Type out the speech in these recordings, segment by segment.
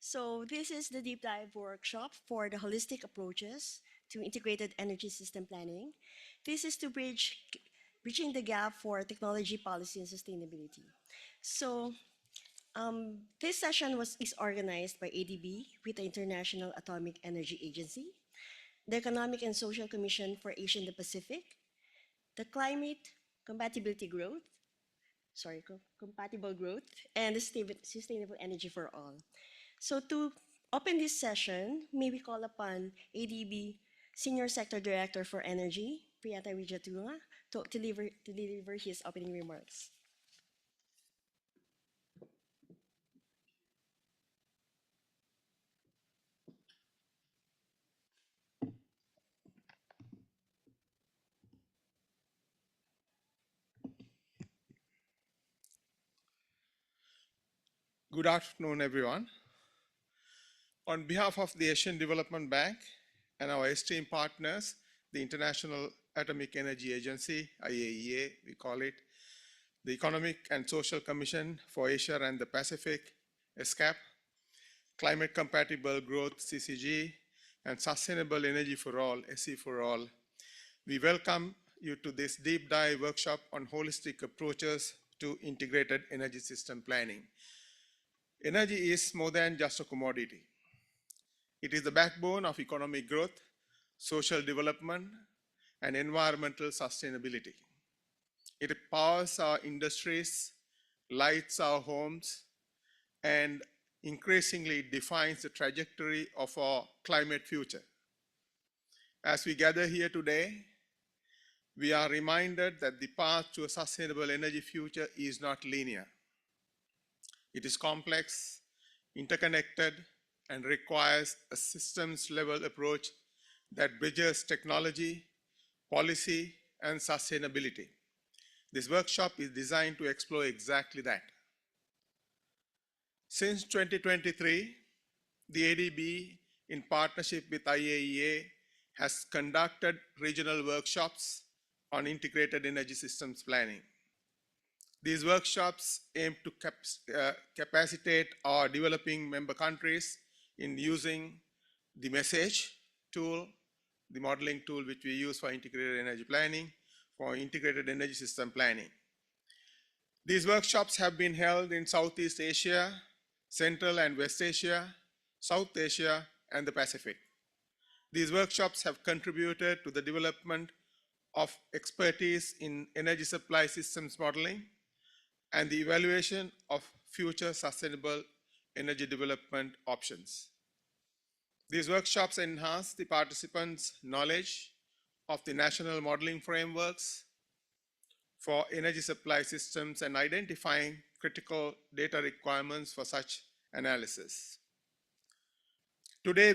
So this is the deep dive workshop for the holistic approaches to integrated energy system planning. This is to bridging the gap for technology policy and sustainability. So this session is organized by ADB with the International Atomic Energy Agency, the Economic and Social Commission for Asia and the Pacific, the Climate Compatibility Growth, Compatible Growth, and the Sustainable Energy for All. So to open this session, may we call upon ADB Senior Sector Director for Energy, Priyata Wijatunga, to deliver his opening remarks. Good afternoon, everyone. On behalf of the Asian Development Bank and our esteemed partners, the International Atomic Energy Agency, IAEA, we call it, the Economic and Social Commission for Asia and the Pacific, ESCAP, Climate Compatible Growth, CCG, and Sustainable Energy for All, SE for All, we welcome you to this deep dive workshop on holistic approaches to integrated energy system planning. Energy is more than just a commodity. It is the backbone of economic growth, social development, and environmental sustainability. It powers our industries, lights our homes, and increasingly defines the trajectory of our climate future. As we gather here today, we are reminded that the path to a sustainable energy future is not linear. It is complex, interconnected, and requires a systems-level approach that bridges technology, policy, and sustainability. This workshop is designed to explore exactly that. Since 2023, the ADB, in partnership with IAEA, has conducted regional workshops on integrated energy systems planning. These workshops aim to capacitate our developing member countries in using the message tool, the modeling tool which we use for integrated energy planning, for integrated energy system planning. These workshops have been held in Southeast Asia, Central and West Asia, South Asia, and the Pacific. These workshops have contributed to the development of expertise in energy supply systems modeling and the evaluation of future sustainable energy development options. These workshops enhance the participants' knowledge of the national modeling frameworks for energy supply systems and identifying critical data requirements for such analysis. Today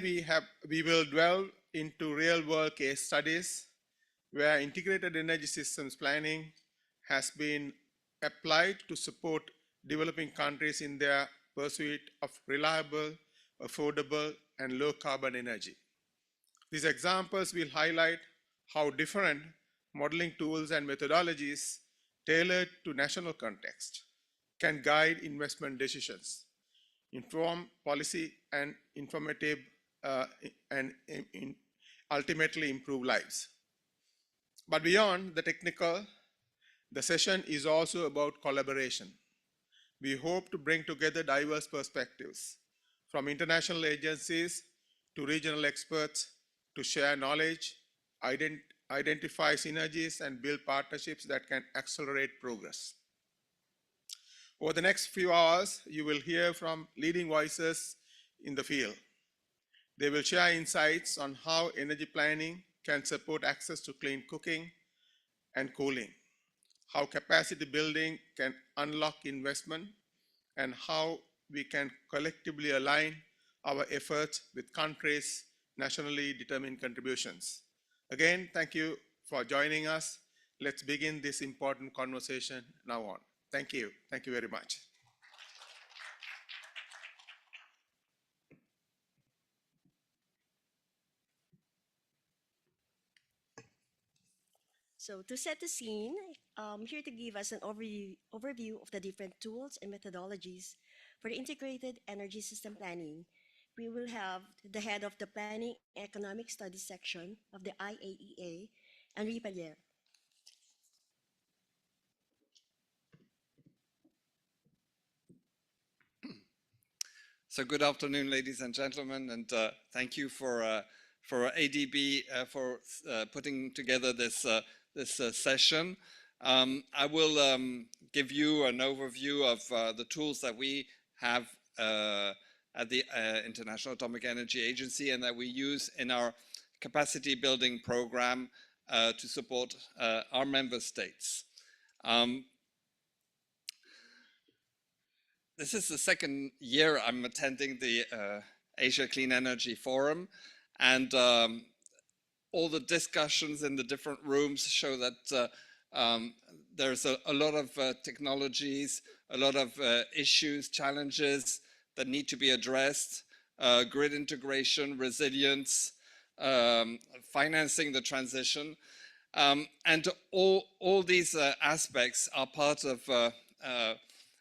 we will delve into real-world case studies where integrated energy systems planning has been applied to support developing countries in their pursuit of reliable, affordable, and low-carbon energy. These examples will highlight how different modeling tools and methodologies tailored to national context can guide investment decisions, inform policy, and ultimately improve lives. But beyond the technical, the session is also about collaboration. We hope to bring together diverse perspectives, from international agencies to regional experts, to share knowledge, identify synergies, and build partnerships that can accelerate progress. Over the next few hours, you will hear from leading voices in the field. They will share insights on how energy planning can support access to clean cooking and cooling, how capacity building can unlock investment, and how we can collectively align our efforts with countries' nationally determined contributions. Again, thank you for joining us. Let's begin this important conversation now on. Thank you. Thank you very much. So to set the scene, here to give us an overview of the different tools and methodologies for the integrated energy system planning we will have the head of the Planning Economic Studies section of the IAEA, Henri Pellier. So good afternoon, ladies and gentlemen, and thank you for ADB for putting together this session. I will give you an overview of the tools that we have at the International Atomic Energy Agency and that we use in our capacity building program to support our member states. This is the second year I'm attending the Asia Clean Energy Forum, and all the discussions in the different rooms show that there's a lot of technologies, a lot of issues, challenges that need to be addressed, grid integration, resilience, financing the transition, and all these aspects are part of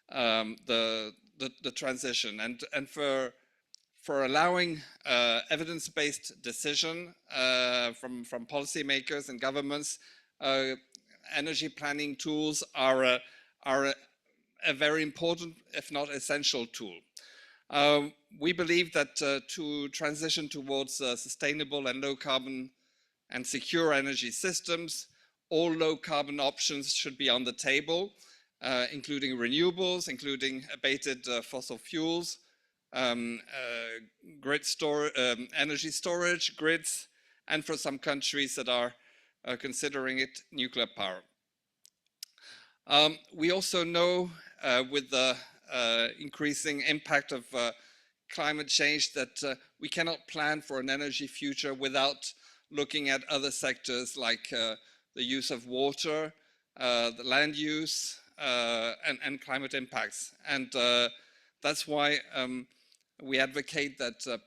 the transition, and for allowing evidence-based decision from policymakers and governments, energy planning tools are a very important, if not essential, tool. We believe that to transition towards sustainable and low carbon and secure energy systems, all low carbon options should be on the table, including renewables, including abated fossil fuels, energy storage, grids, and for some countries that are considering it, nuclear power. We also know with the increasing impact of climate change that we cannot plan for an energy future without looking at other sectors like the use of water, the land use, and climate impacts. And that's why we advocate that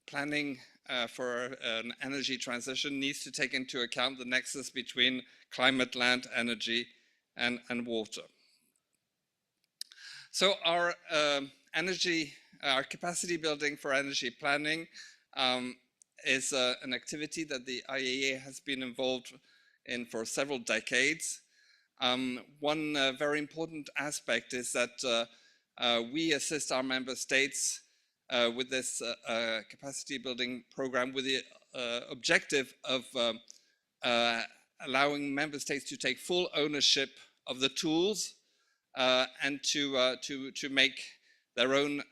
planning for an energy transition needs to take into account the nexus between climate, land, energy, and water. So our our capacity building for energy planning is an activity that the IAEA has been involved in for several decades. One very important aspect is that we assist our member states with this capacity building program with the objective of allowing member states to take full ownership of the tools and to make their own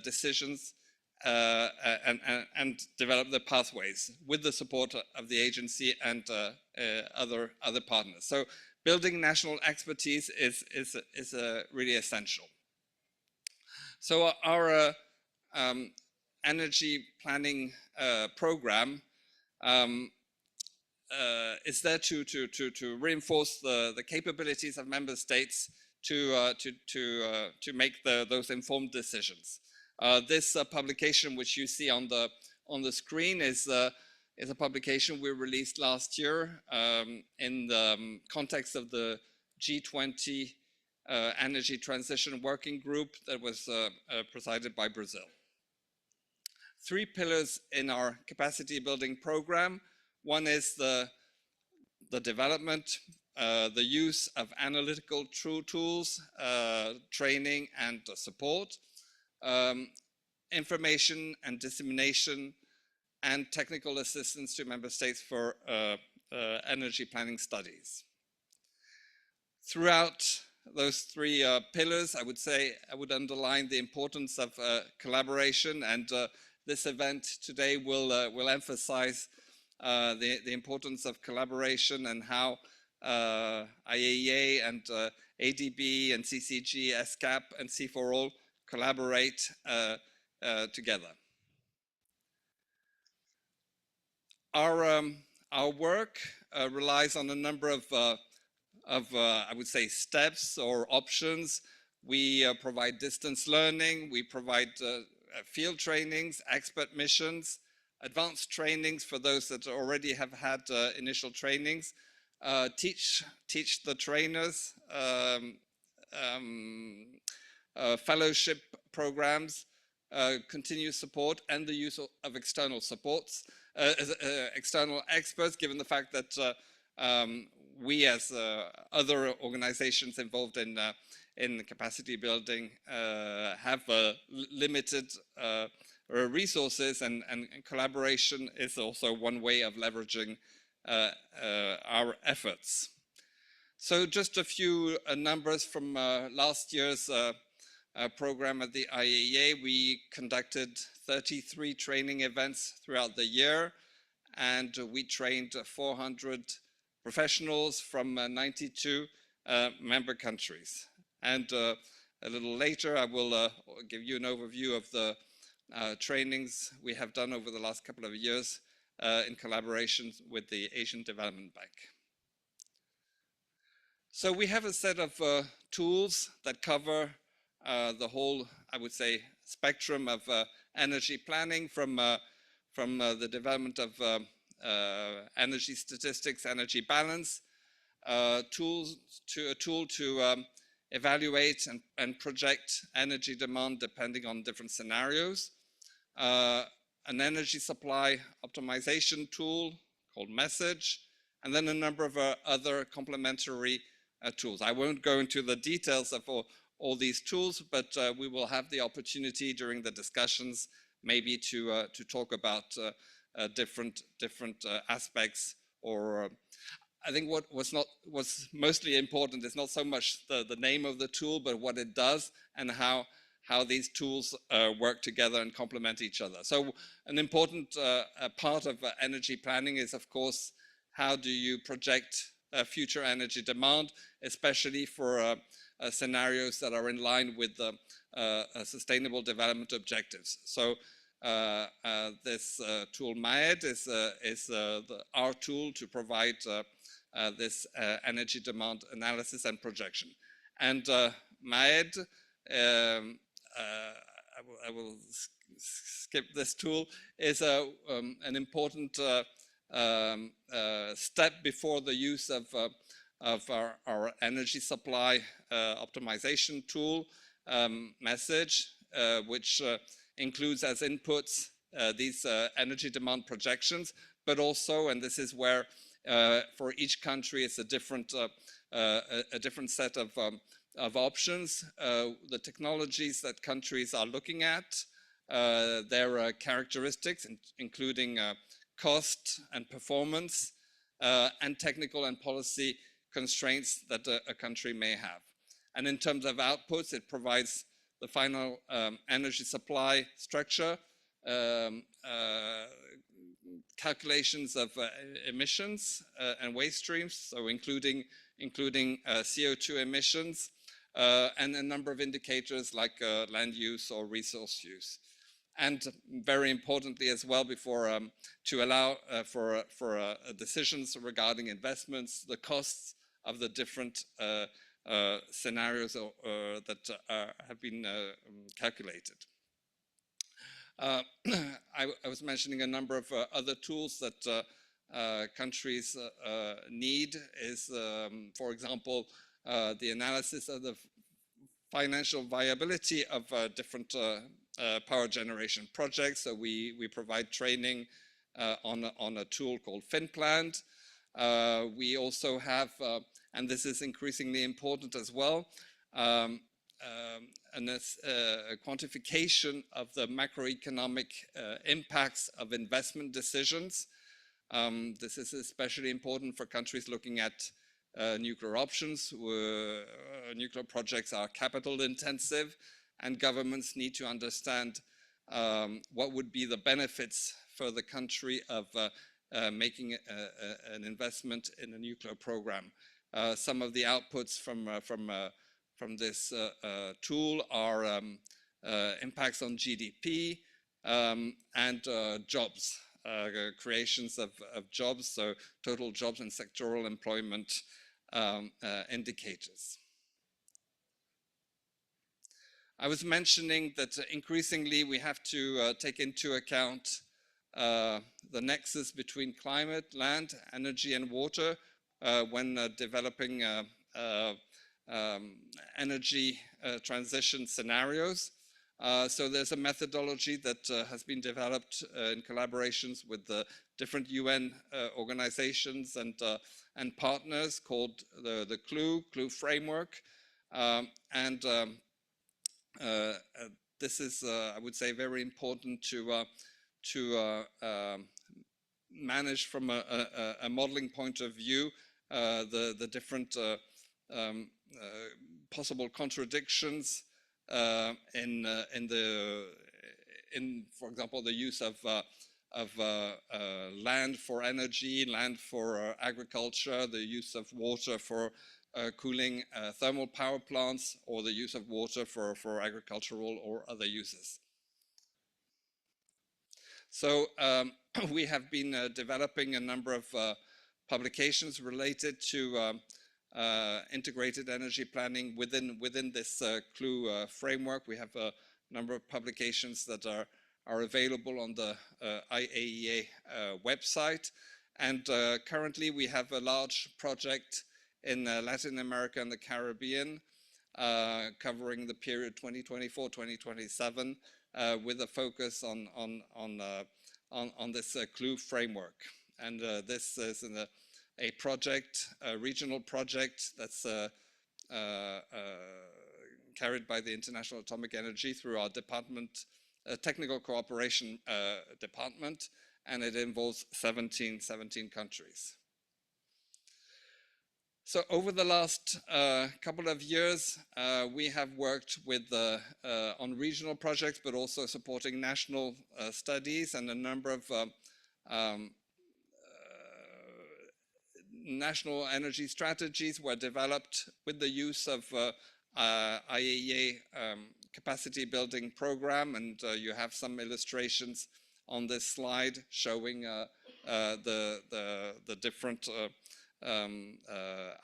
decisions and develop the pathways with the support of the agency and other partners. So building national expertise is really essential. So our energy planning program is there to reinforce the capabilities of member states to make those informed decisions. This publication, which you see on the screen, is a publication we released last year in the context of the G20 Energy Transition Working Group that was presided by Brazil. 3 pillars in our capacity building program. One is the development, the use of analytical tools, training and support, information and dissemination, and technical assistance to member states for energy planning studies. Throughout those 3 pillars, I would underline the importance of collaboration, and this event today will emphasize the importance of collaboration and how IAEA and ADB and CCG, ESCAP and C4All collaborate together. Our work relies on a number of I would say steps or options. We provide distance learning, we provide field trainings, expert missions, advanced trainings for those that already have had initial trainings, teach the trainers, fellowship programs, continuous support and the use of external supports, external experts, given the fact that we as other organizations involved in capacity building have limited resources, and collaboration is also one way of leveraging our efforts. So just a few numbers from last year's program at the IAEA. We conducted 33 training events throughout the year, and we trained 400 professionals from 92 member countries. And a little later, I will give you an overview of the trainings we have done over the last couple of years in collaboration with the Asian Development Bank. So we have a set of tools that cover the whole, I would say, spectrum of energy planning, from the development of energy statistics, energy balance, a tool to evaluate and project energy demand depending on different scenarios, an energy supply optimization tool called Message, and then a number of other complementary tools. I won't go into the details of all these tools, but we will have the opportunity during the discussions maybe to talk about different aspects. Or I think what's mostly important is not so much the name of the tool, but what it does and how these tools work together and complement each other. So an important part of energy planning is, of course, how do you project future energy demand, especially for scenarios that are in line with the sustainable development objectives. So this tool MAED is our tool to provide this energy demand analysis and projection. And MAED, I will skip this tool, is an important step before the use of our energy supply optimization tool, Message, which includes as inputs these energy demand projections, but also, and this is where for each country it's a different set of options, the technologies that countries are looking at, their characteristics, including cost and performance, and technical and policy constraints that a country may have. And in terms of outputs, it provides the final energy supply structure, calculations of emissions and waste streams, so including CO2 emissions, and a number of indicators like land use or resource use. And very importantly as well, before to allow for decisions regarding investments, the costs of the different scenarios that have been calculated. I was mentioning a number of other tools that countries need is, for example, the analysis of the financial viability of different power generation projects. So we provide training on a tool called FinPlant. We also have, and this is increasingly important as well, a quantification of the macroeconomic impacts of investment decisions. This is especially important for countries looking at nuclear options, where nuclear projects are capital intensive, and governments need to understand what would be the benefits for the country of making an investment in a nuclear program. Some of the outputs from this tool are impacts on GDP and jobs, creations of jobs, so total jobs and sectoral employment indicators. I was mentioning that increasingly we have to take into account the nexus between climate, land, energy and water when developing energy transition scenarios. So there's a methodology that has been developed in collaborations with the different UN organizations and partners called the CLUE framework. This is, I would say, very important to manage from a modeling point of view the different possible contradictions in, for example, the use of land for energy, land for agriculture, the use of water for cooling thermal power plants, or the use of water for agricultural or other uses. So we have been developing a number of publications related to integrated energy planning within this CLUE framework. We have a number of publications that are available on the IAEA website. And currently we have a large project in Latin America and the Caribbean covering the period 2024-2027 with a focus on this CLUE framework. And this is a project, a regional project that's carried by the International Atomic Energy through our department, Technical Cooperation Department, and it involves 17 countries. So over the last couple of years, we have worked with on regional projects, but also supporting national studies, and a number of national energy strategies were developed with the use of IAEA capacity building program, and you have some illustrations on this slide showing the different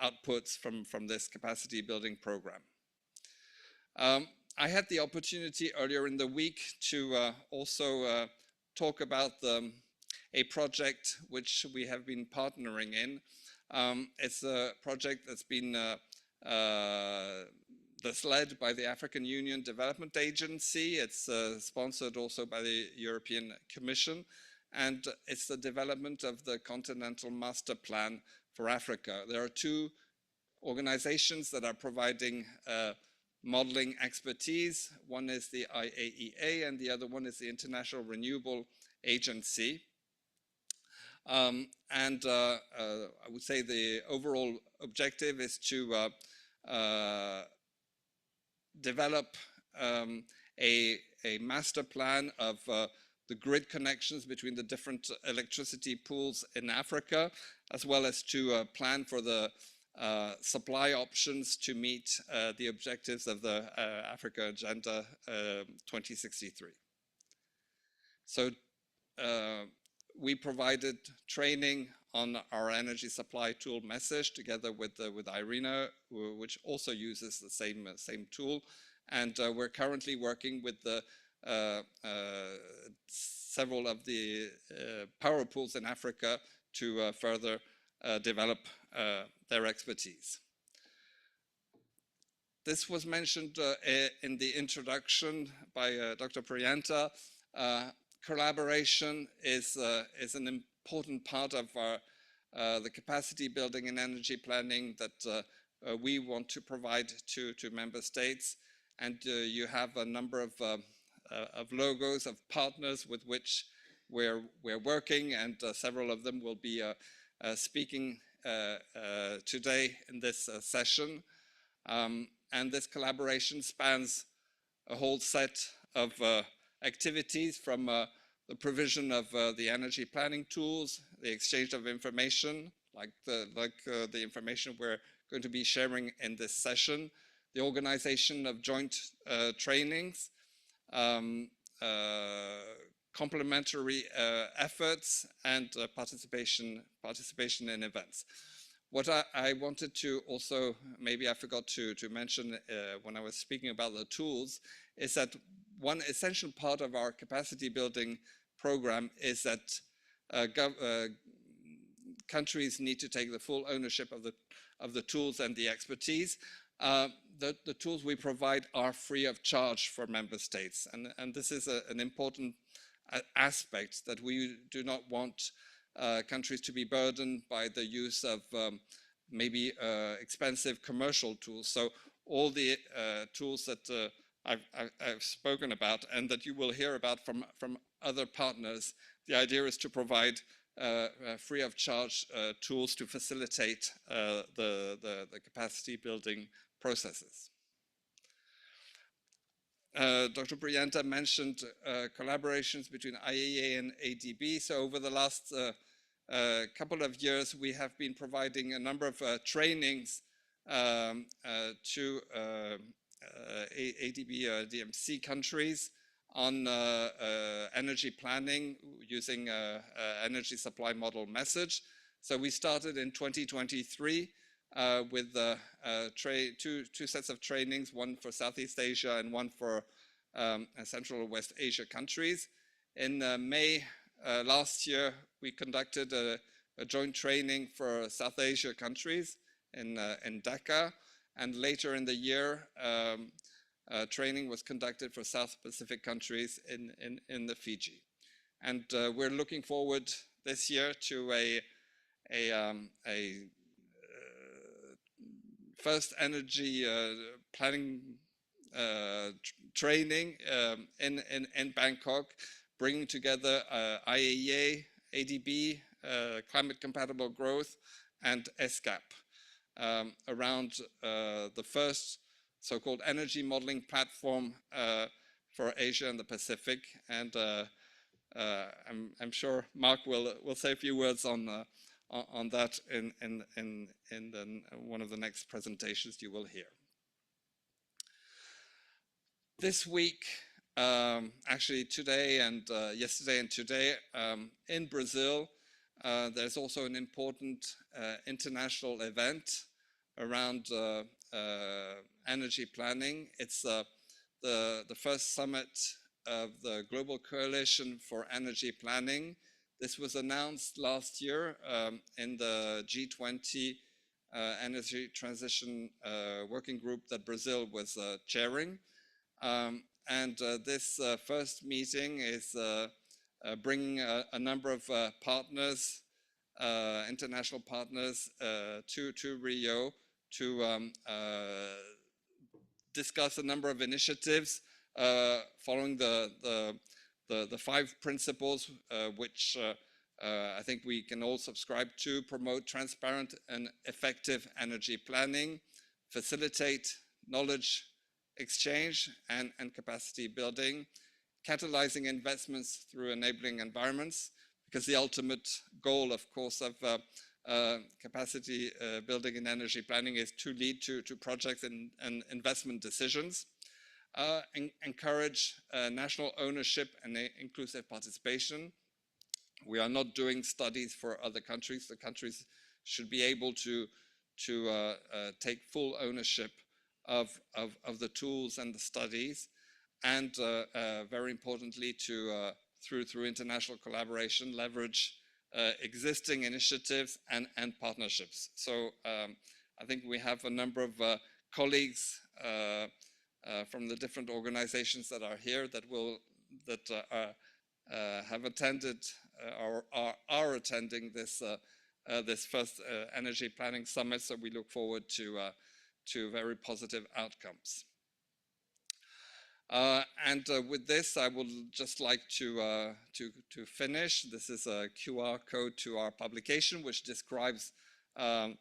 outputs from this capacity building program. I had the opportunity earlier in the week to also talk about a project which we have been partnering in. It's a project that's been that's led by the African Union Development Agency. It's sponsored also by the European Commission, and it's the development of the Continental Master Plan for Africa. There are two organizations that are providing modeling expertise. One is the IAEA and the other one is the International Renewable Agency. I would say the overall objective is to develop a master plan of the grid connections between the different electricity pools in Africa, as well as to plan for the supply options to meet the objectives of the Africa Agenda 2063. So we provided training on our energy supply tool message together with IRENA, which also uses the same tool. And we're currently working with the several of the power pools in Africa to further develop their expertise. This was mentioned in the introduction by Dr. Prianta. Collaboration is an important part of the capacity building and energy planning that we want to provide to member states. And you have a number of logos of partners with which we're working, and several of them will be speaking today in this session. And this collaboration spans a whole set of activities, from the provision of the energy planning tools, the exchange of information, like the information we're going to be sharing in this session, the organization of joint trainings, complementary efforts, and participation in events. What I wanted to also, maybe I forgot to mention when I was speaking about the tools, is that one essential part of our capacity building program is that countries need to take the full ownership of the tools and the expertise. The tools we provide are free of charge for member states. And this is an important aspect, that we do not want countries to be burdened by the use of maybe expensive commercial tools. So all the tools that I've spoken about and that you will hear about from other partners, the idea is to provide free of charge tools to facilitate the capacity building processes. Dr. Brianta mentioned collaborations between IAEA and ADB. So over the last couple of years, we have been providing a number of trainings to ADB DMC countries on energy planning using energy supply model message. So we started in 2023 with two sets of trainings, one for Southeast Asia and one for Central and West Asia countries. In May last year, we conducted a joint training for South Asia countries in Dhaka, and later in the year, training was conducted for South Pacific countries in the Fiji. And we're looking forward this year to a first energy planning training in Bangkok, bringing together IAEA, ADB, Climate Compatible Growth, and ESCAP around the first so-called energy modeling platform for Asia and the Pacific. And I'm sure Mark will say a few words on that in one of the next presentations you will hear. This week, actually today and yesterday and today, in Brazil, there's also an important international event around energy planning. It's the first summit of the Global Coalition for Energy Planning. This was announced last year in the G20 Energy Transition Working Group that Brazil was chairing. And this first meeting is bringing a number of partners, international partners, to Rio to discuss a number of initiatives following the 5 principles which I think we can all subscribe to: promote transparent and effective energy planning, facilitate knowledge exchange and capacity building, catalyzing investments through enabling environments, because the ultimate goal, of course, of capacity building and energy planning is to lead to projects and investment decisions. Encourage national ownership and inclusive participation. We are not doing studies for other countries. The countries should be able to take full ownership of the tools and the studies, and very importantly, to through international collaboration, leverage existing initiatives and partnerships. So I think we have a number of colleagues from the different organizations that are here that have attended or are attending this this first energy planning summit. So we look forward to very positive outcomes. And with this, I would just like to finish. This is a QR code to our publication, which describes the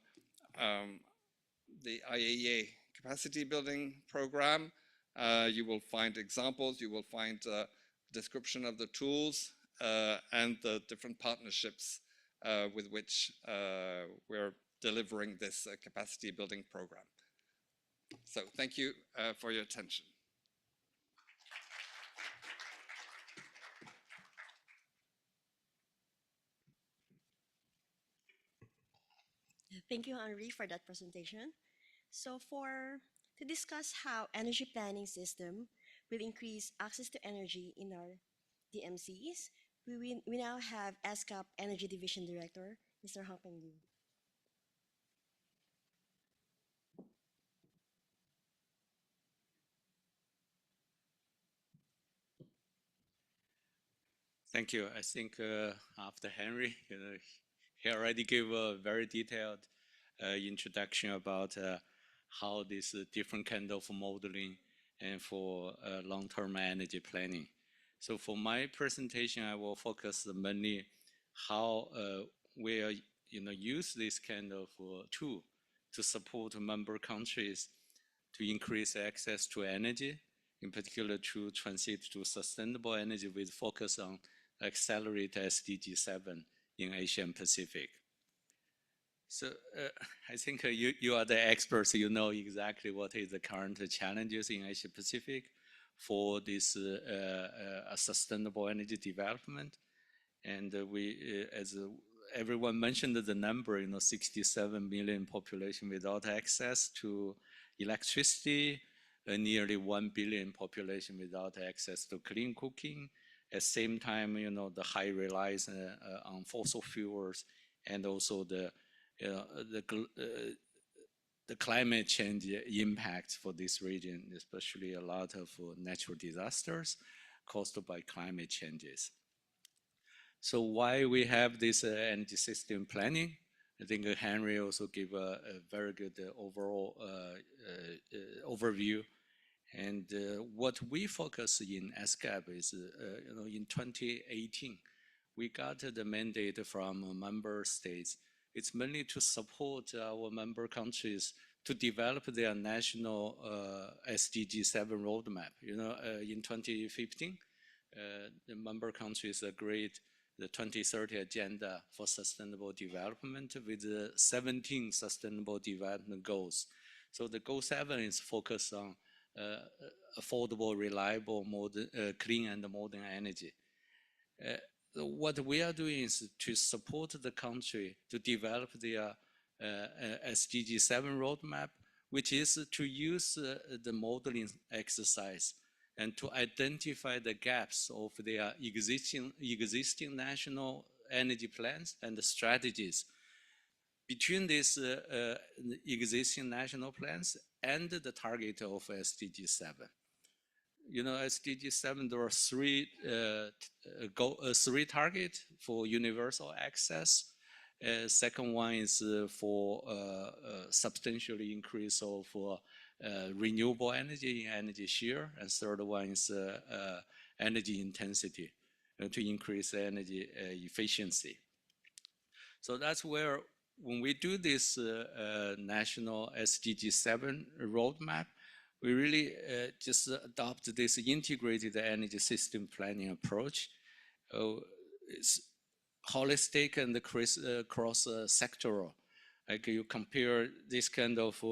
IAEA capacity building program. You will find examples, you will find description of the tools and the different partnerships with which we're delivering this capacity building program. So thank you for your attention. Thank you, Henri, for that presentation. So to discuss how energy planning system will increase access to energy in our DMCs, we now have ESCAP Energy Division Director, Mr. Hongpeng Liu. Thank you. I think after Henry, he already gave a very detailed introduction about how this different kind of modeling and for long-term energy planning. So for my presentation, I will focus mainly how we are, use this kind of tool to support member countries to increase access to energy, in particular to transit to sustainable energy with focus on accelerate SDG 7 in Asia and Pacific. So I think you are the experts. You know exactly what is the current challenges in Asia Pacific for this sustainable energy development. And we, as everyone mentioned the number, 67 million population without access to electricity, nearly 1 billion population without access to clean cooking. At the same time, the high reliance on fossil fuels and also the climate change impact for this region, especially a lot of natural disasters caused by climate changes. So why we have this energy system planning? I think Henry also gave a very good overall overview. And what we focus in ESCAP is, in 2018, we got the mandate from member states. It's mainly to support our member countries to develop their national SDG 7 roadmap. In 2015, the member countries agreed the 2030 Agenda for Sustainable Development with the 17 Sustainable Development Goals. So the Goal 7 is focused on affordable, reliable, modern, clean and modern energy. What we are doing is to support the country to develop their SDG 7 roadmap, which is to use the modeling exercise and to identify the gaps of their existing national energy plans and strategies between these existing national plans and the target of SDG 7. SDG 7, there are three targets for universal access. Second one is for substantially increase of renewable energy in energy share, and third one is energy intensity to increase energy efficiency. So that's where when we do this national SDG 7 roadmap, we really just adopt this integrated energy system planning approach. It's holistic and cross-sectoral. Like you compare this kind of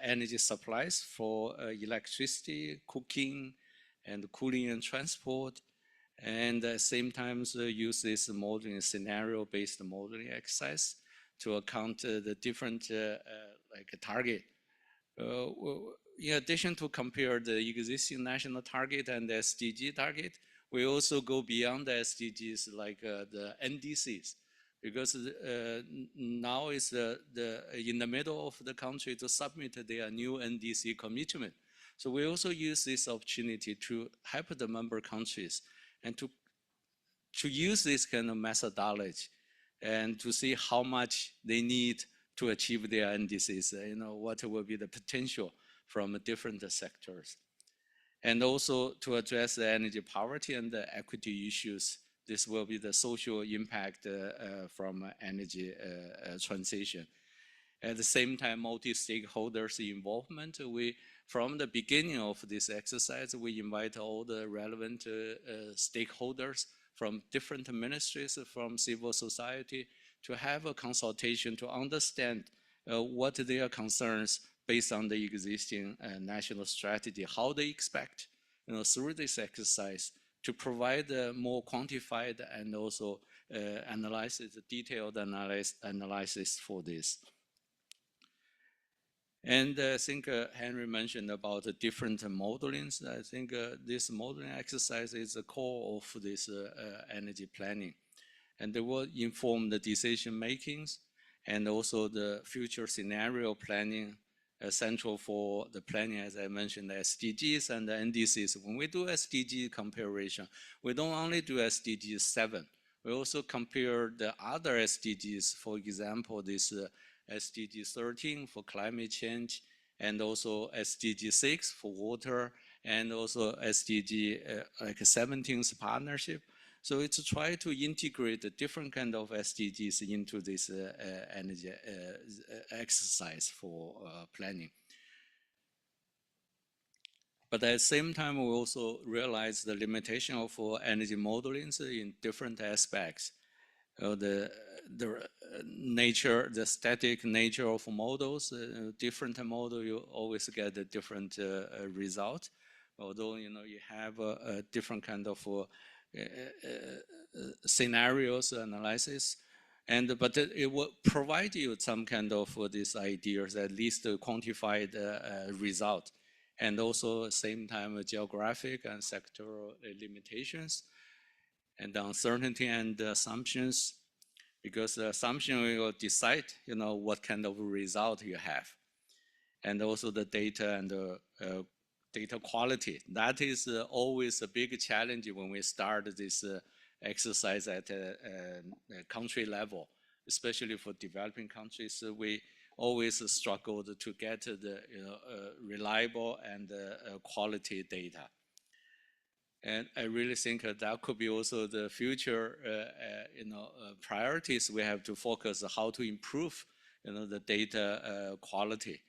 energy supplies for electricity, cooking, and cooling and transport, and at the same time use this modeling scenario-based modeling exercise to account the different target. In addition to compare the existing national target and the SDG target, we also go beyond the SDGs like the NDCs, because now is in the middle of the country to submit their new NDC commitment. So we also use this opportunity to help the member countries and to use this kind of methodology and to see how much they need to achieve their NDCs, what will be the potential from different sectors. And also to address the energy poverty and the equity issues. This will be the social impact from energy transition. At the same time, multi-stakeholders involvement. From the beginning of this exercise, we invite all the relevant stakeholders from different ministries, from civil society, to have a consultation to understand what their concerns based on the existing national strategy, how they expect, through this exercise to provide more quantified and also detailed analysis for this. And I think Henry mentioned about the different modelings. I think this modeling exercise is the core of this energy planning. And they will inform the decision makings and also the future scenario planning essential for the planning, as I mentioned, the SDGs and the NDCs. When we do SDG comparison, we don't only do SDG 7, we also compare the other SDGs, for example, this SDG 13 for climate change, and also SDG 6 for water, and also SDG like 17th partnership. So it's try to integrate the different kind of SDGs into this energy exercise for planning. But at the same time, we also realize the limitation of energy modeling in different aspects. The nature, the static nature of models, different model, you always get a different result. Although you have a different kind of scenarios analysis, but it will provide you some kind of these ideas, at least quantified result, and also at the same time geographic and sectoral limitations, and uncertainty and assumptions, because the assumption will decide what kind of result you have, and also the data and the data quality. That is always a big challenge when we start this exercise at a country level, especially for developing countries. We always struggled to get the reliable and quality data. And I really think that could be also the future priorities. We have to focus on how to improve the data quality.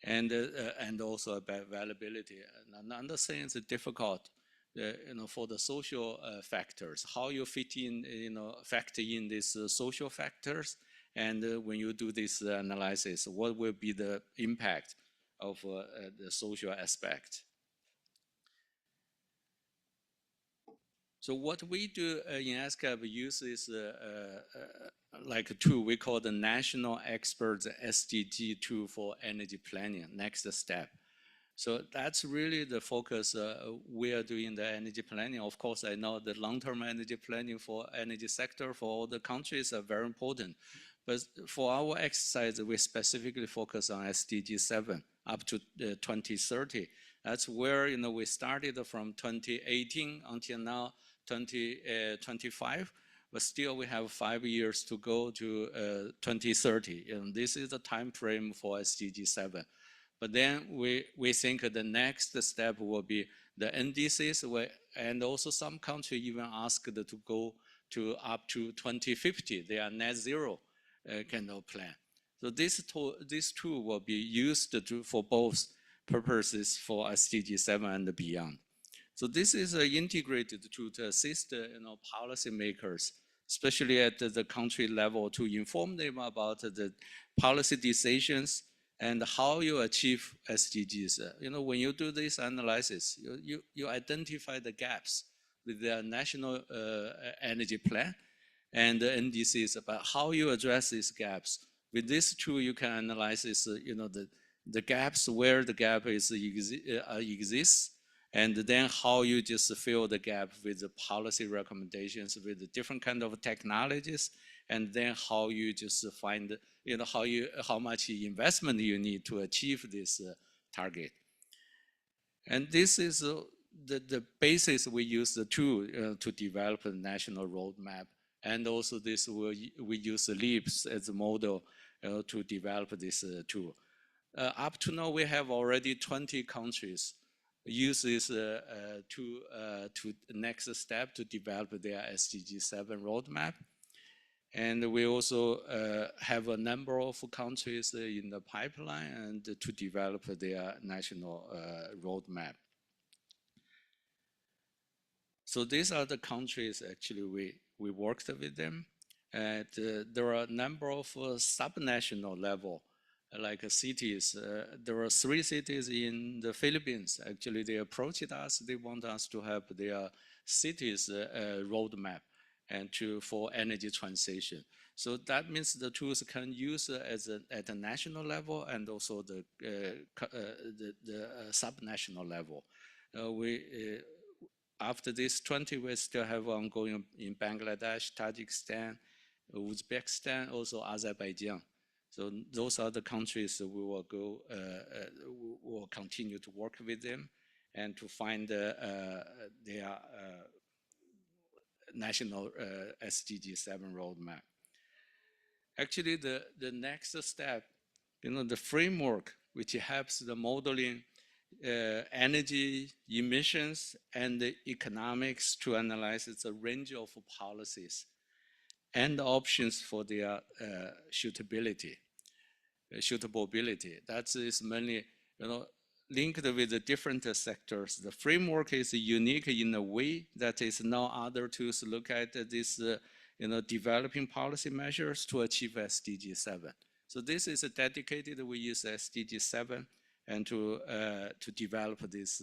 And also about availability. And another thing is difficult, for the social factors. How you fit in, factor in these social factors, and when you do this analysis, what will be the impact of the social aspect? So what we do in ESCAP uses like a tool we call the National Experts SDG tool for energy planning, next step. So that's really the focus we are doing the energy planning. Of course, I know the long-term energy planning for energy sector for all the countries are very important. But for our exercise, we specifically focus on SDG 7 up to 2030. That's where we started from 2018 until now, 2025, but still we have 5 years to go to 2030. And this is the time frame for SDG 7. But then we think the next step will be the NDCs, and also some countries even asked to go to up to 2050. They are net zero kind of plan. So this tool will be used for both purposes for SDG 7 and beyond. So this is integrated tool to assist policymakers, especially at the country level, to inform them about the policy decisions and how you achieve SDGs. When you do this analysis, you identify the gaps with the national energy plan and the NDCs about how you address these gaps. With this tool, you can analyze this, the gaps, where the gap exists, and then how you just fill the gap with the policy recommendations, with the different kind of technologies, and then how you just find, how much investment you need to achieve this target. And this is the basis we use the tool to develop a national roadmap. And also this we use the LEAPS as a model to develop this tool. Up to now, we have already 20 countries use this to next step to develop their SDG 7 roadmap. And we also have a number of countries in the pipeline and to develop their national roadmap. So these are the countries actually we worked with them. And there are a number of subnational level, like cities. There are 3 cities in the Philippines. Actually, they approached us. They want us to help their cities roadmap and for energy transition. So that means the tools can use at the national level and also the subnational level. After this 20, we still have ongoing in Bangladesh, Tajikistan, Uzbekistan, also Azerbaijan. So those are the countries that we will go, we will continue to work with them and to find their national SDG 7 roadmap. Actually, the next step, the framework which helps the modeling energy emissions and the economics to analyze a range of policies and options for their suitability. That is mainly, linked with the different sectors. The framework is unique in a way that is no other tools look at this, developing policy measures to achieve SDG 7. So this is dedicated. We use SDG 7 and to develop this,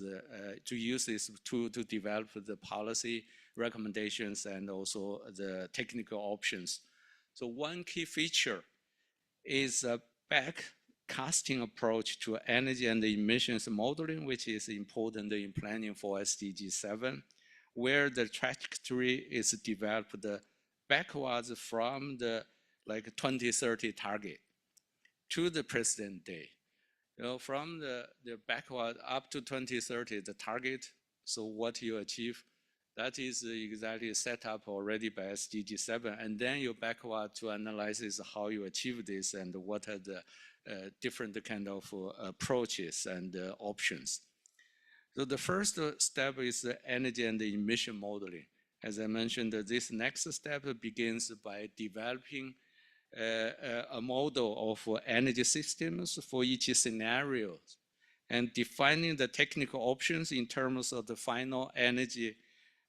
to use this tool to develop the policy recommendations and also the technical options. So one key feature is a backcasting approach to energy and emissions modeling, which is important in planning for SDG 7, where the trajectory is developed backwards from the 2030 target to the present day. From the backward up to 2030, the target, so what you achieve, that is exactly set up already by SDG 7. And then you backward to analyze how you achieve this and what are the different kind of approaches and options. So the first step is the energy and the emission modeling. As I mentioned, this next step begins by developing a model of energy systems for each scenario and defining the technical options in terms of the final energy,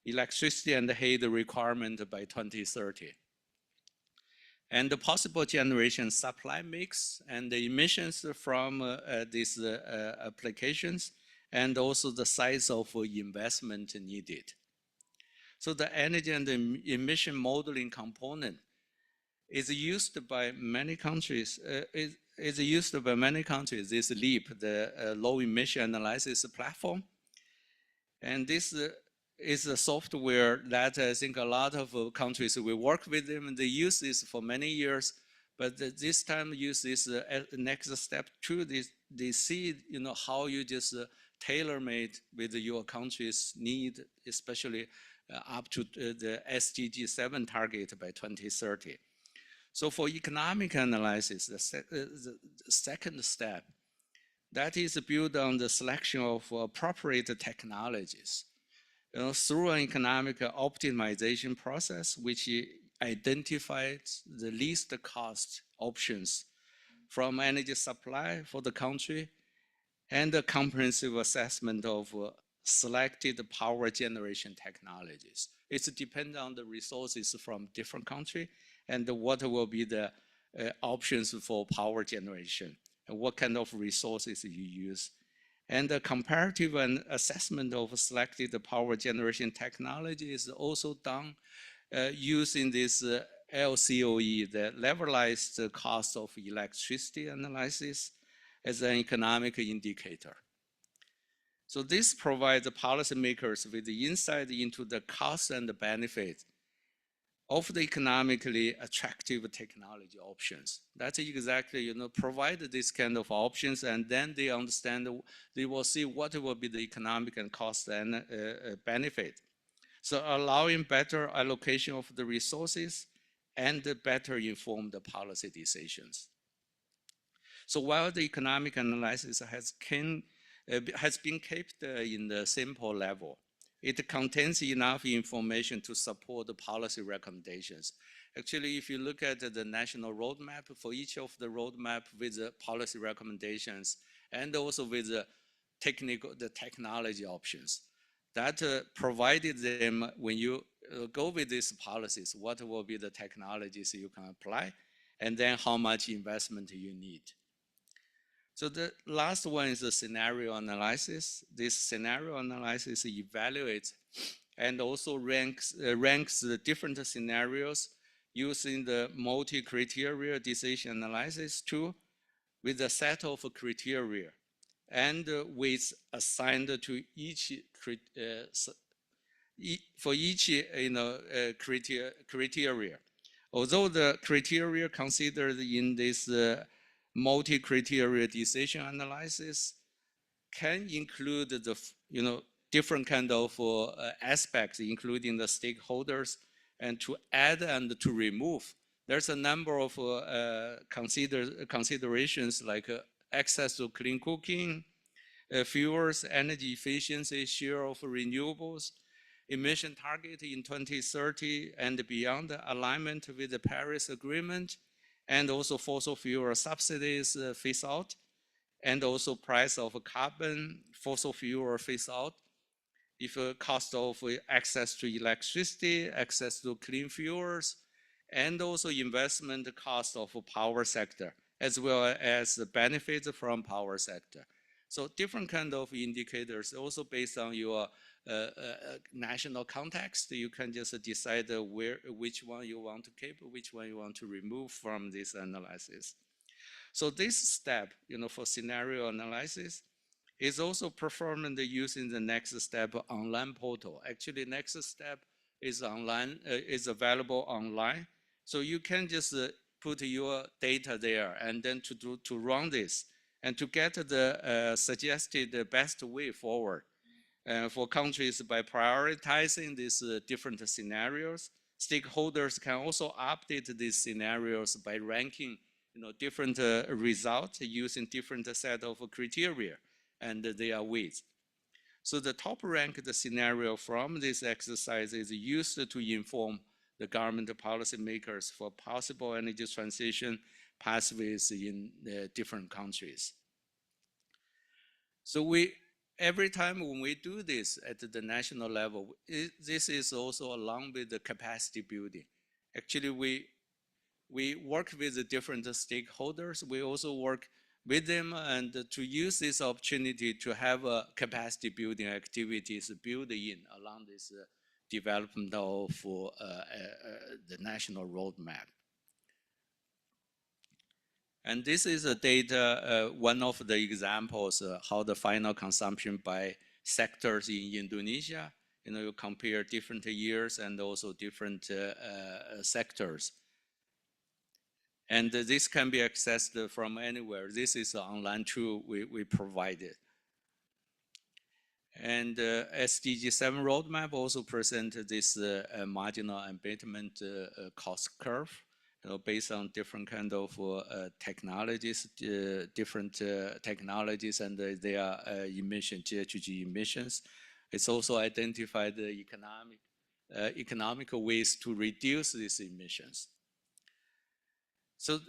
electricity and heat requirement by 2030. And the possible generation supply mix and the emissions from these applications, and also the size of investment needed. So the energy and the emission modeling component is used by many countries. This LEAP, the low emission analysis platform. And this is a software that I think a lot of countries, we work with them and they use this for many years, but this time use this next step to this, they see how you just tailor-made with your country's need, especially up to the SDG 7 target by 2030. So for economic analysis, the second step, that is built on the selection of appropriate technologies. Through an economic optimization process, which identifies the least cost options from energy supply for the country, and a comprehensive assessment of selected power generation technologies. It's dependent on the resources from different countries and what will be the options for power generation and what kind of resources you use. And the comparative and assessment of selected power generation technology is also done using this LCOE, the levelized cost of electricity analysis, as an economic indicator. So this provides policymakers with the insight into the cost and the benefits of the economically attractive technology options. That's exactly, provide this kind of options, and then they understand, they will see what will be the economic and cost and benefit. So allowing better allocation of the resources and better informed policy decisions. So while the economic analysis has been kept in the simple level, it contains enough information to support the policy recommendations. Actually, if you look at the national roadmap, for each of the roadmap with the policy recommendations and also with the technology options, that provided them when you go with these policies, what will be the technologies you can apply, and then how much investment you need. So the last one is the scenario analysis. This scenario analysis evaluates and also ranks the different scenarios using the multi-criteria decision analysis tool with a set of criteria and with assigned to each for each criteria. Although the criteria considered in this multi-criteria decision analysis can include the different kind of aspects, including the stakeholders, and to add and to remove. There's a number of considerations like access to clean cooking, fuels, energy efficiency, share of renewables, emission target in 2030 and beyond, alignment with the Paris Agreement, and also fossil fuel subsidies phase out, and also price of carbon, fossil fuel phase out, if cost of access to electricity, access to clean fuels, and also investment cost of power sector, as well as the benefits from power sector. So different kind of indicators, also based on your national context, you can just decide which one you want to keep, which one you want to remove from this analysis. So this step, for scenario analysis, is also performed using the next step online portal. Actually, next step is online, is available online. So you can just put your data there and then to run this and to get the suggested best way forward for countries by prioritizing these different scenarios. Stakeholders can also update these scenarios by ranking different results using different set of criteria and their weights. So the top ranked scenario from this exercise is used to inform the government policymakers for possible energy transition pathways in different countries. So every time when we do this at the national level, this is also along with the capacity building. Actually, we work with the different stakeholders. We also work with them and to use this opportunity to have capacity building activities built in along this development of the national roadmap. And this is a data, one of the examples how the final consumption by sectors in Indonesia, you compare different years and also different sectors. And this can be accessed from anywhere. This is an online tool we provided. And SDG 7 roadmap also presented this marginal abatement cost curve, based on different kind of technologies, different technologies and their GHG emissions. It's also identified the economical ways to reduce these emissions. So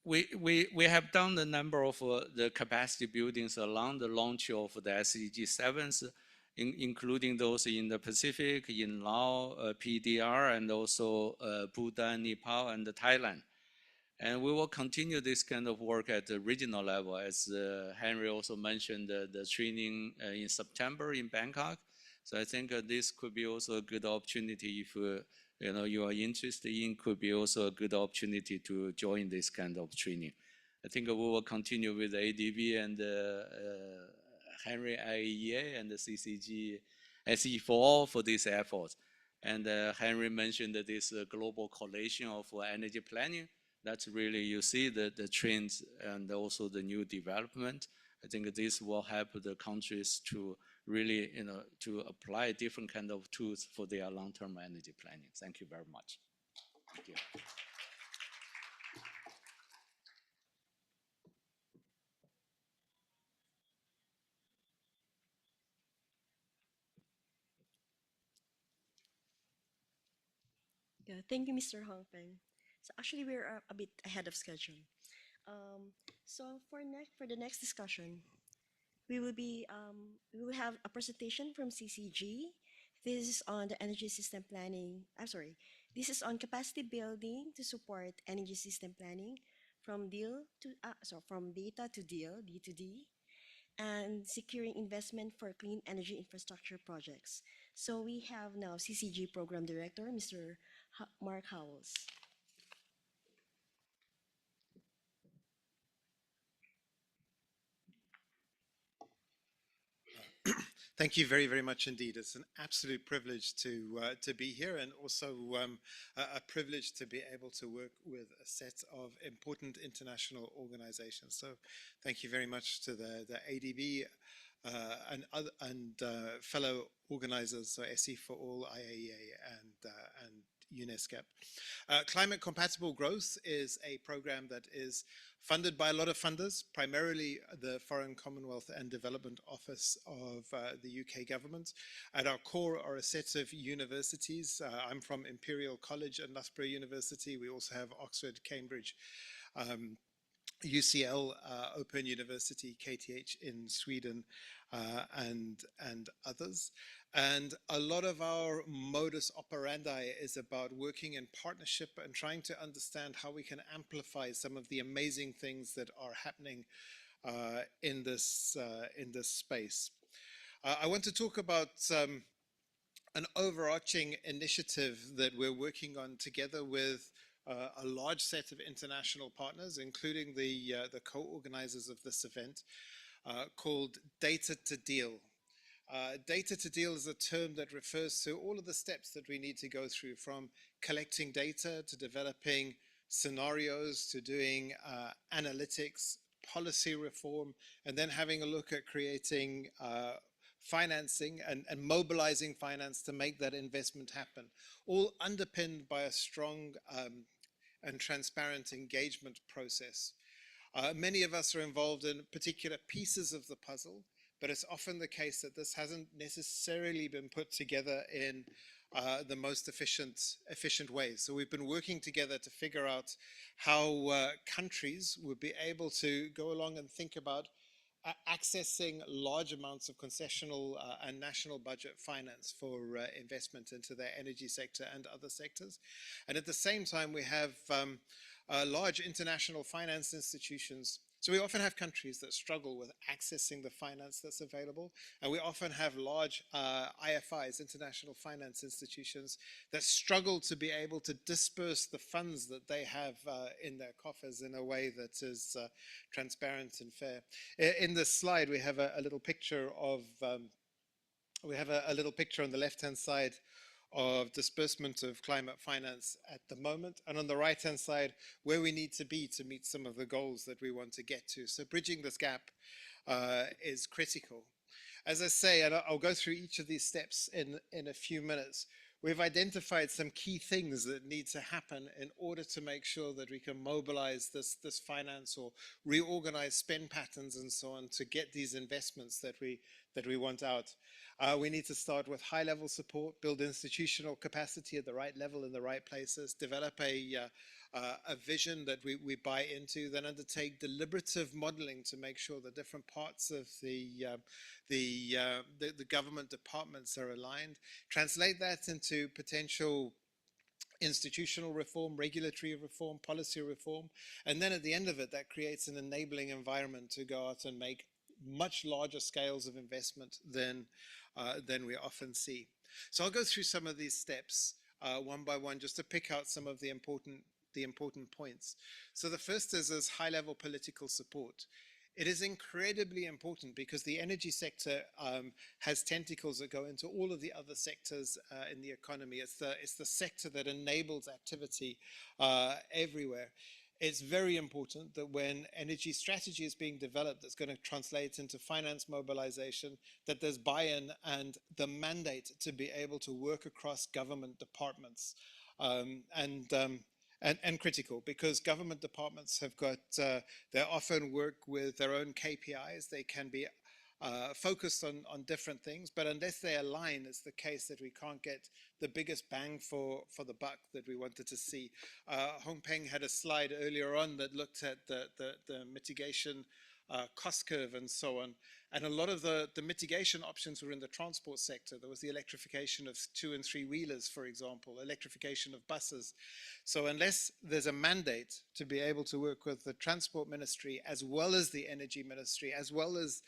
we have done a number of the capacity buildings along the launch of the SDG 7s, including those in the Pacific, in Laos, PDR, and also Bhutan, Nepal, and Thailand. And we will continue this kind of work at the regional level, as Henry also mentioned the training in September in Bangkok. So I think this could be also a good opportunity if you are interested in, could be also a good opportunity to join this kind of training. I think we will continue with ADB and Henry IAEA and the CCG SE4 for this effort. And Henry mentioned this global coalition of energy planning. That's really, you see the trends and also the new development. I think this will help the countries to really, to apply different kind of tools for their long-term energy planning. Thank you very much. Thank you. Yeah, thank you, Mr. Hongpeng. So actually, we're a bit ahead of schedule. So for the next discussion, we will have a presentation from CCG. This is on the energy system planning. I'm sorry. This is on capacity building to support energy system planning from from data to deal, D2D, and securing investment for clean energy infrastructure projects. So we have now CCG Program Director, Mr. Mark Howells. Thank you very, very much indeed. It's an absolute privilege to be here, and also a privilege to be able to work with a set of important international organizations. So thank you very much to the ADB and fellow organizers, so SE for All, IAEA, and UNESCAP. Climate Compatible Growth is a program that is funded by a lot of funders, primarily the Foreign, Commonwealth and Development Office of the UK government. At our core are a set of universities. I'm from Imperial College and Loughborough University. We also have Oxford, Cambridge, UCL, Open University, KTH in Sweden, and others. And a lot of our modus operandi is about working in partnership and trying to understand how we can amplify some of the amazing things that are happening in this space. I want to talk about an overarching initiative that we're working on together with a large set of international partners, including the co-organizers of this event, called Data to Deal. Data to Deal is a term that refers to all of the steps that we need to go through, from collecting data to developing scenarios to doing analytics, policy reform, and then having a look at creating financing and mobilizing finance to make that investment happen, all underpinned by a strong and transparent engagement process. Many of us are involved in particular pieces of the puzzle, but it's often the case that this hasn't necessarily been put together in the most efficient ways. So we've been working together to figure out how countries would be able to go along and think about accessing large amounts of concessional and national budget finance for investment into their energy sector and other sectors. And at the same time, we have large international finance institutions. So we often have countries that struggle with accessing the finance that's available, and we often have large IFIs, international finance institutions, that struggle to be able to disperse the funds that they have in their coffers in a way that is transparent and fair. In this slide, we have a little picture of, we have a little picture on the left-hand side of disbursement of climate finance at the moment, and on the right-hand side, where we need to be to meet some of the goals that we want to get to. So bridging this gap is critical. As I say, and I'll go through each of these steps in a few minutes, we've identified some key things that need to happen in order to make sure that we can mobilize this finance or reorganize spend patterns and so on to get these investments that we want out. We need to start with high-level support, build institutional capacity at the right level in the right places, develop a vision that we buy into, then undertake deliberative modeling to make sure that different parts of the government departments are aligned, translate that into potential institutional reform, regulatory reform, policy reform, and then at the end of it, that creates an enabling environment to go out and make much larger scales of investment than we often see. So I'll go through some of these steps one by one, just to pick out some of the important points. So the first is high-level political support. It is incredibly important because the energy sector has tentacles that go into all of the other sectors in the economy. It's the sector that enables activity everywhere. It's very important that when energy strategy is being developed that's going to translate into finance mobilization, that there's buy-in and the mandate to be able to work across government departments. And critical, because government departments have got, they often work with their own KPIs. They can be focused on different things, but unless they align, it's the case that we can't get the biggest bang for the buck that we wanted to see. Hong Peng had a slide earlier on that looked at the mitigation cost curve and so on. And a lot of the mitigation options were in the transport sector. There was the electrification of 2- and 3-wheelers, for example, electrification of buses. So unless there's a mandate to be able to work with the Transport Ministry, as well as the Energy Ministry, as well as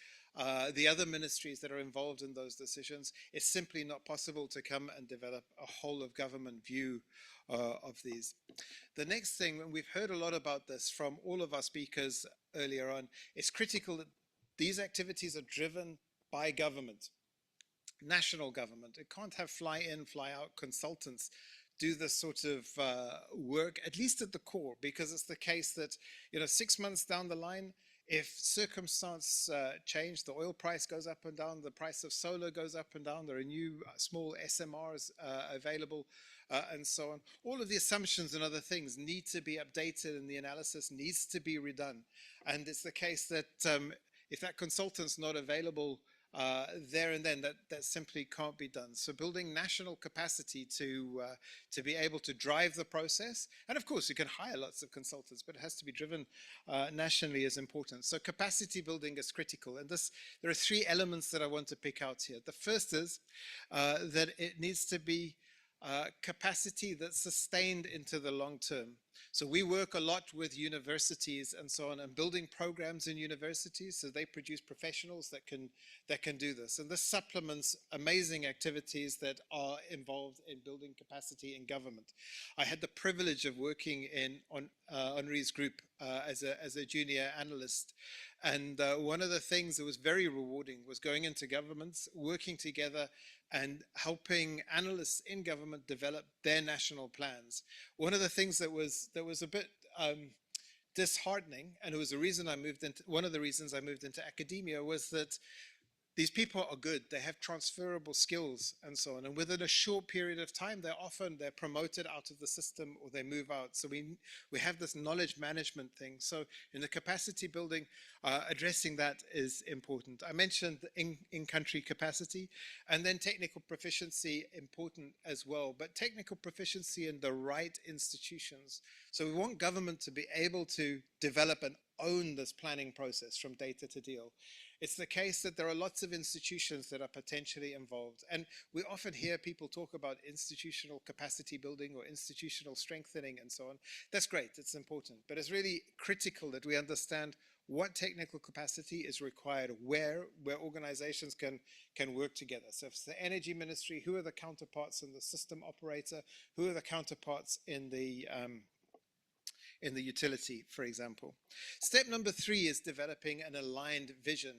the other ministries that are involved in those decisions, it's simply not possible to come and develop a whole of government view of these. The next thing, and we've heard a lot about this from all of our speakers earlier on, it's critical that these activities are driven by government. national government. It can't have fly in, fly out consultants do this sort of work, at least at the core, because it's the case that, 6 months down the line, if circumstance change, the oil price goes up and down, the price of solar goes up and down, there are new small SMRs available, and so on. All of the assumptions and other things need to be updated and the analysis needs to be redone. And it's the case that if that consultant's not available there and then, that simply can't be done. So building national capacity to be able to drive the process, and of course you can hire lots of consultants, but it has to be driven nationally, is important. So capacity building is critical, and there are 3 elements that I want to pick out here. The first is that it needs to be capacity that's sustained into the long term. So we work a lot with universities and so on, and building programs in universities so they produce professionals that can do this. And this supplements amazing activities that are involved in building capacity in government. I had the privilege of working on Henri's group as a junior analyst. And one of the things that was very rewarding was going into governments, working together and helping analysts in government develop their national plans. One of the things that was a bit disheartening, and it was one of the reasons I moved into academia, was that these people are good, they have transferable skills and so on. And within a short period of time, they're promoted out of the system or they move out. So we have this knowledge management thing. So in the capacity building, addressing that is important. I mentioned in-country capacity, and then technical proficiency, important as well, but technical proficiency in the right institutions. So we want government to be able to develop and own this planning process from data to deal. It's the case that there are lots of institutions that are potentially involved. And we often hear people talk about institutional capacity building or institutional strengthening and so on. That's great, it's important. But it's really critical that we understand what technical capacity is required, where organizations can work together. So if it's the energy ministry, who are the counterparts in the system operator? Who are the counterparts in the utility, for example. Step number 3 is developing an aligned vision.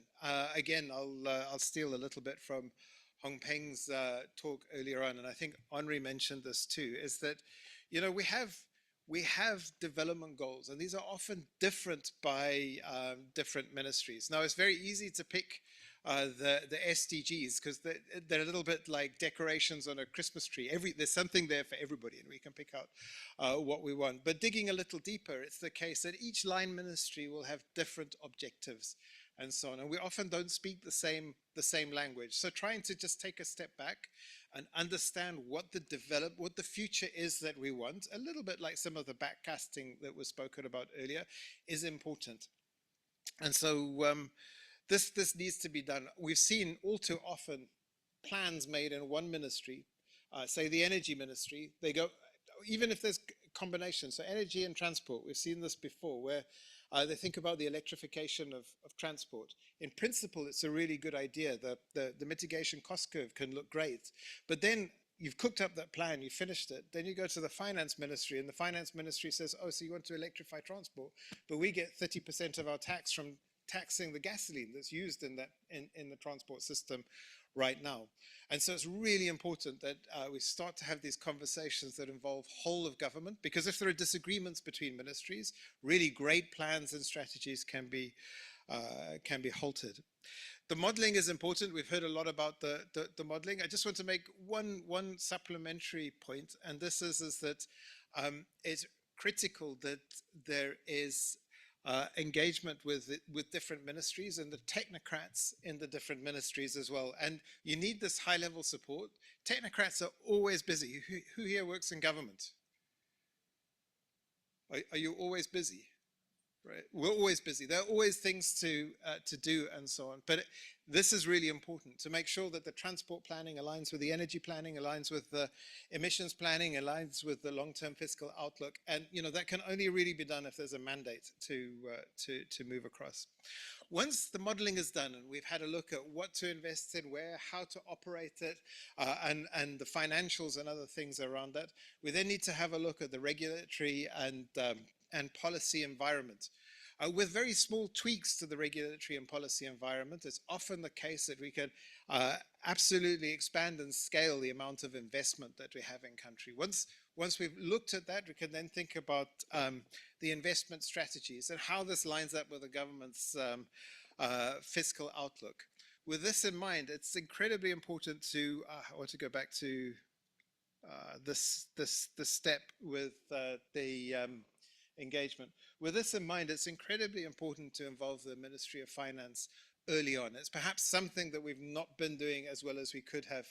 Again, I'll steal a little bit from Hong Peng's talk earlier on, and I think Henri mentioned this too, is that, we have development goals, and these are often different by different ministries. Now, it's very easy to pick the SDGs because they're a little bit like decorations on a Christmas tree. There's something there for everybody, and we can pick out what we want. But digging a little deeper, it's the case that each line ministry will have different objectives and so on, and we often don't speak the same language. So trying to just take a step back and understand what the future is that we want, a little bit like some of the backcasting that was spoken about earlier, is important. And so this needs to be done. We've seen all too often plans made in one ministry, say the energy ministry, they go, even if there's combinations, so energy and transport, we've seen this before, where they think about the electrification of transport. In principle, it's a really good idea. The mitigation cost curve can look great, but then you've cooked up that plan, you finished it, then you go to the finance ministry, and the finance ministry says, oh, so you want to electrify transport, but we get 30% of our tax from taxing the gasoline that's used in the transport system right now. And so it's really important that we start to have these conversations that involve whole of government, because if there are disagreements between ministries, really great plans and strategies can be halted. The modeling is important. We've heard a lot about the modeling. I just want to make one supplementary point, and this is that it's critical that there is engagement with different ministries and the technocrats in the different ministries as well. And you need this high-level support. Technocrats are always busy. Who here works in government? Are you always busy? Right? We're always busy. There are always things to do and so on. But this is really important, to make sure that the transport planning aligns with the energy planning, aligns with the emissions planning, aligns with the long-term fiscal outlook. And that can only really be done if there's a mandate to move across. Once the modeling is done and we've had a look at what to invest in, where, how to operate it, and the financials and other things around that, we then need to have a look at the regulatory and policy environment. with very small tweaks to the regulatory and policy environment. It's often the case that we can absolutely expand and scale the amount of investment that we have in country. Once we've looked at that, we can then think about the investment strategies and how this lines up with the government's fiscal outlook. With this in mind, it's incredibly important to, I want to go back to this step with the engagement. With this in mind, it's incredibly important to involve the Ministry of Finance early on. It's perhaps something that we've not been doing as well as we could have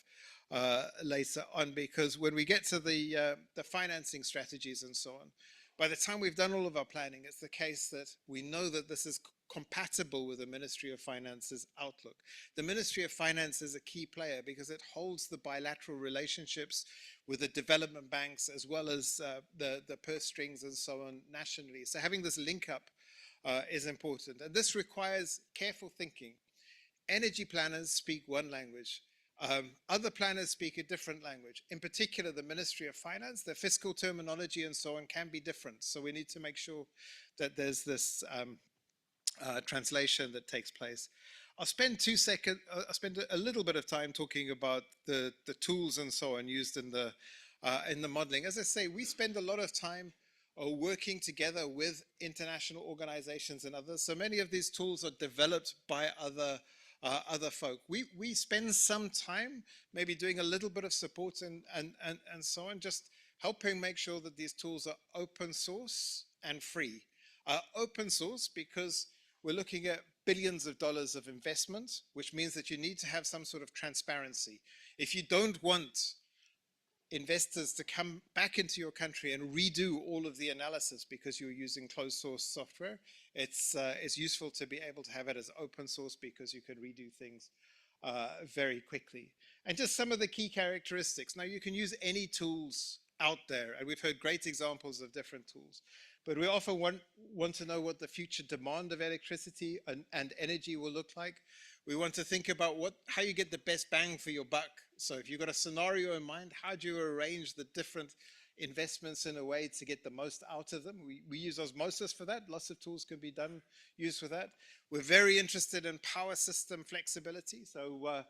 later on, because when we get to the financing strategies and so on, by the time we've done all of our planning, it's the case that we know that this is compatible with the Ministry of Finance's outlook. The Ministry of Finance is a key player because it holds the bilateral relationships with the development banks as well as the purse strings and so on nationally. So having this link up is important. And this requires careful thinking. Energy planners speak one language. Other planners speak a different language. In particular, the Ministry of Finance, their fiscal terminology and so on can be different. So we need to make sure that there's this translation that takes place. I'll spend a little bit of time talking about the tools and so on used in the modeling. As I say, we spend a lot of time working together with international organizations and others. So many of these tools are developed by other folk. We spend some time maybe doing a little bit of support and so on, just helping make sure that these tools are open source and free. Open source because we're looking at billions of dollars of investment, which means that you need to have some sort of transparency. If you don't want investors to come back into your country and redo all of the analysis because you're using closed source software, it's useful to be able to have it as open source because you can redo things very quickly. And just some of the key characteristics. Now, you can use any tools out there, and we've heard great examples of different tools, but we often want to know what the future demand of electricity and energy will look like. We want to think about how you get the best bang for your buck. So if you've got a scenario in mind, how do you arrange the different investments in a way to get the most out of them? We use osmosis for that. Lots of tools can be used for that. We're very interested in power system flexibility. So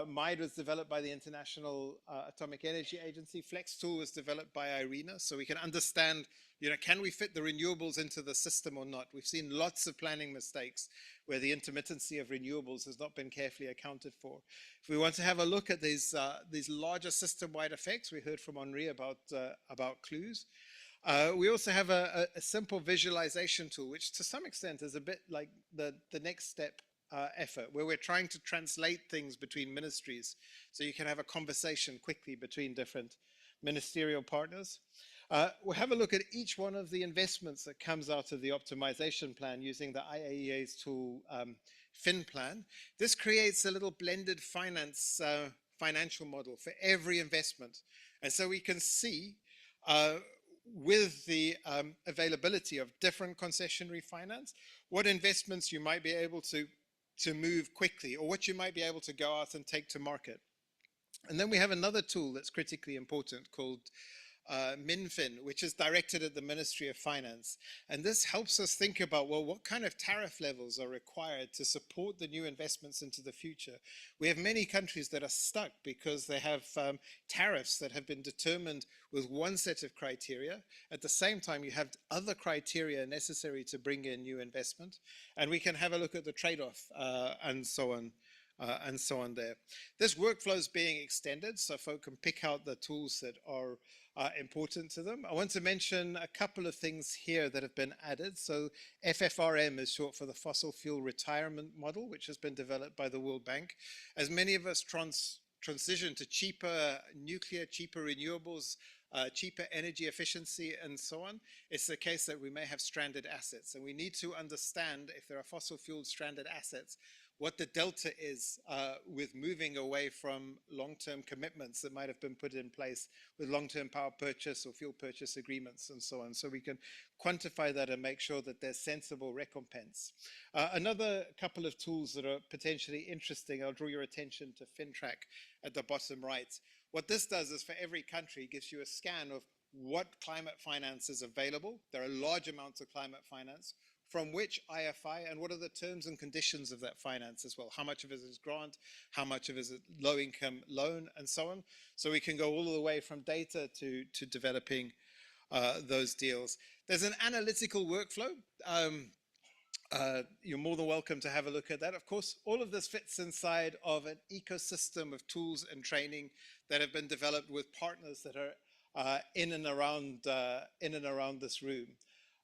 MIDE was developed by the International Atomic Energy Agency. FlexTool was developed by IRENA. So we can understand, can we fit the renewables into the system or not? We've seen lots of planning mistakes where the intermittency of renewables has not been carefully accounted for. If we want to have a look at these larger system-wide effects, we heard from Henri about clues. We also have a simple visualization tool, which to some extent is a bit like the next step effort, where we're trying to translate things between ministries so you can have a conversation quickly between different ministerial partners. We'll have a look at each one of the investments that comes out of the optimization plan using the IAEA's tool FinPlan. This creates a little blended financial model for every investment. And so we can see with the availability of different concessionary finance, what investments you might be able to move quickly, or what you might be able to go out and take to market. And then we have another tool that's critically important called MinFin, which is directed at the Ministry of Finance. And this helps us think about, well, what kind of tariff levels are required to support the new investments into the future? We have many countries that are stuck because they have tariffs that have been determined with one set of criteria. At the same time, you have other criteria necessary to bring in new investment. And we can have a look at the trade-off and so on. There. This workflow is being extended, so folk can pick out the tools that are important to them. I want to mention a couple of things here that have been added. So FFRM is short for the Fossil Fuel Retirement Model, which has been developed by the World Bank. As many of us transition to cheaper nuclear, cheaper renewables, cheaper energy efficiency and so on, it's the case that we may have stranded assets. And we need to understand, if there are fossil fuel stranded assets, what the delta is with moving away from long-term commitments that might have been put in place with long-term power purchase or fuel purchase agreements and so on. So we can quantify that and make sure that there's sensible recompense. Another couple of tools that are potentially interesting, I'll draw your attention to FinTrack at the bottom right. What this does is for every country, gives you a scan of what climate finance is available. There are large amounts of climate finance. from which IFI, and what are the terms and conditions of that finance as well? How much of it is grant, how much of it is low income loan, and so on. So we can go all the way from data to developing those deals. There's an analytical workflow. You're more than welcome to have a look at that. Of course, all of this fits inside of an ecosystem of tools and training that have been developed with partners that are in and around this room.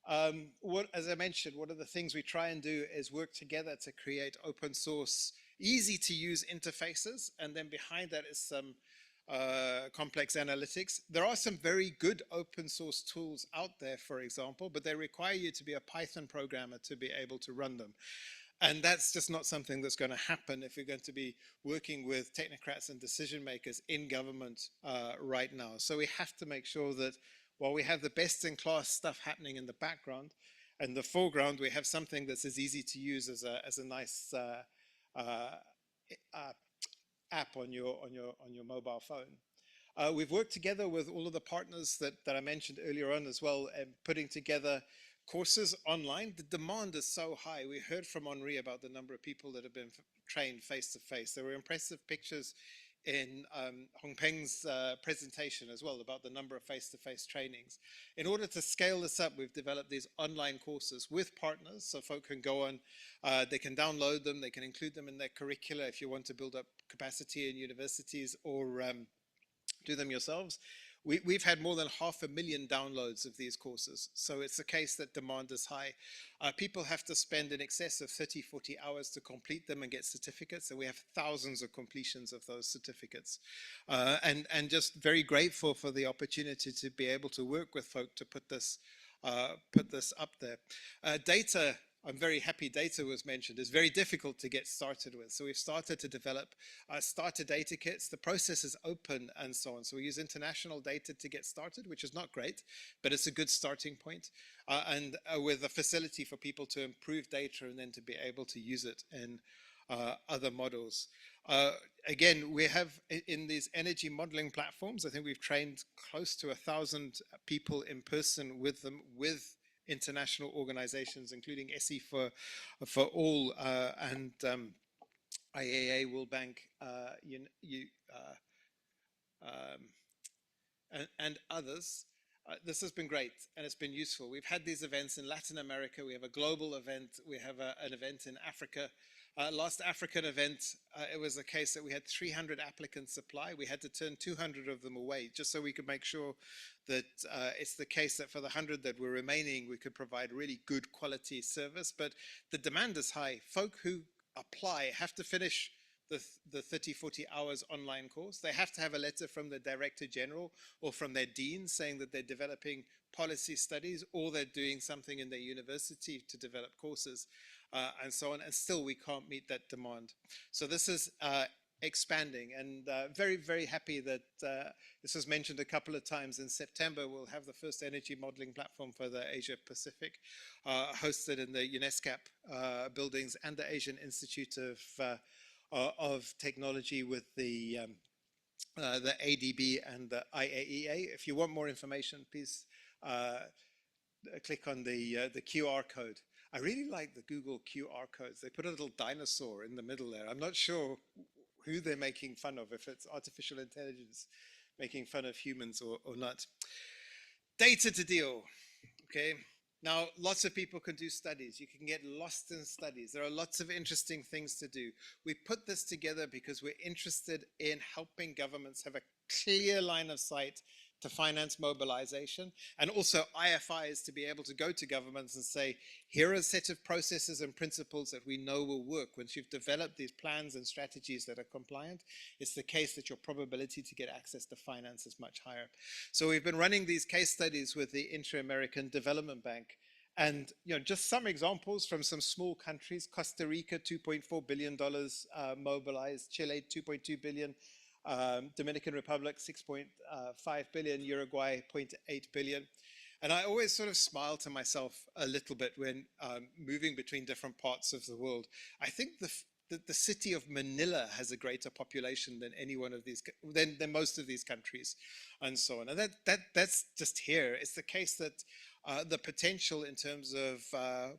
As I mentioned, one of the things we try and do is work together to create open source, easy to use interfaces, and then behind that is some complex analytics. There are some very good open source tools out there, for example, but they require you to be a Python programmer to be able to run them. And that's just not something that's going to happen if you're going to be working with technocrats and decision makers in government right now. So we have to make sure that while we have the best in class stuff happening in the background, and the foreground, we have something that's as easy to use as a nice app on your mobile phone. We've worked together with all of the partners that I mentioned earlier on as well, and putting together courses online. The demand is so high. We heard from Henri about the number of people that have been trained face to face. There were impressive pictures in Hong Peng's presentation as well about the number of face-to-face trainings. In order to scale this up, we've developed these online courses with partners, so folk can go on, they can download them, they can include them in their curricula if you want to build up capacity in universities, or do them yourselves. We've had more than 500,000 downloads of these courses. So it's a case that demand is high. People have to spend in excess of 30, 40 hours to complete them and get certificates. And we have thousands of completions of those certificates. And just very grateful for the opportunity to be able to work with folk to put this up there. Data, I'm very happy data was mentioned. It's very difficult to get started with. So we've started to develop starter data kits. The process is open and so on. So we use international data to get started, which is not great, but it's a good starting point. And with a facility for people to improve data and then to be able to use it in other models. Again, we have in these energy modeling platforms, I think we've trained close to 1,000 people in person with them, with international organizations, including SE for all and IAA, World Bank, and others. This has been great and it's been useful. We've had these events in Latin America. We have a global event. We have an event in Africa. Last African event, it was a case that we had 300 applicants apply. We had to turn 200 of them away just so we could make sure that it's the case that for the 100 that were remaining, we could provide really good quality service. But the demand is high. Folk who apply have to finish the 30, 40 hours online course. They have to have a letter from the Director General or from their dean saying that they're developing policy studies or they're doing something in their university to develop courses and so on. And still we can't meet that demand. So this is expanding, and very, very happy that this was mentioned a couple of times. In September, we'll have the first energy modeling platform for the Asia Pacific, hosted in the UNESCAP buildings and the Asian Institute of Technology with the ADB and the IAEA. If you want more information, please click on the QR code. I really like the Google QR codes. They put a little dinosaur in the middle there. I'm not sure who they're making fun of, if it's artificial intelligence making fun of humans or not. Data to deal, okay? Now, lots of people can do studies. You can get lost in studies. There are lots of interesting things to do. We put this together because we're interested in helping governments have a clear line of sight to finance mobilization, and also IFIs to be able to go to governments and say, here are a set of processes and principles that we know will work. Once you've developed these plans and strategies that are compliant, it's the case that your probability to get access to finance is much higher. So we've been running these case studies with the Inter-American Development Bank. And just some examples from some small countries: Costa Rica, $2.4 billion mobilized; Chile, $2.2 billion; Dominican Republic, 6.5 billion; Uruguay, 0.8 billion. And I always sort of smile to myself a little bit when moving between different parts of the world. I think the city of Manila has a greater population than any one of these, than most of these countries, and so on. And that's just here. It's the case that the potential in terms of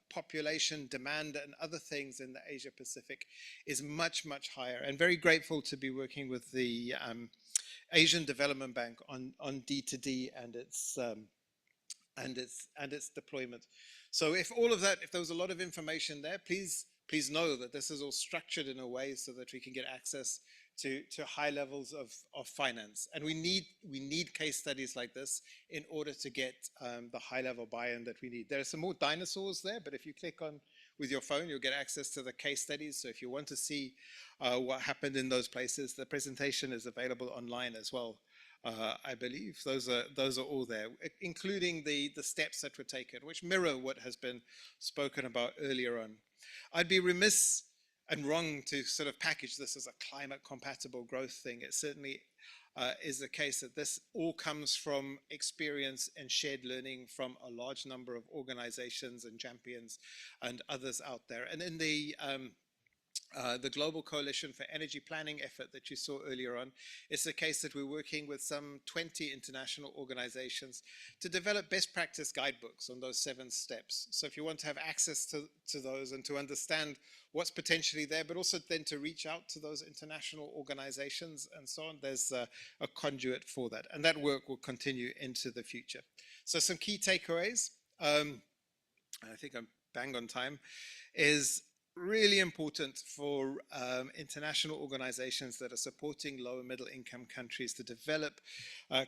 population demand and other things in the Asia Pacific is much, much higher. And very grateful to be working with the Asian Development Bank on D2D and its deployment. So if all of that, if there was a lot of information there, please know that this is all structured in a way so that we can get access to high levels of finance. And we need case studies like this in order to get the high level buy-in that we need. There are some more dinosaurs there, but if you click on with your phone, you'll get access to the case studies. So if you want to see what happened in those places, the presentation is available online as well. I believe those are all there, including the steps that were taken, which mirror what has been spoken about earlier on. I'd be remiss and wrong to sort of package this as a climate compatible growth thing. It certainly is the case that this all comes from experience and shared learning from a large number of organizations and champions and others out there. And in the Global Coalition for Energy Planning effort that you saw earlier on, it's the case that we're working with some 20 international organizations to develop best practice guidebooks on those 7 steps. So if you want to have access to those and to understand what's potentially there, but also then to reach out to those international organizations and so on, there's a conduit for that. And that work will continue into the future. So some key takeaways, I think I'm bang on time, is really important for international organizations that are supporting low and middle income countries to develop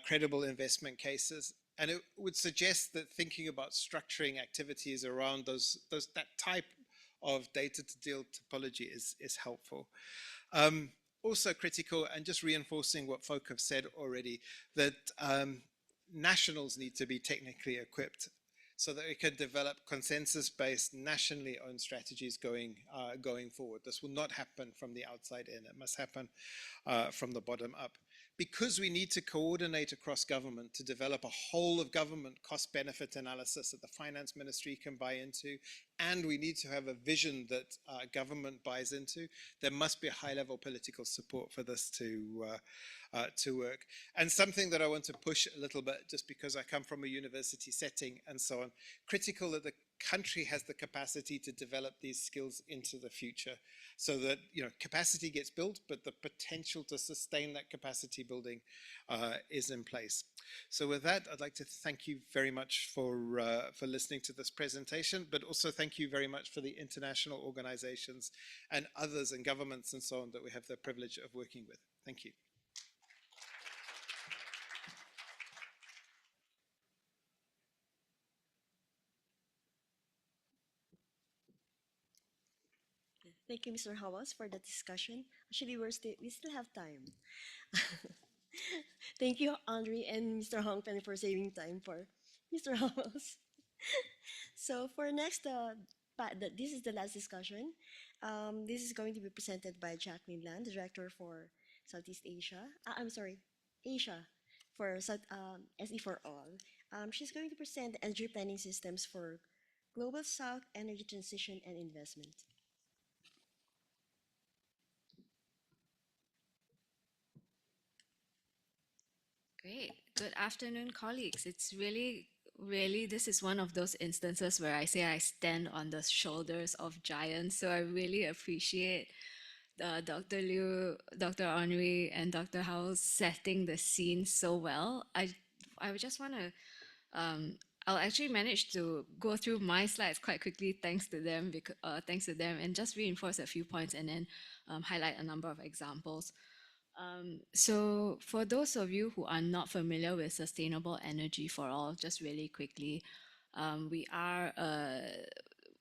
credible investment cases. And it would suggest that thinking about structuring activities around that type of data to deal topology is helpful. Also critical, and just reinforcing what folk have said already, that nationals need to be technically equipped so that we can develop consensus-based, nationally owned strategies going forward. This will not happen from the outside in. It must happen from the bottom up. Because we need to coordinate across government to develop a whole of government cost-benefit analysis that the finance ministry can buy into, and we need to have a vision that government buys into, there must be a high-level political support for this to work. And something that I want to push a little bit, just because I come from a university setting and so on, critical that the country has the capacity to develop these skills into the future, so that capacity gets built, but the potential to sustain that capacity building is in place. So with that, I'd like to thank you very much for listening to this presentation, but also thank you very much for the international organizations and others and governments and so on that we have the privilege of working with. Thank you. Thank you, Mr. Hawas, for the discussion. Actually, we still have time. Thank you, Andre and Mr. Hong Pen, for saving time for Mr. Hawas. So for next, this is the last discussion. This is going to be presented by Jacqueline Land, the Director for Southeast Asia. I'm sorry, Asia for SE for All. She's going to present energy planning systems for Global South energy transition and investment. Great. Good afternoon, colleagues. It's really, this is one of those instances where I say I stand on the shoulders of giants. So I really appreciate Dr. Liu, Dr. Henri, and Dr. Howe setting the scene so well. I would just want to, I'll actually manage to go through my slides quite quickly thanks to them, and just reinforce a few points and then highlight a number of examples. So for those of you who are not familiar with Sustainable Energy for All, just really quickly,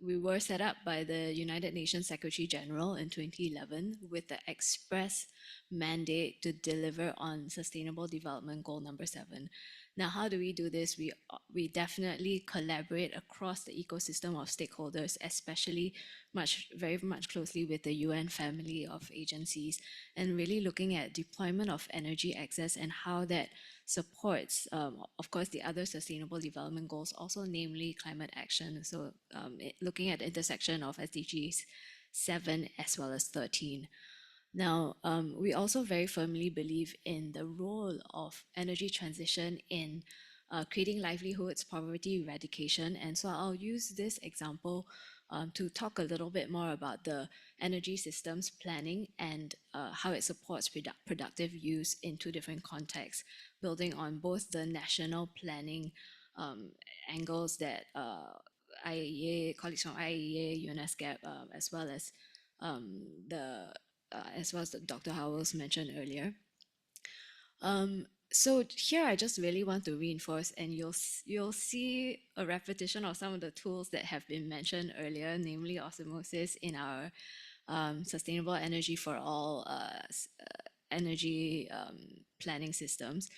we were set up by the United Nations Secretary General in 2011 with the express mandate to deliver on Sustainable Development Goal number 7. Now, how do we do this? We definitely collaborate across the ecosystem of stakeholders, especially very much closely with the UN family of agencies, and really looking at deployment of energy access and how that supports, of course, the other sustainable development goals, also namely climate action. So looking at the intersection of SDGs 7 as well as 13. Now, we also very firmly believe in the role of energy transition in creating livelihoods, poverty eradication. And so I'll use this example to talk a little bit more about the energy systems planning and how it supports productive use in two different contexts, building on both the national planning angles that IAEA, colleagues from IAEA, UNESCAP, as well as the Dr. Howells mentioned earlier. So here I just really want to reinforce, and you'll see a repetition of some of the tools that have been mentioned earlier, namely osmosis in our sustainable energy for all energy planning systems.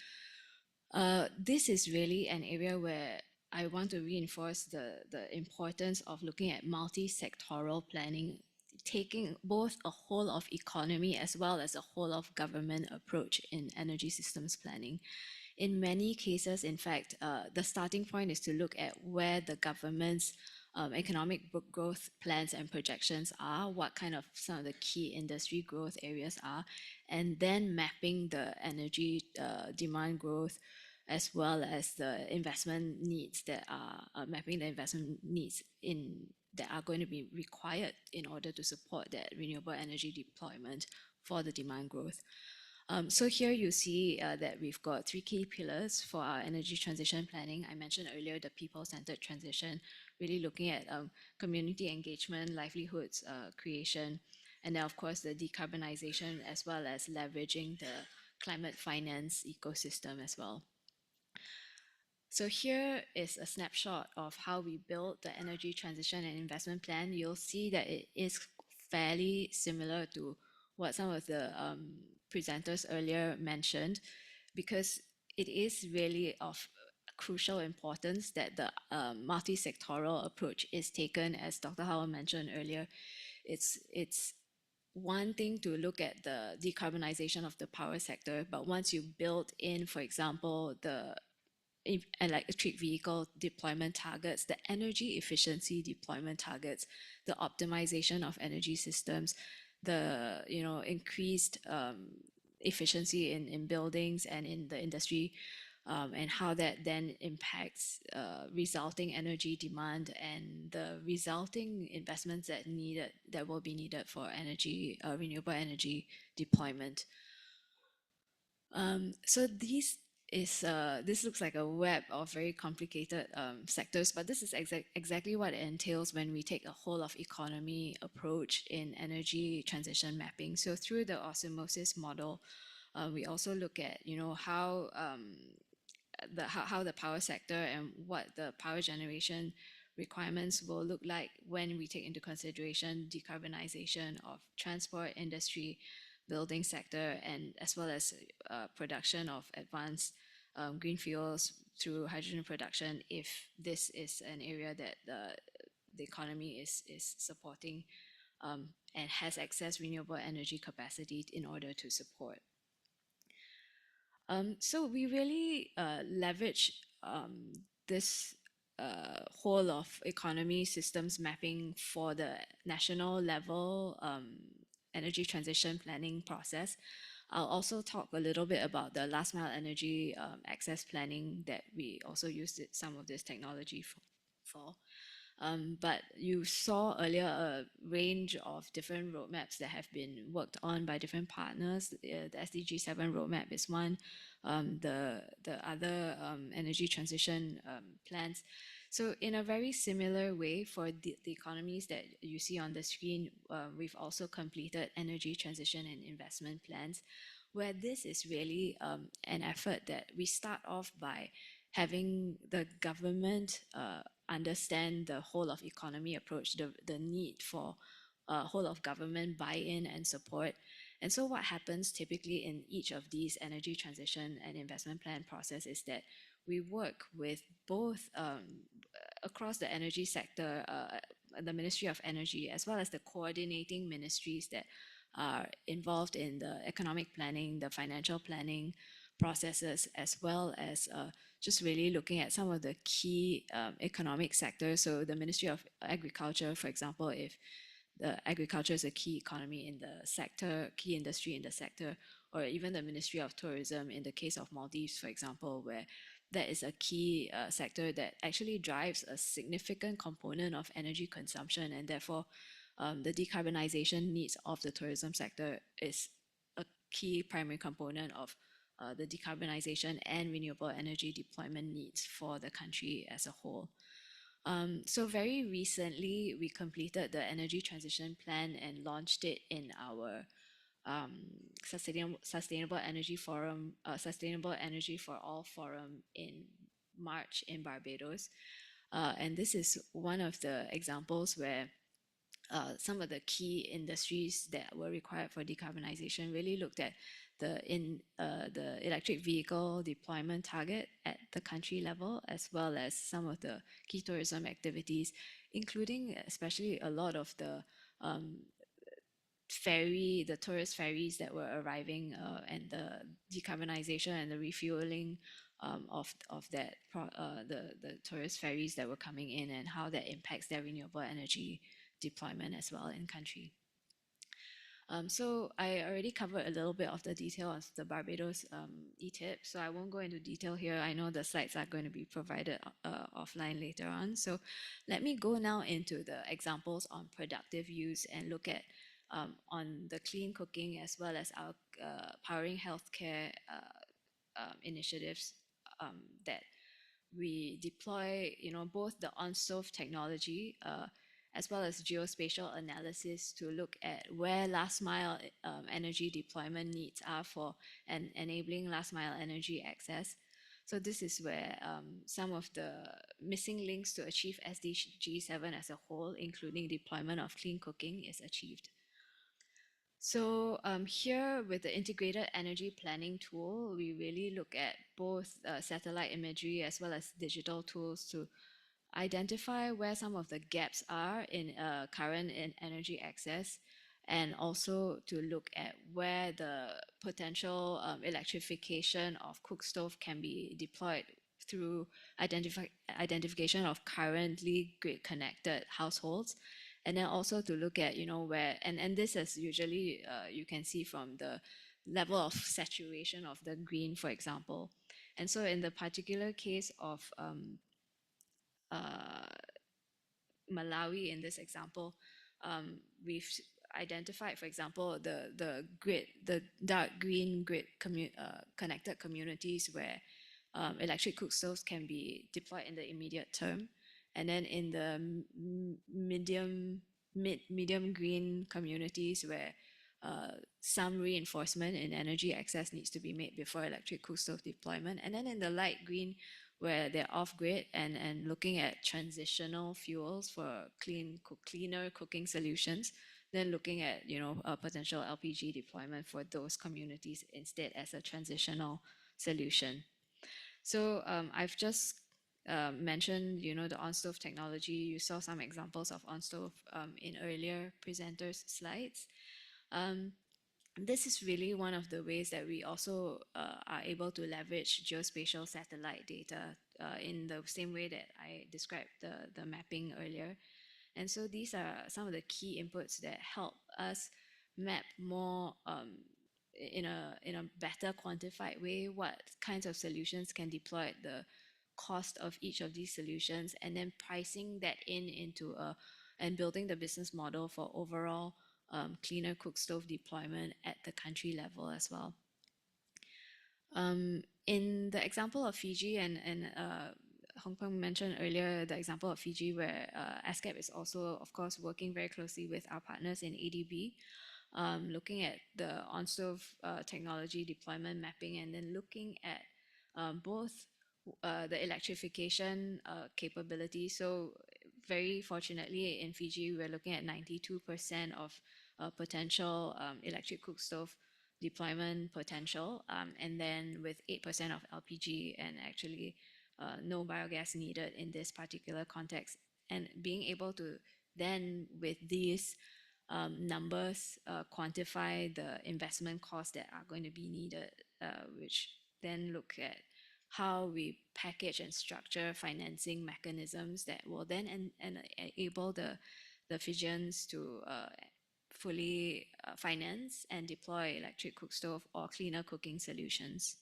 This is really an area where I want to reinforce the importance of looking at multi-sectoral planning, taking both a whole of economy as well as a whole of government approach in energy systems planning. In many cases, in fact, the starting point is to look at where the government's economic growth plans and projections are, what kind of some of the key industry growth areas are, and then mapping the energy demand growth as well as the investment needs that are mapping the investment needs that are going to be required in order to support that renewable energy deployment for the demand growth. So here you see that we've got three key pillars for our energy transition planning. I mentioned earlier the people-centered transition, really looking at community engagement, livelihoods creation, and then of course the decarbonization as well as leveraging the climate finance ecosystem as well. So here is a snapshot of how we built the energy transition and investment plan. You'll see that it is fairly similar to what some of the presenters earlier mentioned, because it is really of crucial importance that the multi-sectoral approach is taken. As Dr. Howell mentioned earlier, it's one thing to look at the decarbonization of the power sector, but once you build in, for example, the electric vehicle deployment targets, the energy efficiency deployment targets, the optimization of energy systems, the increased efficiency in buildings and in the industry, and how that then impacts resulting energy demand and the resulting investments that will be needed for energy renewable energy deployment. So this looks like a web of very complicated sectors, but this is exactly what it entails when we take a whole of economy approach in energy transition mapping. So through the osmosis model, we also look at how the power sector and what the power generation requirements will look like when we take into consideration decarbonization of transport industry, building sector, and as well as production of advanced green fuels through hydrogen production, if this is an area that the economy is supporting and has excess renewable energy capacity in order to support. So we really leverage this whole of economy systems mapping for the national level energy transition planning process. I'll also talk a little bit about the last mile energy access planning that we also used some of this technology for. But you saw earlier a range of different roadmaps that have been worked on by different partners. The SDG 7 roadmap is one, the other energy transition plans. So in a very similar way for the economies that you see on the screen, we've also completed energy transition and investment plans, where this is really an effort that we start off by having the government understand the whole of economy approach, the need for whole of government buy-in and support. And so what happens typically in each of these energy transition and investment plan process is that we work with both across the energy sector, the Ministry of Energy, as well as the coordinating ministries that are involved in the economic planning, the financial planning processes, as well as just really looking at some of the key economic sectors. So the Ministry of Agriculture, for example, if the agriculture is a key economy in the sector, key industry in the sector, or even the Ministry of Tourism in the case of Maldives, for example, where that is a key sector that actually drives a significant component of energy consumption, and therefore the decarbonization needs of the tourism sector is a key primary component of the decarbonization and renewable energy deployment needs for the country as a whole. So very recently, we completed the energy transition plan and launched it in our sustainable energy forum, sustainable energy for all forum in March in Barbados. And this is one of the examples where some of the key industries that were required for decarbonization really looked at the electric vehicle deployment target at the country level, as well as some of the key tourism activities, including especially a lot of the tourist ferries that were arriving, and the decarbonization and the refueling of the tourist ferries that were coming in, and how that impacts their renewable energy deployment as well in country. So I already covered a little bit of the detail of the Barbados ETIP, so I won't go into detail here. I know the slides are going to be provided offline later on. So let me go now into the examples on productive use and look at on the clean cooking as well as our powering healthcare initiatives that we deploy, both the on-stove technology as well as geospatial analysis to look at where last mile energy deployment needs are for and enabling last mile energy access. So this is where some of the missing links to achieve SDG 7 as a whole, including deployment of clean cooking, is achieved. So here with the integrated energy planning tool, we really look at both satellite imagery as well as digital tools to identify where some of the gaps are in current energy access, and also to look at where the potential electrification of cook stove can be deployed through identification of currently grid connected households, and then also to look at where, and this is usually you can see from the level of saturation of the green, for example. And so in the particular case of Malawi in this example, we've identified, for example, the dark green grid connected communities where electric cook stoves can be deployed in the immediate term, and then in the medium green communities where some reinforcement in energy access needs to be made before electric cook stove deployment, and then in the light green where they're off-grid and looking at transitional fuels for cleaner cooking solutions, then looking at a potential LPG deployment for those communities instead as a transitional solution. So I've just mentioned the on-stove technology. You saw some examples of on-stove in earlier presenters' slides. This is really one of the ways that we also are able to leverage geospatial satellite data in the same way that I described the mapping earlier. And so these are some of the key inputs that help us map more in a better quantified way what kinds of solutions can deploy at the cost of each of these solutions, and then pricing that into and building the business model for overall cleaner cook stove deployment at the country level as well. In the example of Fiji, and Hong Peng mentioned earlier the example of Fiji, where ASCAP is also, of course, working very closely with our partners in ADB, looking at the on-stove technology deployment mapping, and then looking at both the electrification capability. So very fortunately in Fiji, we're looking at 92% of potential electric cook stove deployment potential, and then with 8% of LPG and actually no biogas needed in this particular context. And being able to then, with these numbers, quantify the investment costs that are going to be needed, which then look at how we package and structure financing mechanisms that will then enable the Fijians to fully finance and deploy electric cook stove or cleaner cooking solutions.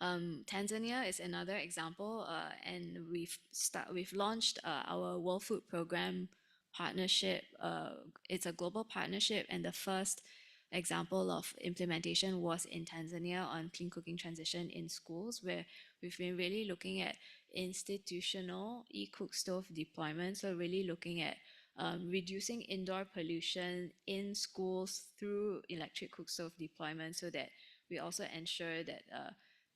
Tanzania is another example, and we've launched our World Food Program partnership. It's a global partnership, and the first example of implementation was in Tanzania on clean cooking transition in schools, where we've been really looking at institutional e-cook stove deployment. So really looking at reducing indoor pollution in schools through electric cook stove deployment, so that we also ensure that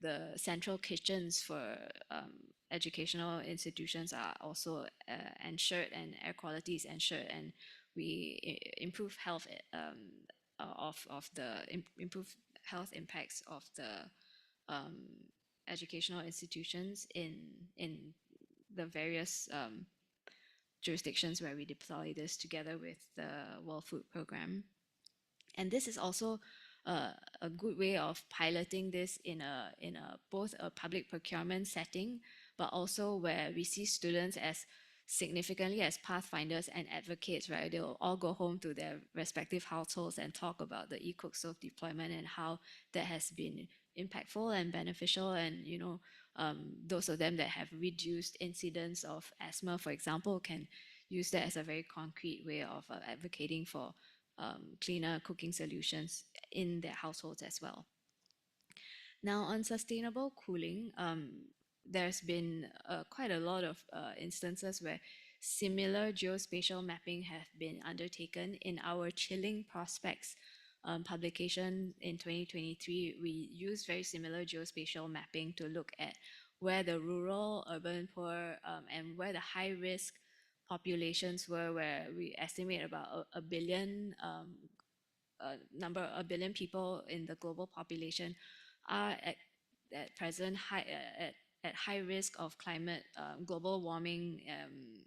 the central kitchens for educational institutions are also ensured, and air quality is ensured, and we improve health improve health impacts of the educational institutions in the various jurisdictions where we deploy this together with the World Food Program. And this is also a good way of piloting this in a both a public procurement setting, but also where we see students as significantly as pathfinders and advocates, right? They'll all go home to their respective households and talk about the e-cook stove deployment and how that has been impactful and beneficial. And those of them that have reduced incidence of asthma, for example, can use that as a very concrete way of advocating for cleaner cooking solutions in their households as well. Now, on sustainable cooling, there's been quite a lot of instances where similar geospatial mapping have been undertaken. In our Chilling Prospects publication in 2023, we used very similar geospatial mapping to look at where the rural, urban poor, and where the high risk populations were, where we estimate about a billion a billion people in the global population are at present at high risk of climate, global warming,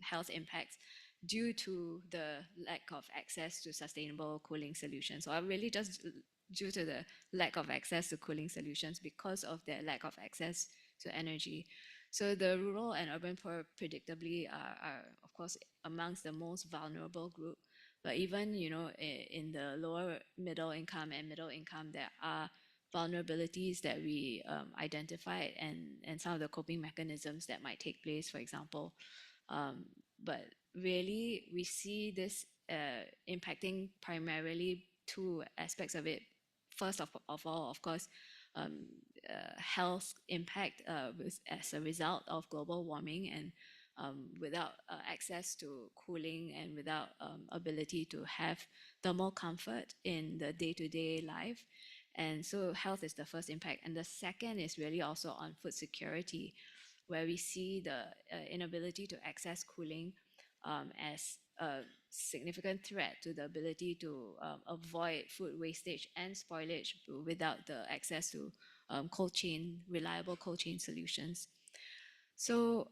health impacts due to the lack of access to sustainable cooling solutions. So really just due to the lack of access to cooling solutions because of their lack of access to energy. So the rural and urban poor predictably are of course amongst the most vulnerable group. But even in the lower middle income and middle income, there are vulnerabilities that we identified, and some of the coping mechanisms that might take place, for example. But really, we see this impacting primarily two aspects of it. First of all, of course, health impact as a result of global warming, and without access to cooling and without ability to have thermal comfort in the day-to-day life. And so health is the first impact. And the second is really also on food security, where we see the inability to access cooling as a significant threat to the ability to avoid food wastage and spoilage without the access to reliable cold chain solutions. So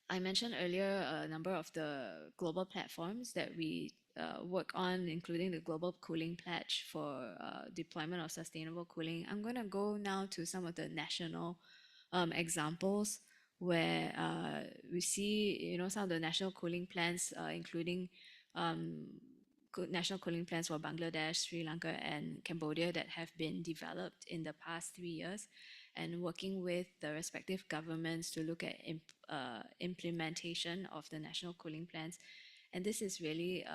I mentioned earlier a number of the global platforms that we work on, including the Global Cooling Pledge for deployment of sustainable cooling. I'm going to go now to some of the national examples where we see, some of the national cooling plans, including national cooling plans for Bangladesh, Sri Lanka, and Cambodia that have been developed in the past 3 years, and working with the respective governments to look at implementation of the national cooling plans. And this is really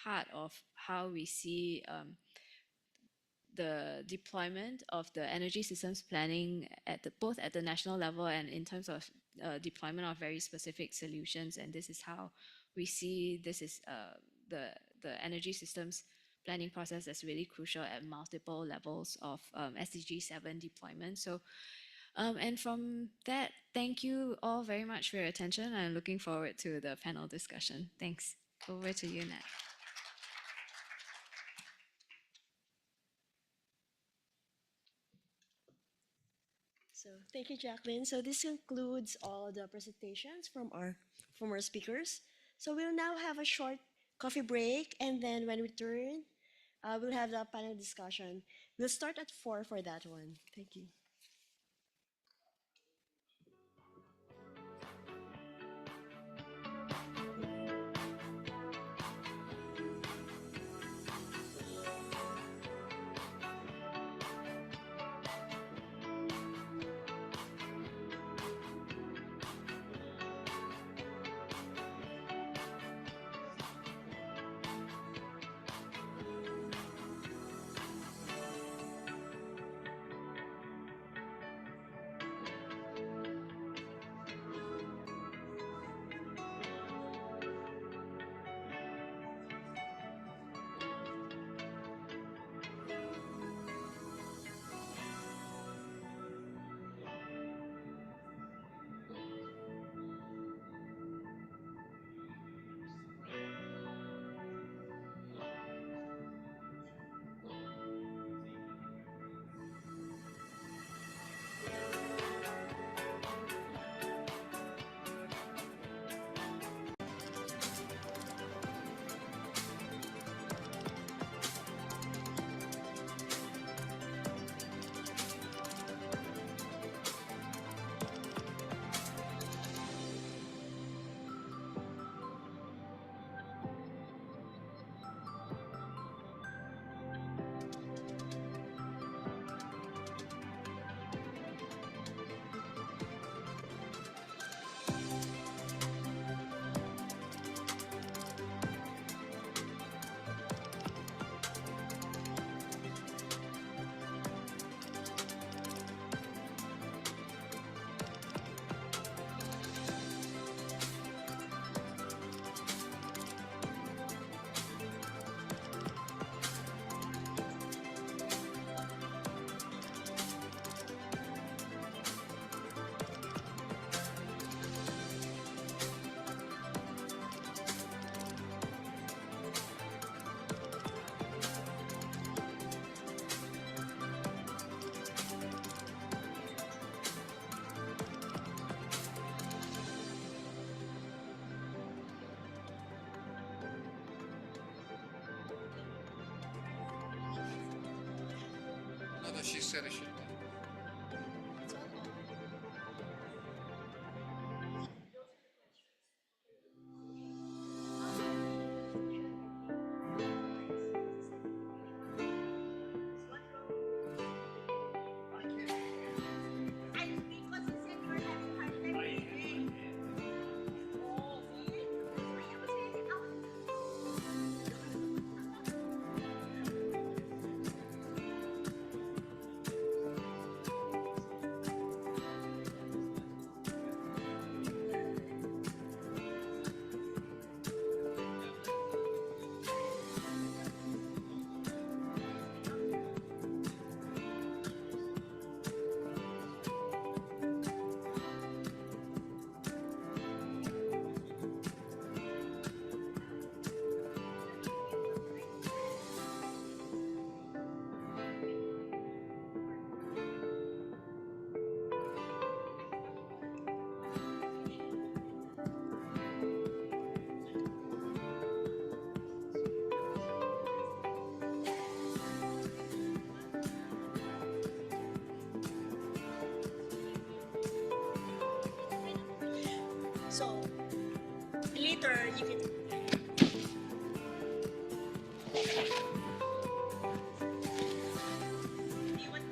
part of how we see the deployment of the energy systems planning both at the national level and in terms of deployment of very specific solutions. And this is how we see this is the energy systems planning process as really crucial at multiple levels of SDG 7 deployment. So, and from that, thank you all very much for your attention. I'm looking forward to the panel discussion. Thanks. Over to you, Nat. So thank you, Jacqueline. So this concludes all the presentations from our speakers. So we'll now have a short coffee break, and then when we return, we'll have the panel discussion. We'll start at 4 for that one. Thank you. the she said it should be. So later you can. Do you want-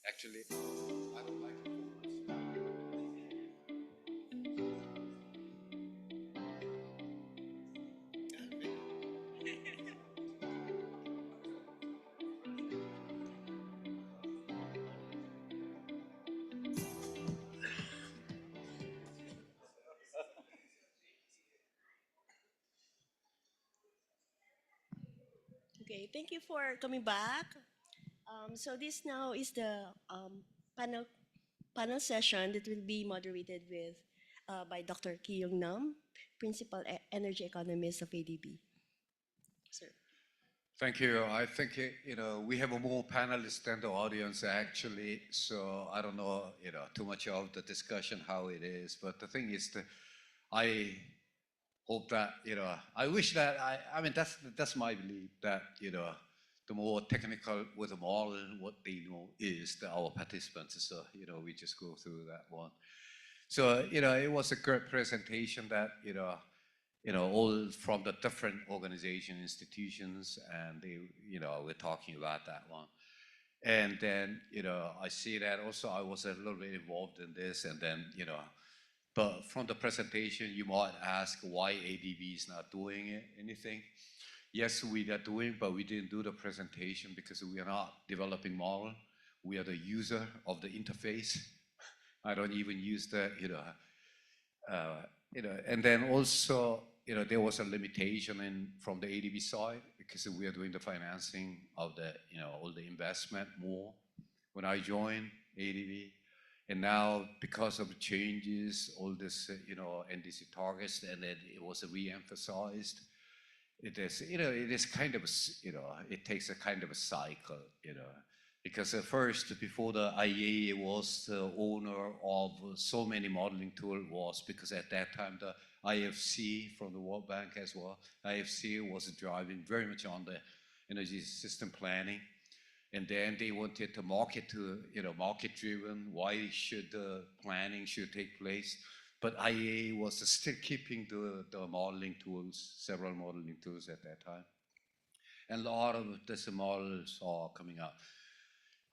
Actually, I don't like it. Okay, thank you for coming back. So this now is the panel panel session that will be moderated with by Dr. Ki Young Nam, Principal Energy Economist of ADB. Sir. Thank you. I think, we have a more panelists than the audience actually, so I don't know, too much of the discussion how it is, but the thing is that I hope that, I wish that, I mean, that's my belief that, the more technical with the model, what they know is that our participants, so, we just go through that one. So, it was a great presentation that, all from the different organization, institutions, and they, we're talking about that one. And then, I see that also I was a little bit involved in this, and then, but from the presentation, you might ask why ADB is not doing anything. Yes, we are doing, but we didn't do the presentation because we are not developing model. We are the user of the interface. I don't even use the, and then also, there was a limitation from the ADB side because we are doing the financing of the, all the investment more. When I joined ADB, and now because of changes, all this, NDC targets, and then it was re-emphasized. It is, it is kind of, it takes a kind of a cycle, because at first, before the IEA was the owner of so many modeling tools was because at that time, the IFC from the World Bank as well, IFC was driving very much on the energy system planning. And then they wanted the market to, market-driven, why should the planning should take place? But IEA was still keeping the modeling tools, several modeling tools at that time. And a lot of these models are coming up.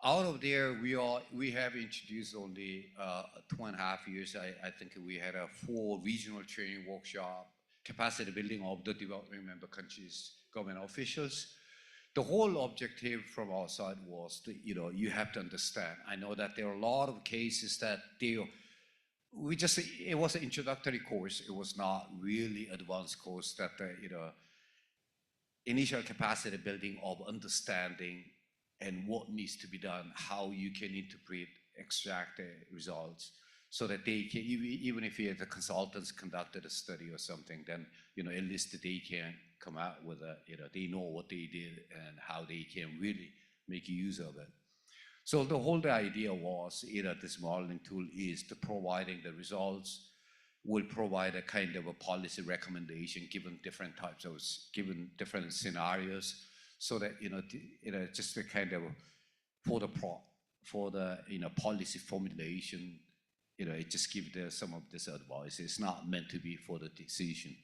Out of there, we have introduced only 2.5 years. I think we had a 4 regional training workshop, capacity building of the developing member countries, government officials. The whole objective from our side was that, you have to understand. I know that there are a lot of cases that it was an introductory course. It was not really advanced course that, initial capacity building of understanding and what needs to be done, how you can interpret, extract the results, so that they can, even if the consultants conducted a study or something, then, at least they can come out with they know what they did and how they can really make use of it. So the whole idea was, this modeling tool is to providing the results, will provide a kind of a policy recommendation given different types of, given different scenarios, so that, just a kind of, for the policy formulation, it just gives some of this advice. It's not meant to be for the decision.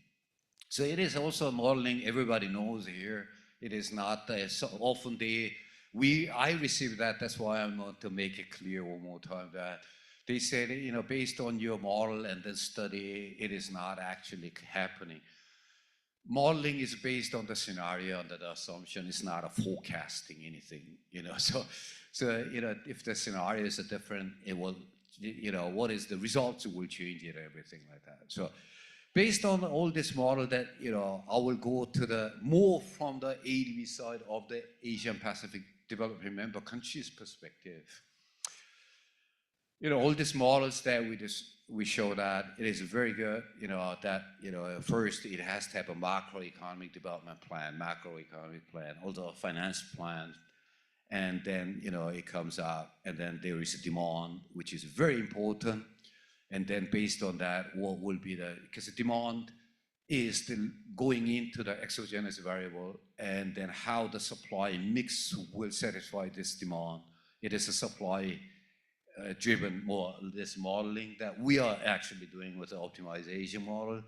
So it is also modeling, everybody knows here, it is not so often I received that, that's why I want to make it clear one more time that they said, based on your model and the study, it is not actually happening. Modeling is based on the scenario and the assumption. It's not a forecasting anything, So, if the scenarios are different, it will, what is the results will change it, everything like that. So, based on all this model that, I will go to the more from the ADB side of the Asian Pacific Development Member Countries perspective. All these models that we show that it is very good, that, first it has to have a macroeconomic development plan, also a finance plan, and then, it comes out, and then there is a demand, which is very important, and then based on that, what will be because the demand is still going into the exogenous variable, and then how the supply mix will satisfy this demand. It is a supply driven more this modeling that we are actually doing with the optimization model.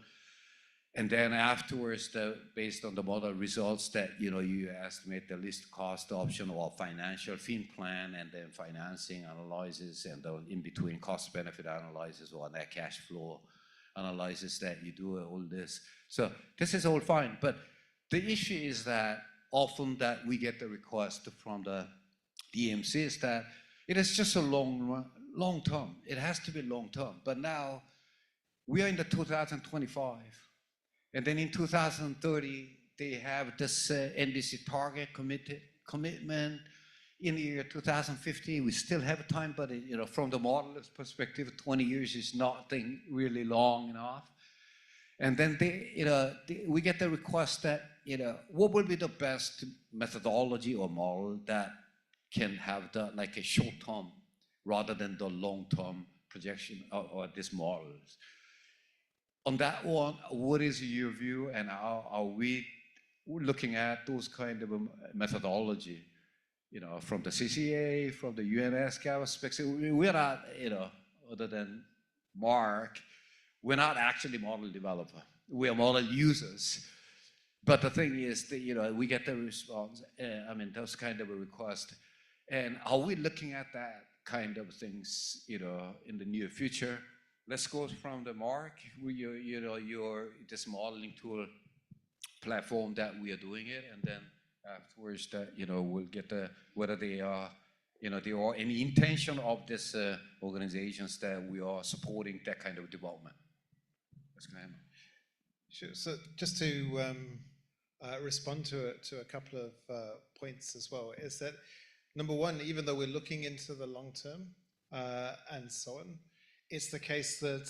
And then afterwards, based on the model results that, you estimate the least cost option or financial fin plan, and then financing analysis, and the in-between cost benefit analysis or net cash flow analysis that you do all this. So this is all fine, but the issue is that often that we get the request from the DMCs that it is just a long term. It has to be long term. But now we are in the 2025. And then in 2030, they have this NDC target commitment. In the year 2050, we still have time, but from the modeler's perspective, 20 years is not really long enough. And then we get the request that what would be the best methodology or model that can have like a short term rather than the long term projection or these models. On that one, what is your view, and how are we looking at those kind of methodology, from the CCA, from the UNESCO perspective? We're not, other than Mark, we're not actually model developer. We are model users. But the thing is that, we get the response, those kind of a request. And are we looking at that kind of things, in the near future? Let's go from the Mark, your this modeling tool platform that we are doing it, and then afterwards that we'll get whether they are there are any intention of this organizations that we are supporting that kind of development. That's kind of. Sure. So just to respond to a couple of points as well, is that number one, even though we're looking into the long term and so on, it's the case that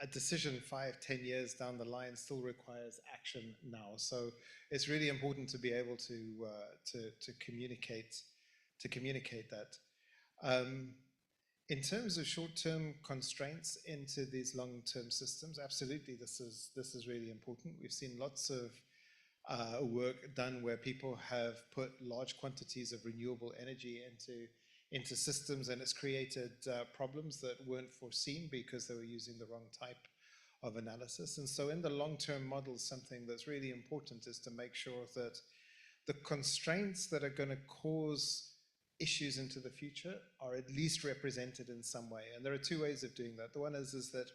a decision 5-10 years down the line still requires action now. So it's really important to be able to communicate that. In terms of short-term constraints into these long-term systems, absolutely, this is really important. We've seen lots of work done where people have put large quantities of renewable energy into systems, and it's created problems that weren't foreseen because they were using the wrong type of analysis. And so in the long-term models, something that's really important is to make sure that the constraints that are going to cause issues into the future are at least represented in some way. And there are two ways of doing that. The one is that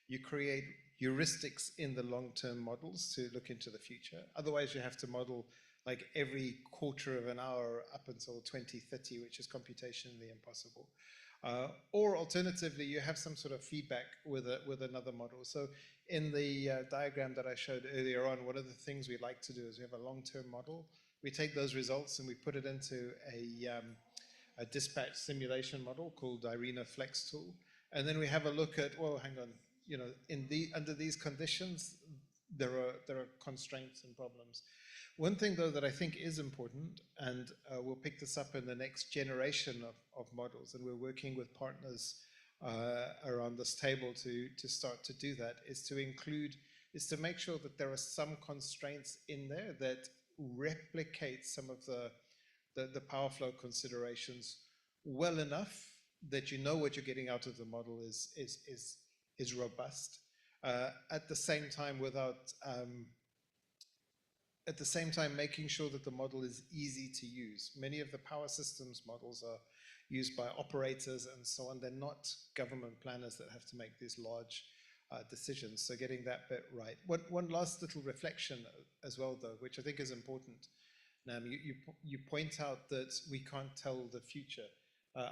you create heuristics in the long-term models to look into the future. Otherwise, you have to model like every quarter of an hour up until 2030, which is computationally impossible. Or alternatively, you have some sort of feedback with another model. So in the diagram that I showed earlier on, one of the things we like to do is we have a long-term model. We take those results and we put it into a dispatch simulation model called IRENA Flex Tool. And then we have a look at, well, hang on, under these conditions, there are constraints and problems. One thing, though, that I think is important, and we'll pick this up in the next generation of models, and we're working with partners around this table to start to do that, is to make sure that there are some constraints in there that replicate some of the power flow considerations well enough that you know what you're getting out of the model is robust. At the same time, making sure that the model is easy to use. Many of the power systems models are used by operators and so on. They're not government planners that have to make these large decisions. So getting that bit right. One last little reflection as well, though, which I think is important. Nam, you point out that we can't tell the future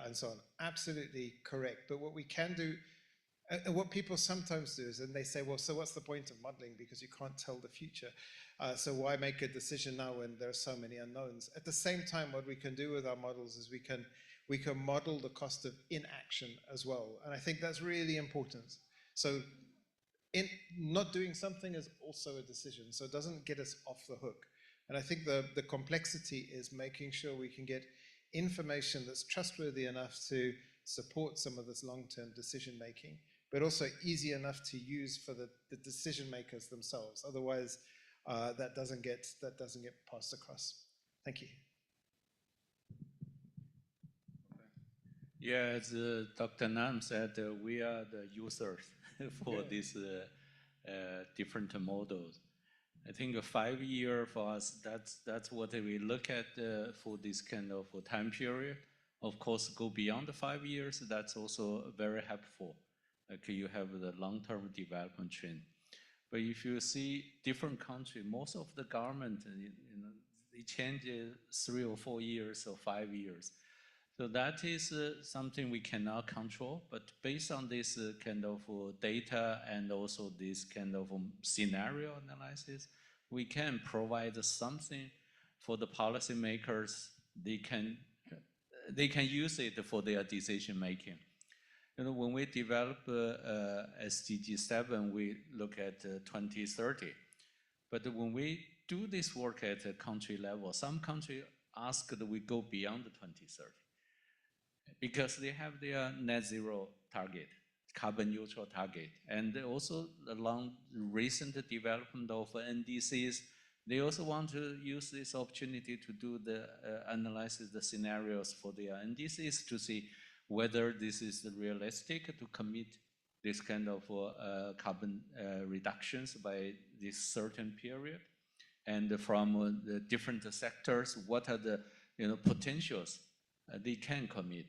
and so on. Absolutely correct. But what we can do, and what people sometimes do is, and they say, well, so what's the point of modeling, because you can't tell the future? So why make a decision now when there are so many unknowns? At the same time, what we can do with our models is we can model the cost of inaction as well. And I think that's really important. So not doing something is also a decision. So it doesn't get us off the hook. And I think the complexity is making sure we can get information that's trustworthy enough to support some of this long-term decision making, but also easy enough to use for the decision makers themselves. Otherwise, that doesn't get passed across. Thank you. Yeah, as Dr. Nam said, we are the users for this different models. I think a 5 year for us, that's what we look at for this kind of time period. Of course, go beyond the 5 years, that's also very helpful. Like you have the long-term development trend. But if you see different countries, most of the government, they change 3 or 4 years or 5 years. So that is something we cannot control, but based on this kind of data and also this kind of scenario analysis, we can provide something for the policymakers. They can use it for their decision making. When we develop SDG 7, we look at 2030. But when we do this work at a country level, some countries ask that we go beyond 2030 because they have their net zero target, carbon neutral target. And also along recent development of NDCs, they also want to use this opportunity to do the analysis, the scenarios for their NDCs to see whether this is realistic to commit this kind of carbon reductions by this certain period. And from the different sectors, what are the potentials they can commit.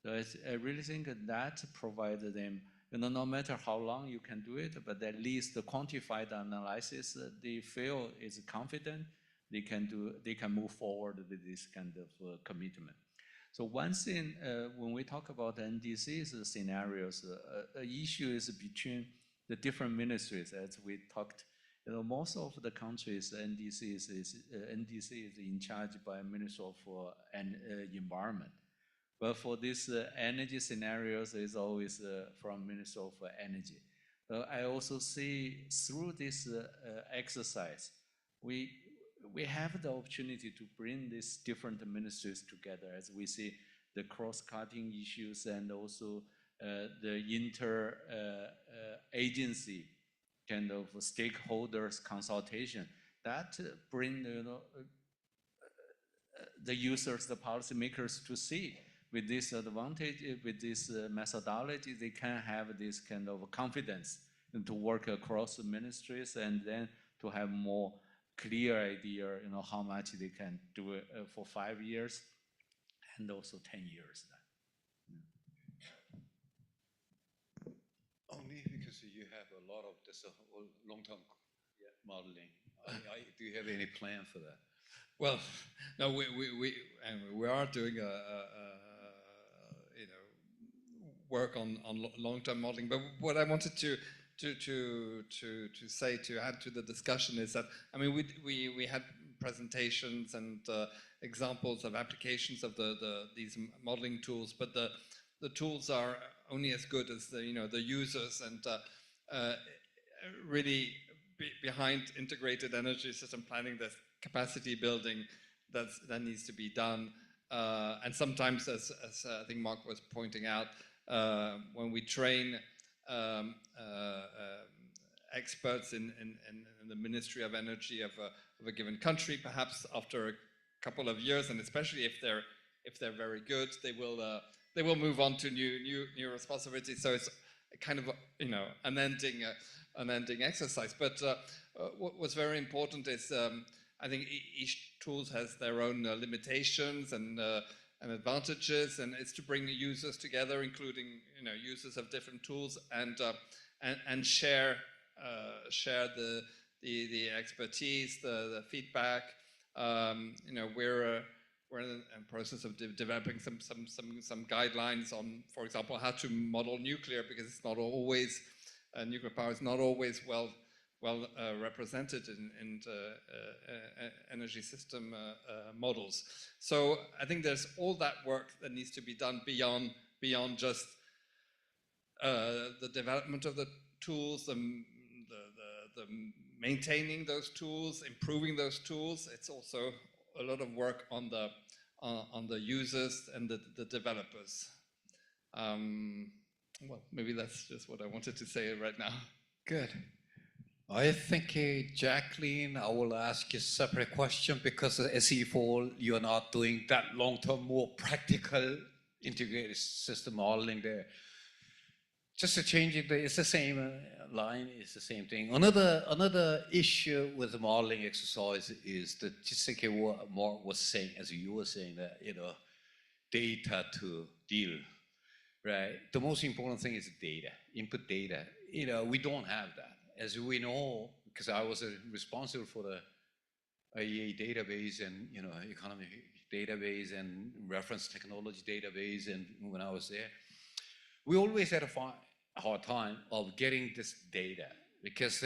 So I really think that provides them, no matter how long you can do it, but at least the quantified analysis, they feel is confident, they can move forward with this kind of commitment. So one thing, when we talk about NDCs scenarios, an issue is between the different ministries, as we talked. Most of the countries, NDC is in charge by Ministry of Environment. But for these energy scenarios, it's always from Ministry of Energy. I also see through this exercise, we have the opportunity to bring these different ministries together as we see the cross-cutting issues and also the inter-agency kind of stakeholders consultation that bring the users, the policymakers to see with this advantage, with this methodology, they can have this kind of confidence to work across the ministries and then to have more clear idea, how much they can do it for 5 years and also 10 years. Only because you have a lot of this long-term modeling. Do you have any plan for that? Well, no, we are doing work on long-term modeling. But what I wanted to say, to add to the discussion, is that we had presentations and examples of applications of these modeling tools, but the tools are only as good as the users, and really behind integrated energy system planning, there's capacity building that needs to be done, and sometimes, as I think Mark was pointing out, when we train experts in the Ministry of Energy of a given country, perhaps after a couple of years, and especially if they're very good, they will move on to new responsibilities. So it's kind of an ending exercise. But what's very important is I think each tool has their own limitations and advantages, and it's to bring the users together, including users of different tools, and share the expertise, the feedback. We're in the process of developing some guidelines on, for example, how to model nuclear, because it's not always nuclear power is not always well represented in energy system models. So I think there's all that work that needs to be done beyond just the development of the tools, the maintaining those tools, improving those tools. It's also a lot of work on the users and the developers. Well, maybe that's just what I wanted to say right now. Good. I think, Jacqueline, I will ask you a separate question, because as SE4, you're not doing that long-term, more practical integrated system modeling there. just to change it, it's the same line, it's the same thing. Another issue with the modeling exercise is that just like what Mark was saying, as you were saying that, data to deal, right? The most important thing is data, input data. We don't have that. As we know, because I was responsible for the IEA database and, economic database and reference technology database, and when I was there, we always had a hard time of getting this data because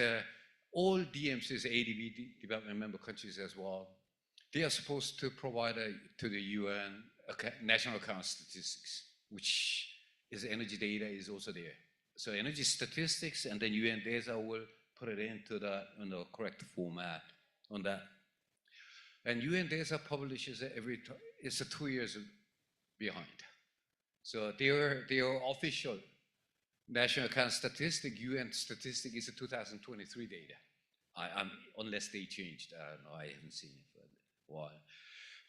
all DMCs, ADB development member countries as well, they are supposed to provide to the UN national account statistics, which is energy data is also there. So energy statistics and then UN data will put it into in the correct format on that. And UN data publishes it's 2 years behind. So their official national account statistic, UN statistic is a 2023 data. Unless they changed, I don't know, I haven't seen it for a while.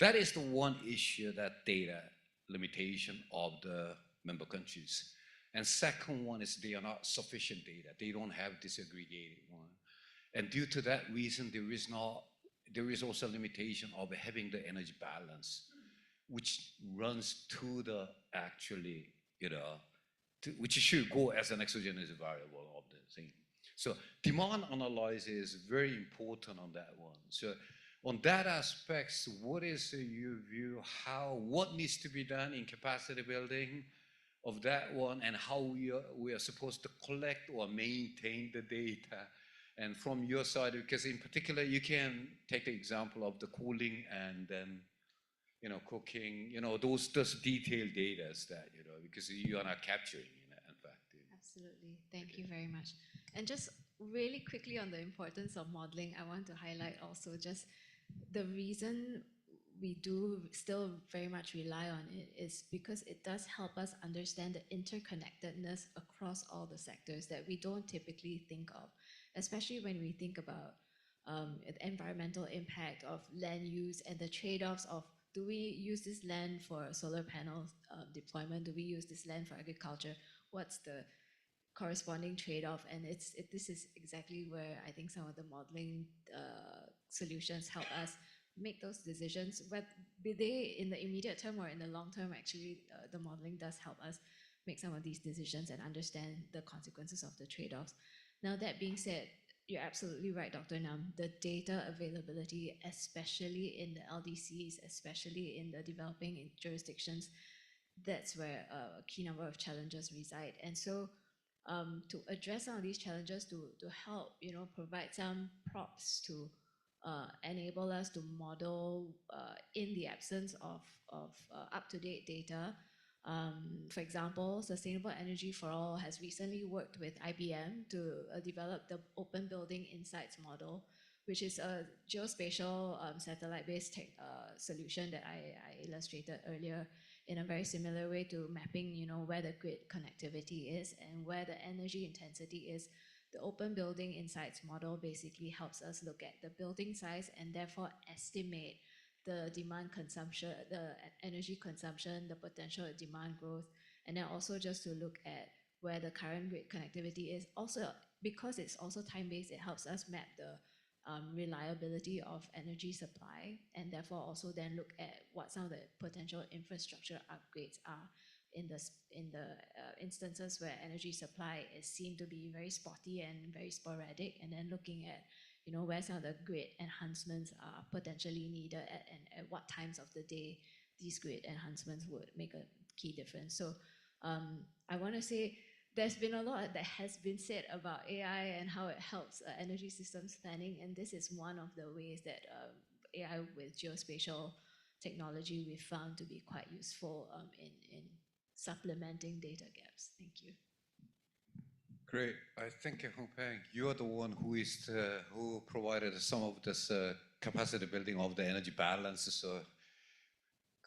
That is the one issue, that data limitation of the member countries. And second one is they are not sufficient data. They don't have disaggregated one. And due to that reason, there is also a limitation of having the energy balance, which runs to the actually, which should go as an exogenous variable of the thing. So demand analysis is very important on that one. So on that aspect, what is your view, what needs to be done in capacity building of that one, and how we are supposed to collect or maintain the data? And from your side, because in particular, you can take the example of the cooling and then, cooking, those detailed data that, because you are not capturing, in fact. Absolutely. Thank you very much. And just really quickly on the importance of modeling, I want to highlight also just the reason we do still very much rely on it is because it does help us understand the interconnectedness across all the sectors that we don't typically think of, especially when we think about the environmental impact of land use and the trade-offs of, do we use this land for solar panel deployment? Do we use this land for agriculture? What's the corresponding trade-off? And this is exactly where I think some of the modeling solutions help us make those decisions, but be they in the immediate term or in the long term. Actually, the modeling does help us make some of these decisions and understand the consequences of the trade-offs. Now, that being said, you're absolutely right, Dr. Nam. The data availability, especially in the LDCs, especially in the developing jurisdictions, that's where a key number of challenges reside. And so to address some of these challenges, to help, provide some props to enable us to model in the absence of up-to-date data. For example, Sustainable Energy for All has recently worked with IBM to develop the Open Building Insights model, which is a geospatial satellite-based solution that I illustrated earlier in a very similar way to mapping, where the grid connectivity is and where the energy intensity is. The Open Building Insights model basically helps us look at the building size and therefore estimate the demand consumption, the energy consumption, the potential demand growth, and then also just to look at where the current grid connectivity is. Also, because it's also time-based, it helps us map the reliability of energy supply, and therefore also then look at what some of the potential infrastructure upgrades are in the instances where energy supply is seen to be very spotty and very sporadic, and then looking at where some of the grid enhancements are potentially needed and at what times of the day these grid enhancements would make a key difference. So I want to say there's been a lot that has been said about AI and how it helps energy systems planning, and this is one of the ways that AI with geospatial technology we found to be quite useful in supplementing data gaps. Thank you. Great. I think, Hong Peng, you are the one who provided some of this capacity building of the energy balance. So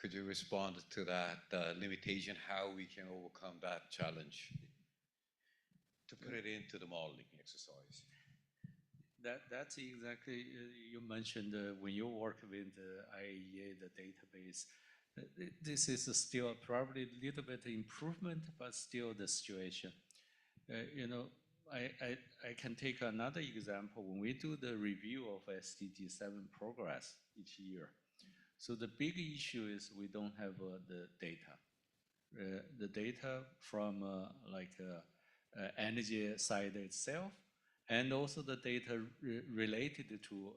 could you respond to that limitation, how we can overcome that challenge to put it into the modeling exercise? That's exactly, you mentioned when you work with the IEA, the database, this is still probably a little bit improvement, but still the situation. You know, I can take another example. When we do the review of SDG 7 progress each year, so the big issue is we don't have the data. The data from energy side itself, and also the data related to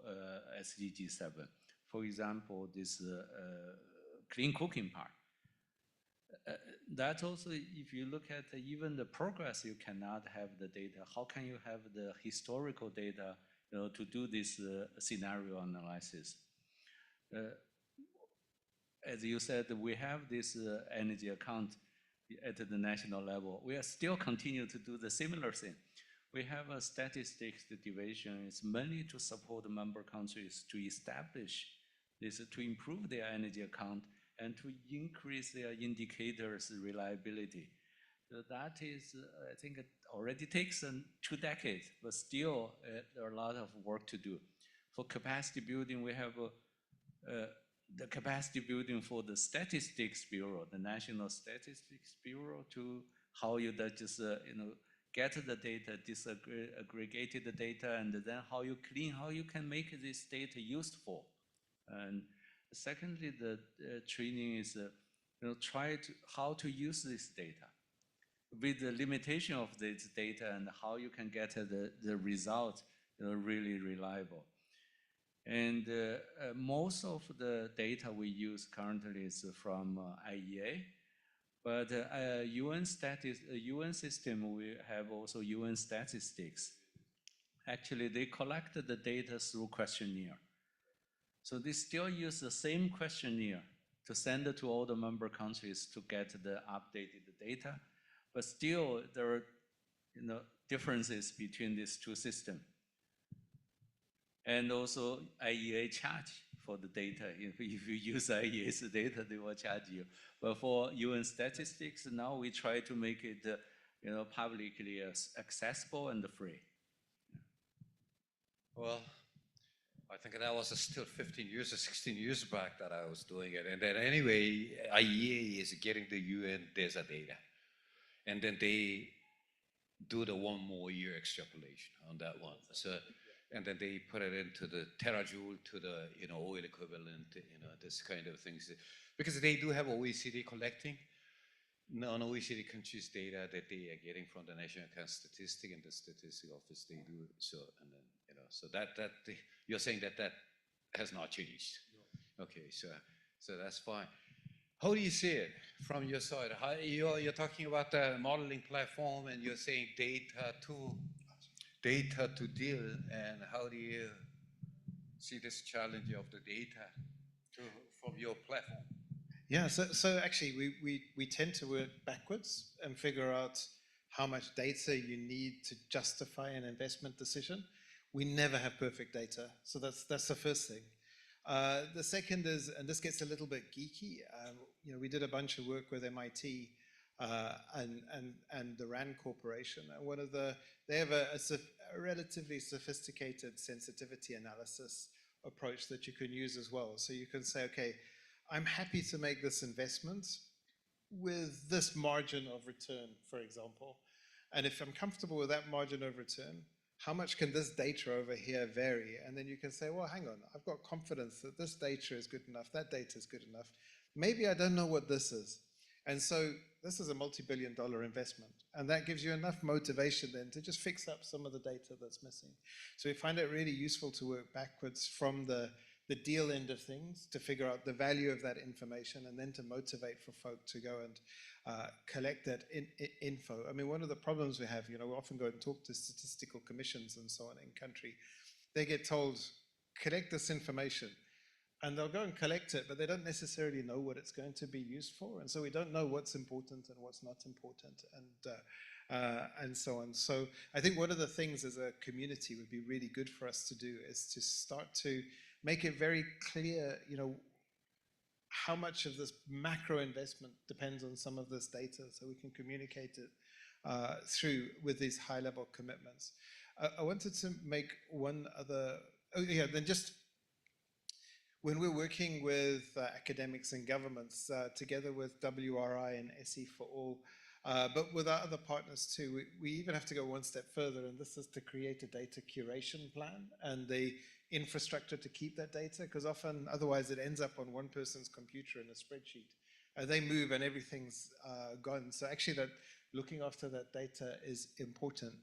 SDG 7. For example, this clean cooking part. That also, if you look at even the progress, you cannot have the data. How can you have the historical data, you know, to do this scenario analysis? As you said, we have this energy account at the national level. We are still continue to do the similar thing. We have a statistics division. It's mainly to support member countries to establish this, to improve their energy account and to increase their indicators reliability. So that is, I think it already takes 2 decades, but still there are a lot of work to do. For capacity building, we have the capacity building for the Statistics Bureau, the National Statistics Bureau, to how you just get the data, disaggregated the data, and then how you clean, how you can make this data useful. And secondly, the training is try to how to use this data with the limitation of this data and how you can get the result really reliable. And most of the data we use currently is from IEA, but UN system, we have also UN statistics. Actually, they collected the data through questionnaire. So they still use the same questionnaire to send it to all the member countries to get the updated data, but still there are differences between these two systems. And also IEA charge for the data. If you use IEA's data, they will charge you. But for UN statistics, now we try to make it publicly accessible and free. Well, I think that was still 15 years or 16 years back that I was doing it. And then anyway, IEA is getting the UN DESA data. And then they do the 1 more year extrapolation on that one. So, and then they put it into the terajoule to the oil equivalent, this kind of things. Because they do have OECD collecting non-OECD countries data that they are getting from the National Account Statistic and the Statistic Office. They do so, and then so that you're saying that has not changed. No. Okay, so that's fine. How do you see it from your side? How, you're talking about the modeling platform, and you're saying data to deal, and how do you see this challenge of the data from your platform? Yeah, so actually we tend to work backwards and figure out how much data you need to justify an investment decision. We never have perfect data, so that's the first thing. The second is, and this gets a little bit geeky, we did a bunch of work with MIT and the RAND Corporation, and they have a relatively sophisticated sensitivity analysis approach that you can use as well. So you can say, okay, I'm happy to make this investment with this margin of return, for example. And if I'm comfortable with that margin of return, how much can this data over here vary? And then you can say, well, hang on, I've got confidence that this data is good enough, that data is good enough. Maybe I don't know what this is. And so this is a multi-billion-dollar investment. And that gives you enough motivation then to just fix up some of the data that's missing. So we find it really useful to work backwards from the deal end of things to figure out the value of that information, and then to motivate for folk to go and collect that info. I mean, one of the problems we have, we often go and talk to statistical commissions and so on in country. They get told, collect this information, and they'll go and collect it, but they don't necessarily know what it's going to be used for. And so we don't know what's important and what's not important, and so on. So I think one of the things as a community would be really good for us to do is to start to make it very clear, how much of this macro investment depends on some of this data, so we can communicate it through with these high-level commitments. I wanted to make one other, then just when we're working with academics and governments, together with WRI and SE for All, But with our other partners too, we even have to go one step further, and this is to create a data curation plan and the infrastructure to keep that data, because often otherwise it ends up on one person's computer in a spreadsheet. They move and everything's gone. So actually that looking after that data is important.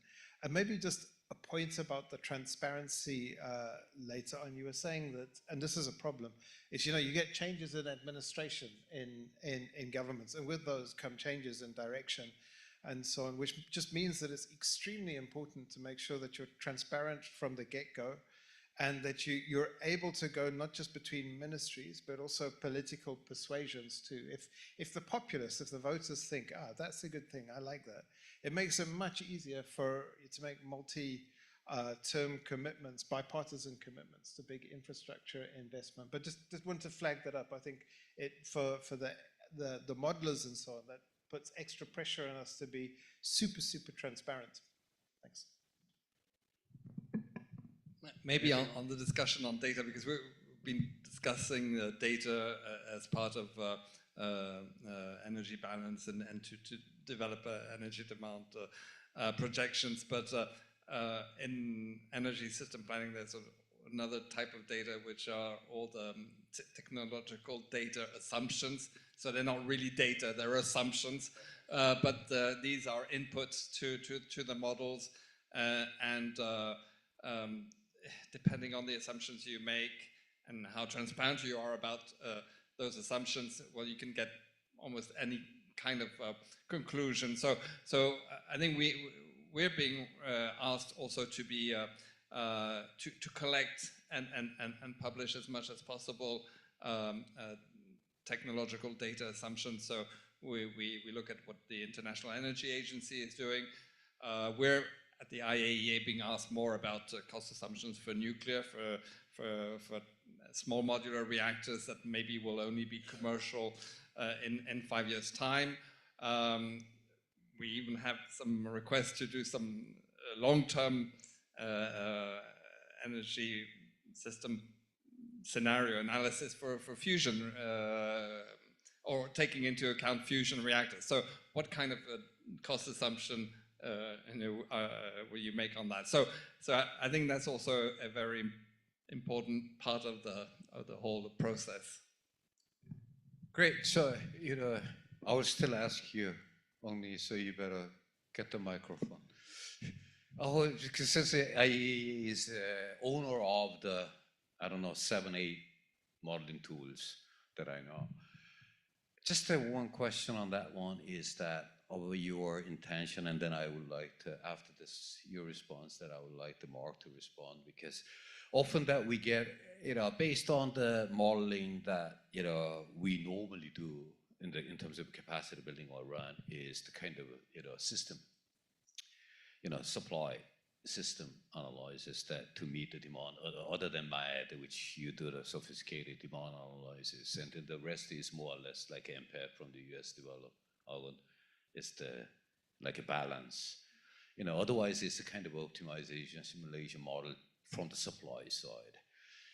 And maybe just a point about the transparency later on. You were saying that, and this is a problem, is you get changes in administration in governments, and with those come changes in direction and so on, which just means that it's extremely important to make sure that you're transparent from the get-go, and that you're able to go not just between ministries, but also political persuasions too. If the populace, if the voters think, that's a good thing, I like that, it makes it much easier for you to make multi-term commitments, bipartisan commitments to big infrastructure investment. But just want to flag that up. I think for the modelers and so on, that puts extra pressure on us to be super, super transparent. Thanks. Maybe on the discussion on data, because we've been discussing data as part of energy balance and to develop energy demand projections. But in energy system planning, there's another type of data, which are all the technological data assumptions. So they're not really data, they're assumptions. But these are inputs to the models. Depending on the assumptions you make and how transparent you are about those assumptions, well, you can get almost any kind of conclusion. So I think we're being asked also to be to collect and publish as much as possible technological data assumptions. So we look at what the International Energy Agency is doing. We're at the IAEA being asked more about cost assumptions for nuclear, for small modular reactors that maybe will only be commercial in 5 years' time. We even have some requests to do some long-term energy system scenario analysis for fusion or taking into account fusion reactors. So what kind of cost assumption will you make on that? So I think that's also a very important part of the whole process. Great. So, I will still ask you only, so you better get the microphone. Because since IAEA is owner of the, 7, 8 modeling tools that I know. Just one question on that one is that of your intention, and then I would like to, after this, your response, that I would like the Mark to respond, because often that we get, based on the modeling that, we normally do in terms of capacity building or run, is the kind of, system, supply system analysis that to meet the demand, other than MAD, which you do the sophisticated demand analysis, and then the rest is more or less like MPEP from the US developed. It's like a balance. Otherwise it's a kind of optimization simulation model from the supply side.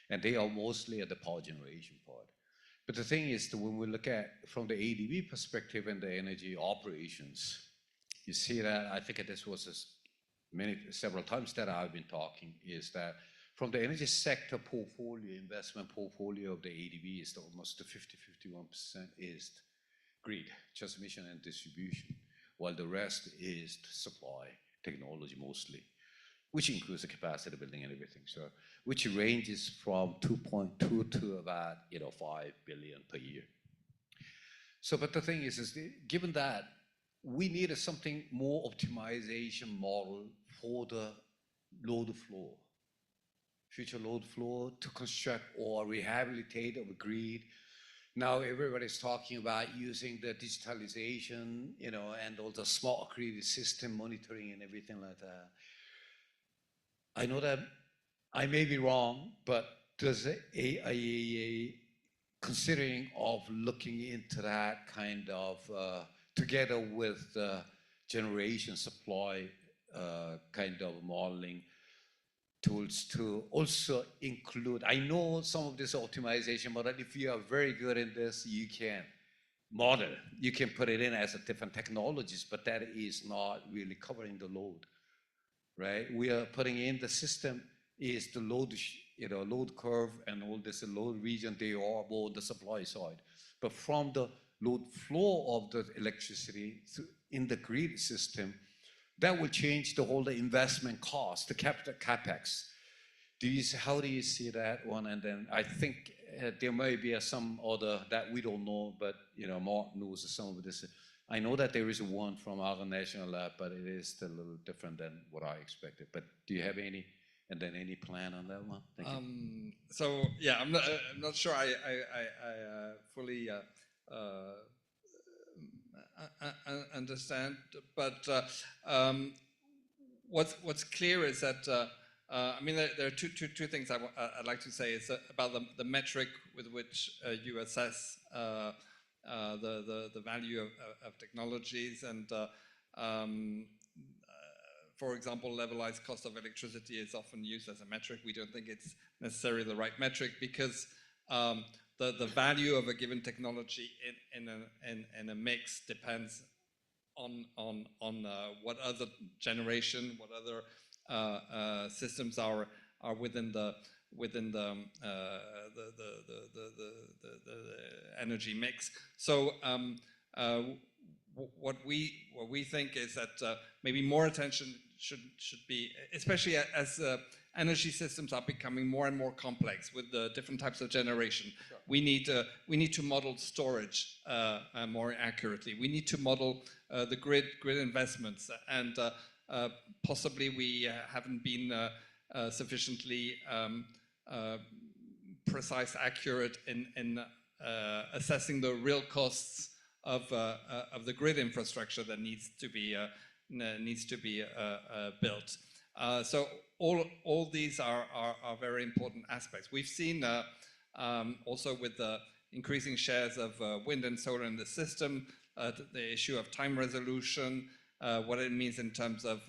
And they are mostly at the power generation part. But the thing is that when we look at from the ADB perspective and the energy operations, you see that, I think this was several times that I've been talking, is that from the energy sector portfolio, investment portfolio of the ADB is almost 50-51% is grid, transmission and distribution, while the rest is supply technology mostly, which includes the capacity building and everything. So, which ranges from 2.2 to about 5 billion per year. So, but the thing is given that we needed something more optimization model for the load flow, future load flow, to construct or rehabilitate of a grid. Now everybody's talking about using the digitalization, and all the smart grid system monitoring and everything like that. I know that I may be wrong, but does IAEA considering of looking into that kind of, together with the generation supply kind of modeling tools, to also include, I know some of this optimization, but if you are very good in this, you can model. You can put it in as a different technologies, but that is not really covering the load, right? We are putting in the system is the load, load curve and all this load region, they are all on the supply side. But from the load flow of the electricity in the grid system, that will change the whole investment cost, the capital capex. How do you see that one? And then I think there may be some other that we don't know, but Mark knows some of this. I know that there is one from our national lab, but it is still a little different than what I expected. But do you have any plan on that one? Thank you. So yeah, I'm not sure I fully understand, but what's clear is that I mean there are two things I'd like to say. It's about the metric with which you assess the value of technologies, and for example, levelized cost of electricity is often used as a metric. We don't think it's necessarily the right metric, because the value of a given technology in a mix depends on what other generation, what other systems are within the energy mix. So what we think is that maybe more attention should be, especially as energy systems are becoming more and more complex with the different types of generation. Sure. We need to model storage more accurately. We need to model the grid investments, and possibly we haven't been sufficiently precise, accurate in assessing the real costs of the grid infrastructure that needs to be built. So all these are very important aspects. We've seen also with the increasing shares of wind and solar in the system, the issue of time resolution, what it means in terms of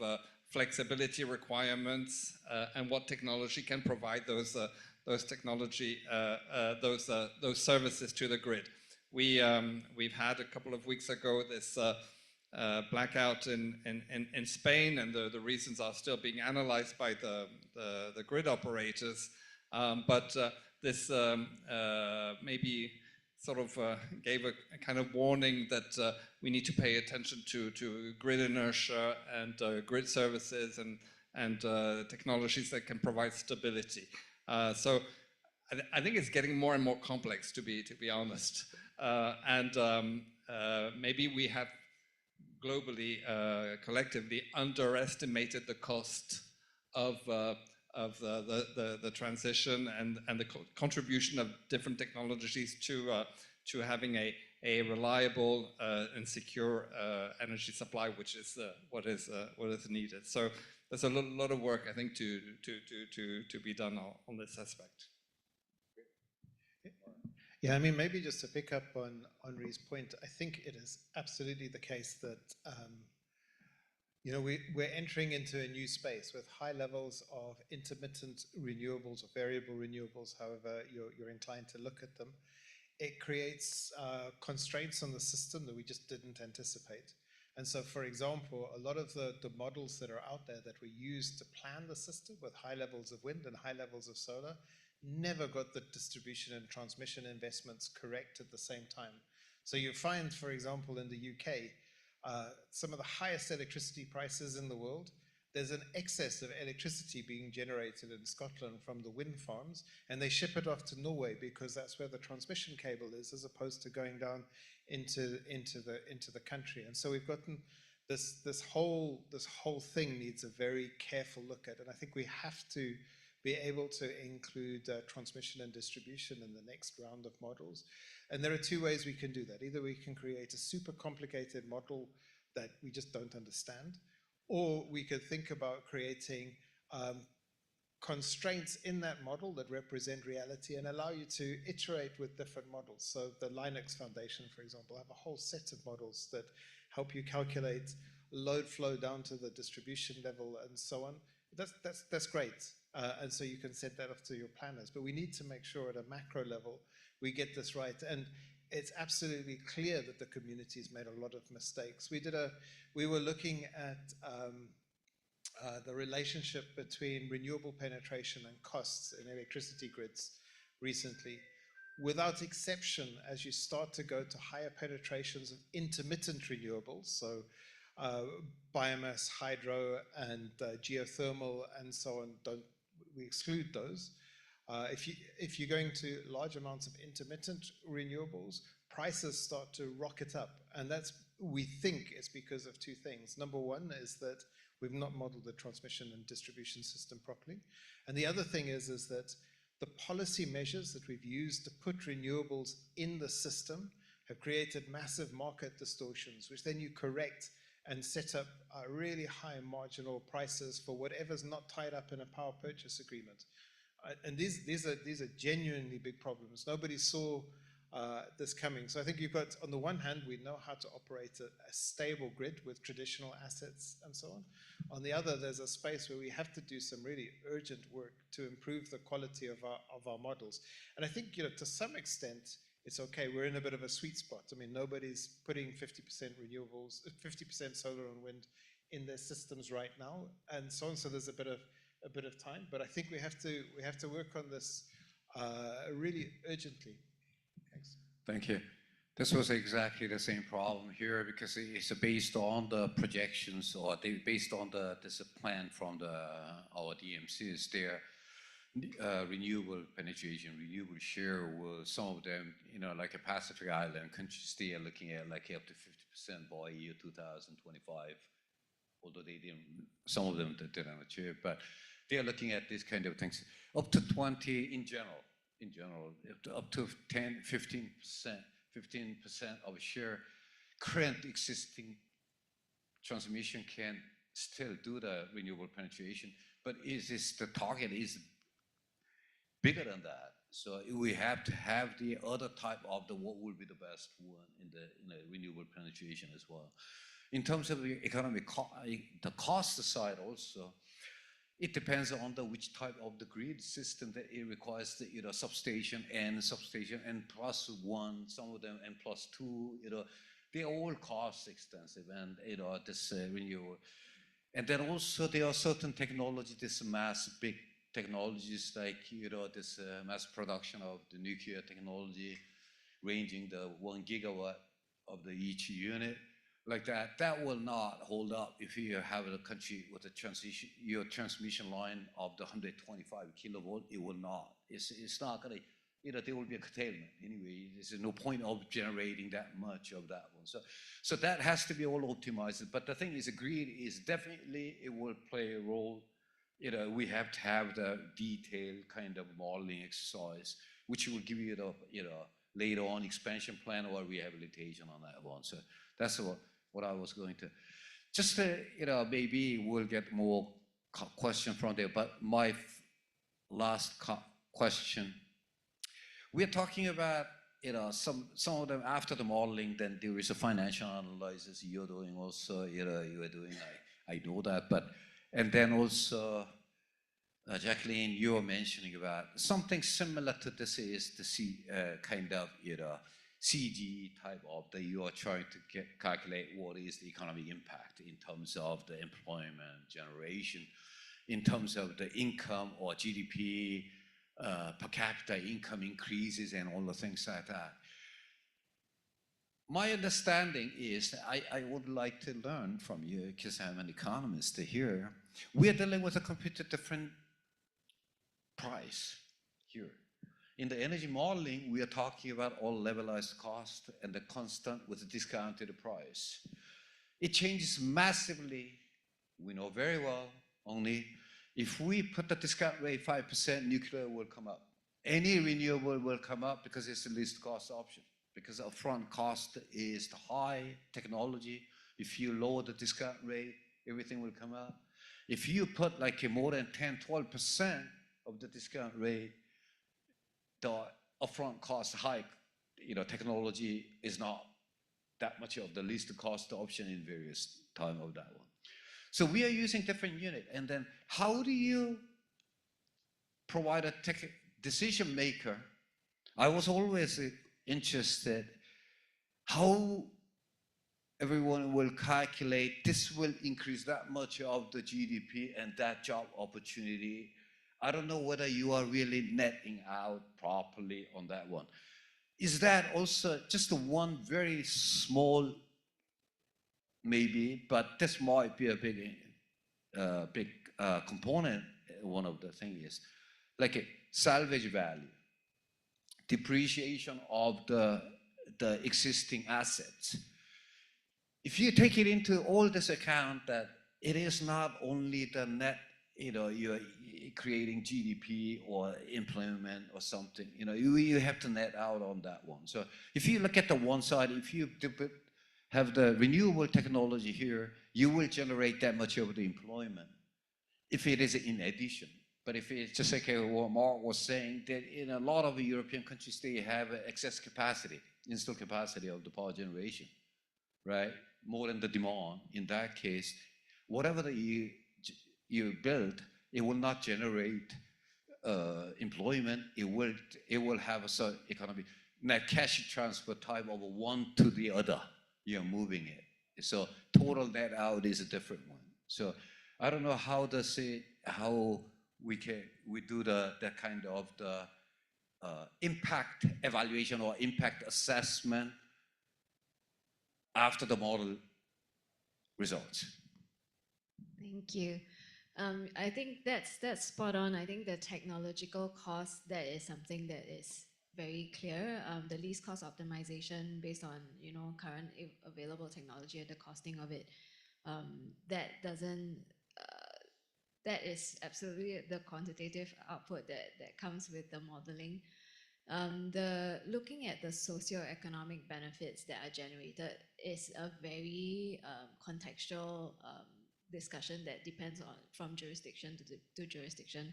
flexibility requirements, and what technology can provide those services to the grid. We've had a couple of weeks ago this blackout in Spain, and the reasons are still being analyzed by the grid operators. But this maybe sort of gave a kind of warning that we need to pay attention to grid inertia and grid services and technologies that can provide stability. So I think it's getting more and more complex, to be honest. And maybe we have globally, collectively underestimated the cost of the transition and the contribution of different technologies to having a reliable and secure energy supply, which is what is needed. So there's a lot of work, I think, to be done on this aspect. Yeah, I mean, maybe just to pick up on Henri's point, I think it is absolutely the case that we're entering into a new space with high levels of intermittent renewables or variable renewables, however you're inclined to look at them. It creates constraints on the system that we just didn't anticipate. And so, for example, a lot of the models that are out there that were used to plan the system with high levels of wind and high levels of solar never got the distribution and transmission investments correct at the same time. So you find, for example, in the UK, some of the highest electricity prices in the world. There's an excess of electricity being generated in Scotland from the wind farms, and they ship it off to Norway because that's where the transmission cable is, as opposed to going down into the country. And so we've gotten this whole thing needs a very careful look at, and I think we have to be able to include transmission and distribution in the next round of models. And there are two ways we can do that. Either we can create a super complicated model that we just don't understand, or we could think about creating constraints in that model that represent reality and allow you to iterate with different models. So the Linux Foundation, for example, have a whole set of models that help you calculate load flow down to the distribution level and so on. That's great. And so you can set that up to your planners. But we need to make sure at a macro level we get this right. And it's absolutely clear that the community's made a lot of mistakes. We were looking at the relationship between renewable penetration and costs in electricity grids recently. Without exception, as you start to go to higher penetrations of intermittent renewables, so biomass, hydro, and geothermal, and so on, we exclude those. If you're going to large amounts of intermittent renewables, prices start to rocket up. And we think it's because of two things. Number one is that we've not modeled the transmission and distribution system properly. And the other thing is that the policy measures that we've used to put renewables in the system have created massive market distortions, which then you correct and set up really high marginal prices for whatever's not tied up in a power purchase agreement. And these are genuinely big problems. Nobody saw this coming. So I think you've got, on the one hand, we know how to operate a stable grid with traditional assets and so on. On the other, there's a space where we have to do some really urgent work to improve the quality of our models. And I think, to some extent, it's okay. We're in a bit of a sweet spot. I mean, nobody's putting 50% renewables, 50% solar and wind in their systems right now, and so on. So there's a bit of time, but I think we have to work on this really urgently. Thanks. Thank you. This was exactly the same problem here because it's based on the projections or based on this plan from our DMCs. Their renewable penetration, renewable share will, some of them, like a Pacific Island countries, they are looking at like up to 50% by year 2025. Although some of them didn't achieve, but they are looking at these kind of things. Up to 20 in general, up to 10, 15% of share, current existing transmission can still do the renewable penetration, but the target is bigger than that. So we have to have the other type of what will be the best one in the renewable penetration as well. In terms of the economic, the cost side also, it depends on which type of the grid system that it requires. The substation and plus one, some of them and plus two. They all cost extensive, and this renewable. And then also there are certain technologies, this big technologies like this mass production of the nuclear technology, ranging the 1 gigawatt of each unit. Like that will not hold up if you have a country with your transmission line of the 125 kilovolt. It will not. It's not gonna. There will be a curtailment anyway. There's no point of generating that much of that one. So that has to be all optimized. But the thing is, the grid is definitely, it will play a role. We have to have the detailed kind of modeling exercise, which will give you later on expansion plan or rehabilitation on that one. So that's what I was going to. Just maybe we'll get more questions from there. But my last question, we're talking about some of them after the modeling. Then there is a financial analysis you're doing also. You are doing. I know that, but and then also. Jacqueline, you were mentioning about something similar to this is the kind of CG type of that you are trying to calculate what is the economic impact in terms of the employment generation, in terms of the income or GDP, per capita income increases and all the things like that. My understanding is, I would like to learn from you because I'm an economist here. We are dealing with a completely different price here. In the energy modeling, we are talking about all levelized cost and the constant with the discounted price. It changes massively. We know very well, only if we put the discount rate 5%, nuclear will come up. Any renewable will come up because it's the least cost option. Because upfront cost is the high technology. If you lower the discount rate, everything will come up. If you put like more than 10, 12% of the discount rate, the upfront cost hike, technology is not that much of the least cost option in various time of that one. So we are using different unit. And then how do you provide a decision maker? I was always interested how everyone will calculate this will increase that much of the GDP and that job opportunity. I don't know whether you are really netting out properly on that one. Is that also just the one very small, maybe, but this might be a big component. One of the things is like a salvage value, depreciation of the existing assets. If you take it into all this account that it is not only the net, you're creating GDP or employment or something, you have to net out on that one. So if you look at the one side, if you have the renewable technology here, you will generate that much of the employment if it is in addition. But if it's just like what Mark was saying, that in a lot of European countries, they have excess capacity, installed capacity of the power generation, right? More than the demand. In that case, whatever that you build, it will not generate employment. It will have a certain economy, net cash transfer type of one to the other. You're moving it. So total net out is a different one. So I don't know how we do that kind of the impact evaluation or impact assessment after the model results. Thank you. I think that's spot on. I think the technological cost, that is something that is very clear. The least cost optimization based on current available technology and the costing of it, that is absolutely the quantitative output that comes with the modeling. Looking at the socio-economic benefits that are generated is a very contextual discussion that depends on from jurisdiction to jurisdiction,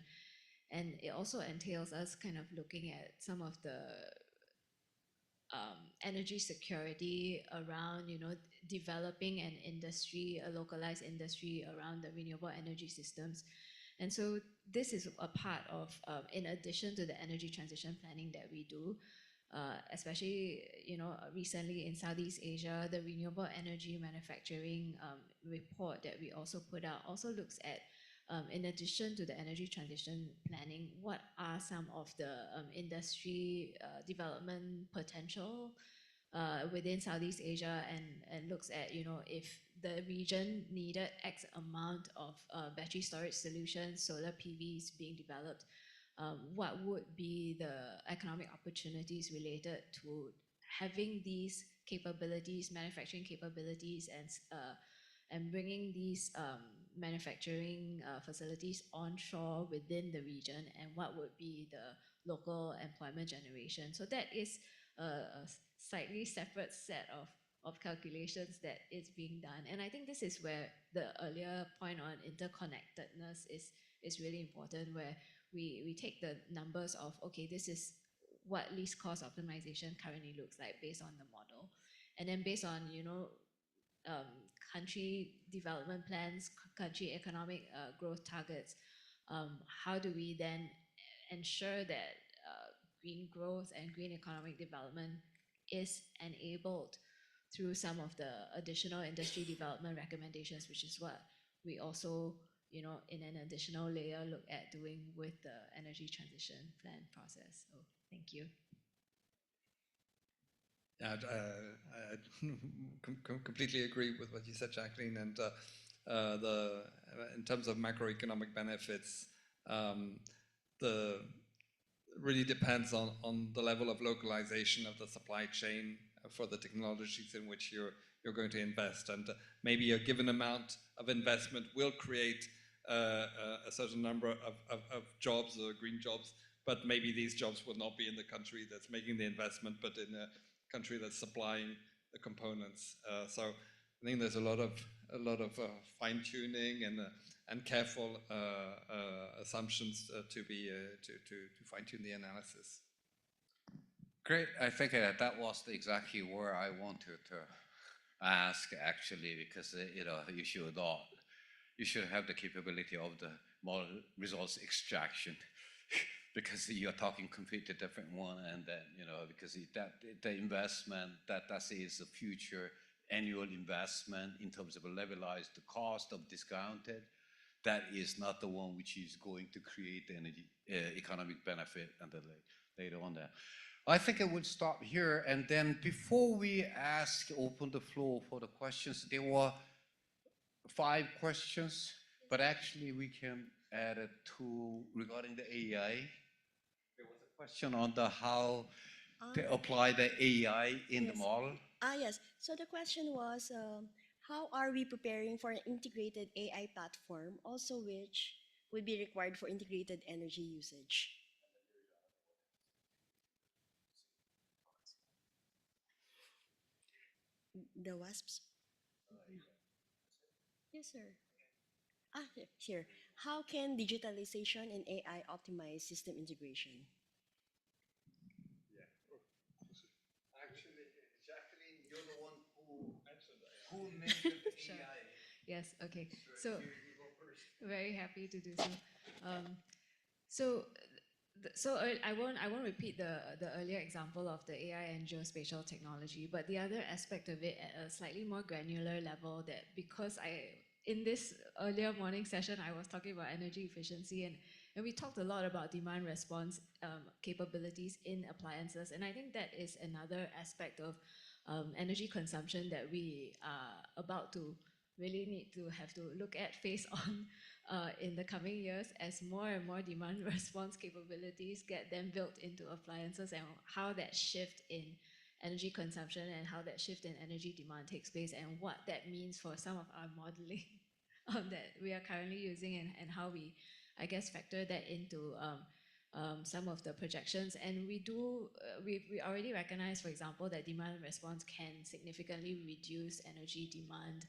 and it also entails us kind of looking at some of the energy security around developing an industry, a localized industry around the renewable energy systems. And so this is a part of, in addition to the energy transition planning that we do, especially recently in Southeast Asia, the renewable energy manufacturing report that we also put out also looks at, in addition to the energy transition planning, what are some of the industry development potential within Southeast Asia, and looks at if the region needed X amount of battery storage solutions, solar PVs being developed, what would be the economic opportunities related to having these capabilities, manufacturing capabilities, and bringing these manufacturing facilities onshore within the region, and what would be the local employment generation. So that is a slightly separate set of calculations that is being done. And I think this is where the earlier point on interconnectedness is really important, where we take the numbers of, okay, this is what least cost optimization currently looks like based on the model. And then based on, country development plans, country economic growth targets, how do we then ensure that green growth and green economic development is enabled through some of the additional industry development recommendations, which is what we also, in an additional layer, look at doing with the energy transition plan process. So thank you. Yeah, I completely agree with what you said, Jacqueline. And in terms of macroeconomic benefits, really depends on the level of localization of the supply chain for the technologies in which you're going to invest. And maybe a given amount of investment will create a certain number of jobs or green jobs, but maybe these jobs will not be in the country that's making the investment, but in a country that's supplying the components. So I think there's a lot of fine tuning and careful assumptions to fine tune the analysis. Great. I think that was exactly where I wanted to ask, actually, because you should have the capability of the model results extraction because you're talking completely different one, and then, you know, because the investment that is a future annual investment in terms of a levelized the cost of discounted, that is not the one which is going to create the energy economic benefit and then later on there. I think I would stop here, and then before we open the floor for the questions, there were 5 questions, but actually we can add a 2 regarding the AI. There was a question on the how to apply the AI in the Yes. model. Yes. So the question was, how are we preparing for an integrated AI platform, also which would be required for integrated energy usage? The WASPs? Yes, sir. Here. How can digitalization and AI optimize system integration? Actually, Jacqueline, you're the one who mentioned Sure. AI. Yes, okay. So, very happy to do so. Um, so, I won't repeat the earlier example of the AI and geospatial technology, but the other aspect of it at a slightly more granular level, that because in this earlier morning session I was talking about energy efficiency, and we talked a lot about demand response capabilities in appliances, and I think that is another aspect of energy consumption that we are about to really need to have to look at face on in the coming years, as more and more demand response capabilities get then built into appliances, and how that shift in energy consumption and how that shift in energy demand takes place, and what that means for some of our modeling that we are currently using, and how we, I guess, factor that into some of the projections. And we already recognize, for example, that demand response can significantly reduce energy demand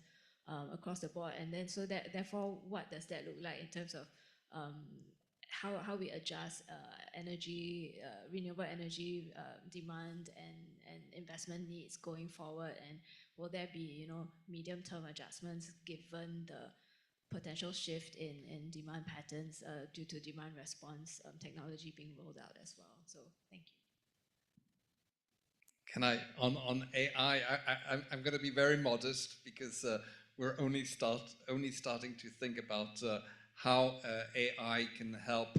across the board. And then therefore, what does that look like in terms of how we adjust renewable energy demand and investment needs going forward? And will there be, medium-term adjustments given the potential shift in demand patterns due to demand response technology being rolled out as well? So thank you. Can I, on AI, I'm going to be very modest, because we're only starting to think about how AI can help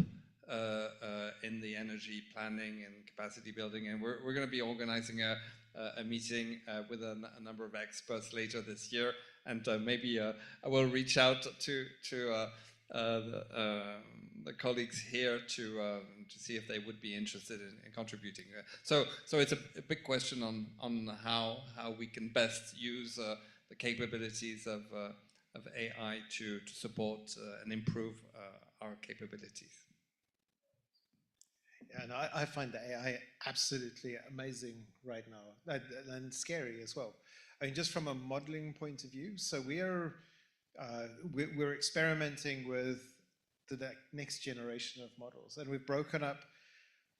in the energy planning and capacity building. And we're going to be organizing a meeting with a number of experts later this year. And maybe I will reach out to the colleagues here to see if they would be interested in contributing. So it's a big question on how we can best use the capabilities of AI to support and improve our capabilities. Yeah, and I find the AI absolutely amazing right now, and scary as well. I mean, just from a modeling point of view, so we're experimenting with the next generation of models, and we've broken up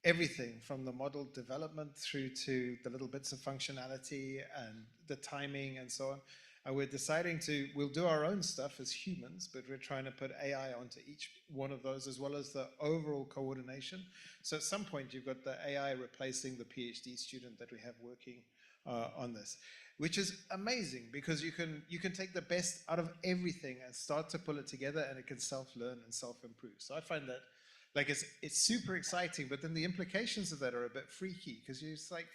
everything from the model development through to the little bits of functionality and the timing and so on. And we're deciding we'll do our own stuff as humans, but we're trying to put AI onto each one of those, as well as the overall coordination. So at some point, you've got the AI replacing the PhD student that we have working on this, which is amazing, because you can take the best out of everything and start to pull it together, and it can self-learn and self-improve. So I find that, like, it's super exciting, but then the implications of that are a bit freaky, because it's like,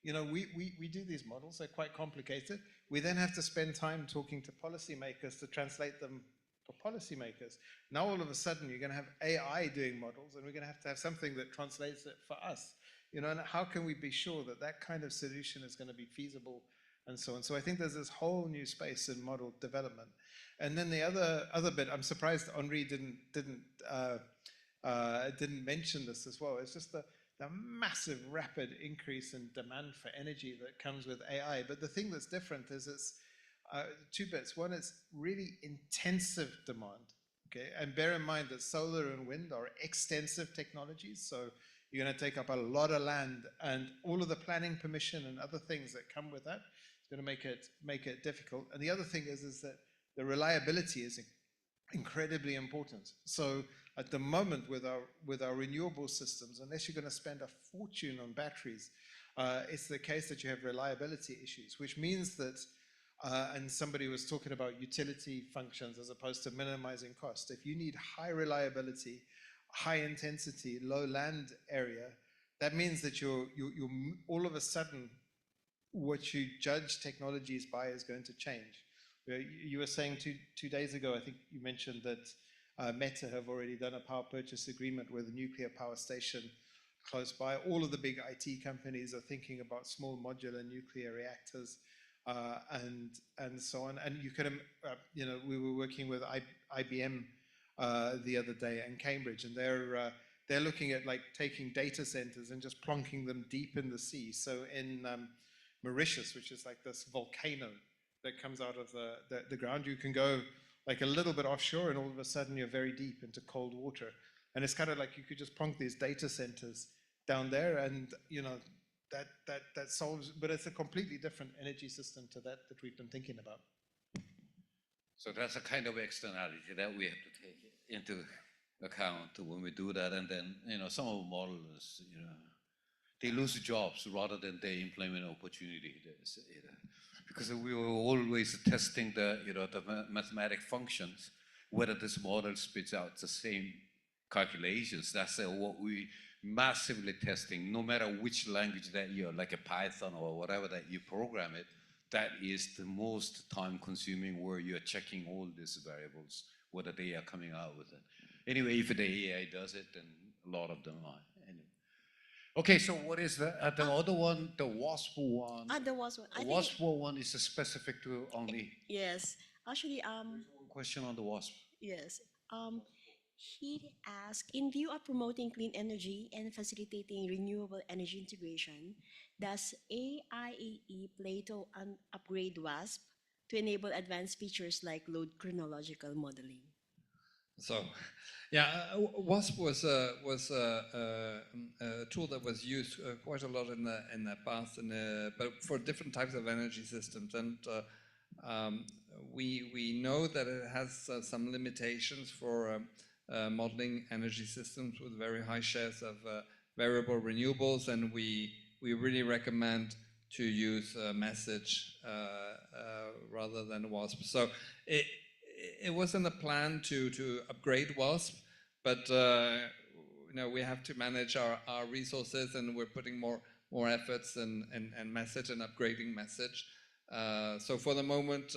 we do these models, they're quite complicated. We then have to spend time talking to policymakers to translate them for policymakers. Now all of a sudden you're going to have AI doing models, and we're going to have something that translates it for us. And how can we be sure that that kind of solution is going to be feasible, and so on? So I think there's this whole new space in model development. And then the other bit, I'm surprised Henri didn't mention this as well. It's just the massive rapid increase in demand for energy that comes with AI. But the thing that's different is it's 2 bits. One is really intensive demand, okay? And bear in mind that solar and wind are extensive technologies, so you're going to take up a lot of land, and all of the planning permission and other things that come with that is going to make it difficult. And the other thing is that the reliability is incredibly important. So At the moment, with our renewable systems, unless you're going to spend a fortune on batteries, it's the case that you have reliability issues, which means that, and somebody was talking about utility functions as opposed to minimizing cost. If you need high reliability, high intensity, low land area, that means that you're all of a sudden, what you judge technologies by is going to change. You were saying two days ago, I think you mentioned that Meta have already done a power purchase agreement with a nuclear power station close by. All of the big IT companies are thinking about small modular nuclear reactors and so on. And you can, we were working with IBM the other day and Cambridge, and they're looking at like taking data centers and just plonking them deep in the sea. So in Mauritius, which is like this volcano that comes out of the ground, you can go like a little bit offshore and all of a sudden you're very deep into cold water. And it's kind of like you could just plonk these data centers down there and, that solves, but it's a completely different energy system to that we've been thinking about. So that's a kind of externality that we have to take into account when we do that. And then, some of the models, they lose jobs rather than they implement opportunity. Because we were always testing the mathematic functions, whether this model spits out the same calculations. That's what we massively testing, no matter which language that you're, like a Python or whatever that you program it, that is the most time consuming where you're checking all these variables, whether they are coming out with it. Anyway, if the AI does it, then a lot of them are. Anyway. Okay, so what is the other one, the WASP one? The WASP one. The WASP one is specific to only. Yes, actually, Question on the WASP. yes. He asked, in view of promoting clean energy and facilitating renewable energy integration, does AIAE plan to upgrade WASP to enable advanced features like load chronological modeling? So, yeah, WASP was a tool that was used quite a lot in the past, but for different types of energy systems. And we know that it has some limitations for modeling energy systems with very high shares of variable renewables, and we really recommend to use message rather than WASP. So it wasn't a plan to upgrade WASP, but we have to manage our resources, and we're putting more efforts and message and upgrading message. So for the moment,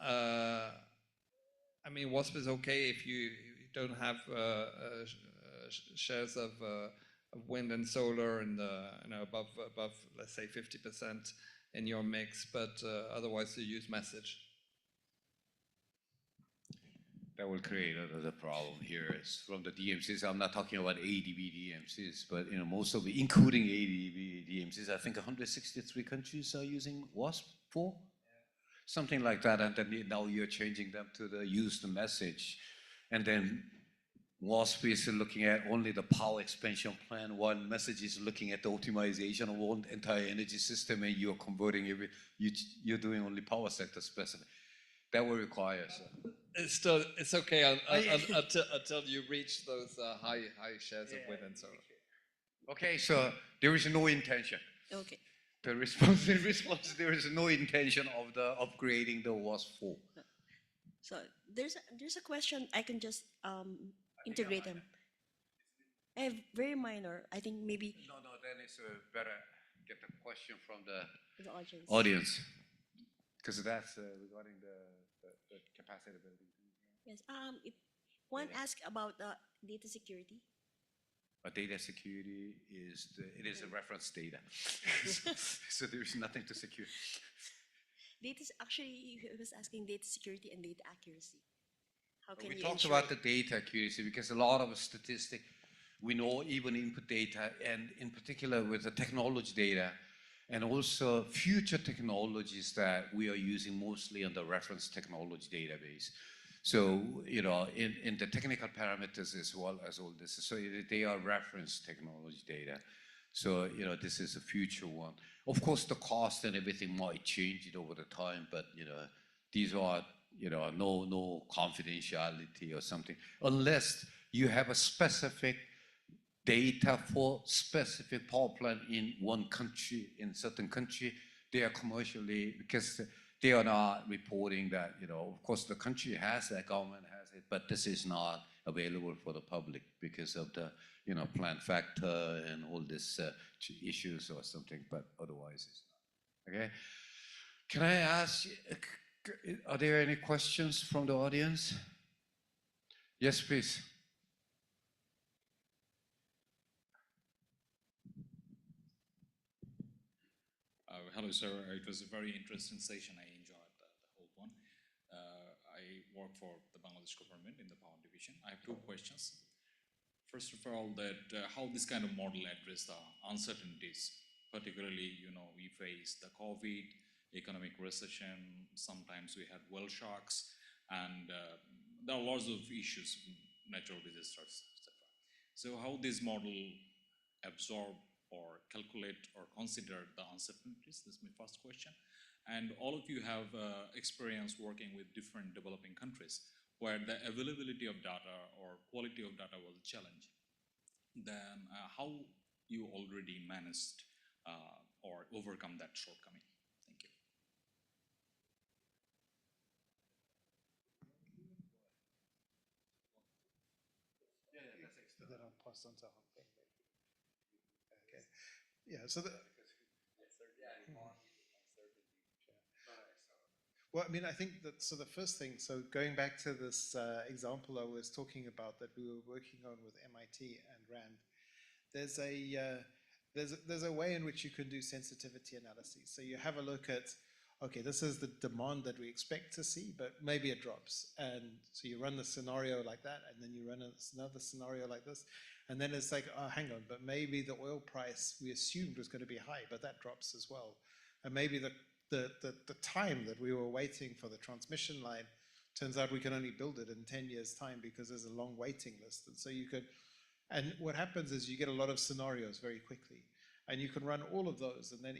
I mean, WASP is okay if you don't have shares of wind and solar and above let's say 50% in your mix, but otherwise you use message. That will create another problem here. Is from the DMCs. I'm not talking about ADB DMCs, but most of it, including ADB DMCs, I think 163 countries are using WASP 4, something like that. And then now you're changing them to use the message, and then WASP is looking at only the power expansion plan, while message is looking at the optimization of one entire energy system, and you're converting you're doing only power sector specific. That will require. It's okay until you reach those high shares of wind and solar. Okay, so there is no intention. Okay. The response, there is no intention of upgrading the WASP 4. So there's a question. I can just integrate them. I have very minor. I think maybe. No, then it's better get the question from the audience. Audience, because that's regarding the capacity building. Yes. If one asks about data security. Data security is a reference data, so there is nothing to secure. Actually, he was asking data security and data accuracy. How can we talked about the data accuracy because a lot of statistics we know, even input data, and in particular with the technology data, and also future technologies that we are using mostly on the reference technology database. So, in the technical parameters as well as all this, so they are reference technology data. So, this is a future one. Of course, the cost and everything might change it over the time, but, these are, no confidentiality or something, unless you have a specific data for specific power plant in one country, in certain country, they are commercially, because they are not reporting that, you know, of course the country has that, government has it, but this is not available for the public because of the, you know, plant factor and all these issues or something, but otherwise it's not. Okay? Can I ask, are there any questions from the audience? Yes, please. Hello, sir. It was a very interesting session. I enjoyed the whole one. I work for the Bangladesh government in the power division. I have two questions. First of all, that how this kind of model address the uncertainties, particularly, you know, we face the COVID, economic recession, sometimes we had well shocks, and there are lots of issues, natural disasters, etc. So how this model absorb or calculate or consider the uncertainties? This is my first question. And all of you have experience working with different developing countries where the availability of data or quality of data was a challenge. Then how you already managed or overcome that shortcoming? Thank you. That I'll pass on to Hong Peng. Okay. Yeah, so well, I mean, I think that, so the first thing, so going back to this example I was talking about that we were working on with MIT and RAND, there's a way in which you can do sensitivity analyses. So you have a look at, okay, this is the demand that we expect to see, but maybe it drops. And so you run the scenario like that, and then you run another scenario like this. And then it's like, oh, hang on, but maybe the oil price we assumed was going to be high, but that drops as well. And maybe the time that we were waiting for the transmission line, turns out we can only build it in 10 years' time because there's a long waiting list. And so you could, and what happens is you get a lot of scenarios very quickly. And you can run all of those, and then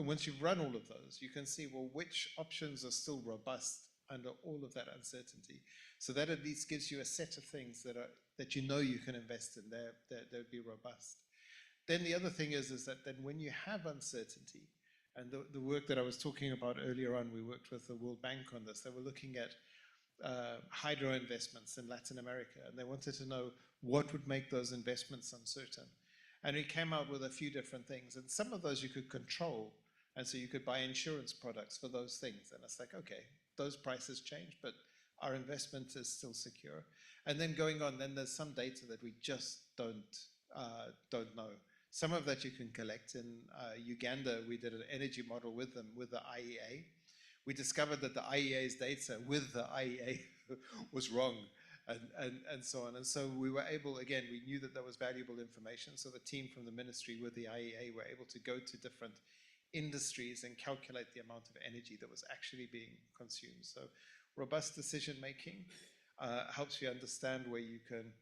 once you've run all of those, you can see, well, which options are still robust under all of that uncertainty. So that at least gives you a set of things that you know you can invest in, they'll be robust. Then the other thing is that then when you have uncertainty, and the work that I was talking about earlier on, we worked with the World Bank on this, they were looking at hydro investments in Latin America, and they wanted to know what would make those investments uncertain. And we came out with a few different things, and some of those you could control, and so you could buy insurance products for those things. And it's like, okay, those prices change, but our investment is still secure. And then going on, then there's some data that we just don't know. Some of that you can collect. In Uganda, we did an energy model with them, with the IEA. We discovered that the IEA's data with the IEA was wrong. And so on. And so we were able, again, we knew that there was valuable information. So the team from the ministry with the IEA were able to go to different industries and calculate the amount of energy that was actually being consumed. So robust decision making helps you understand where you can,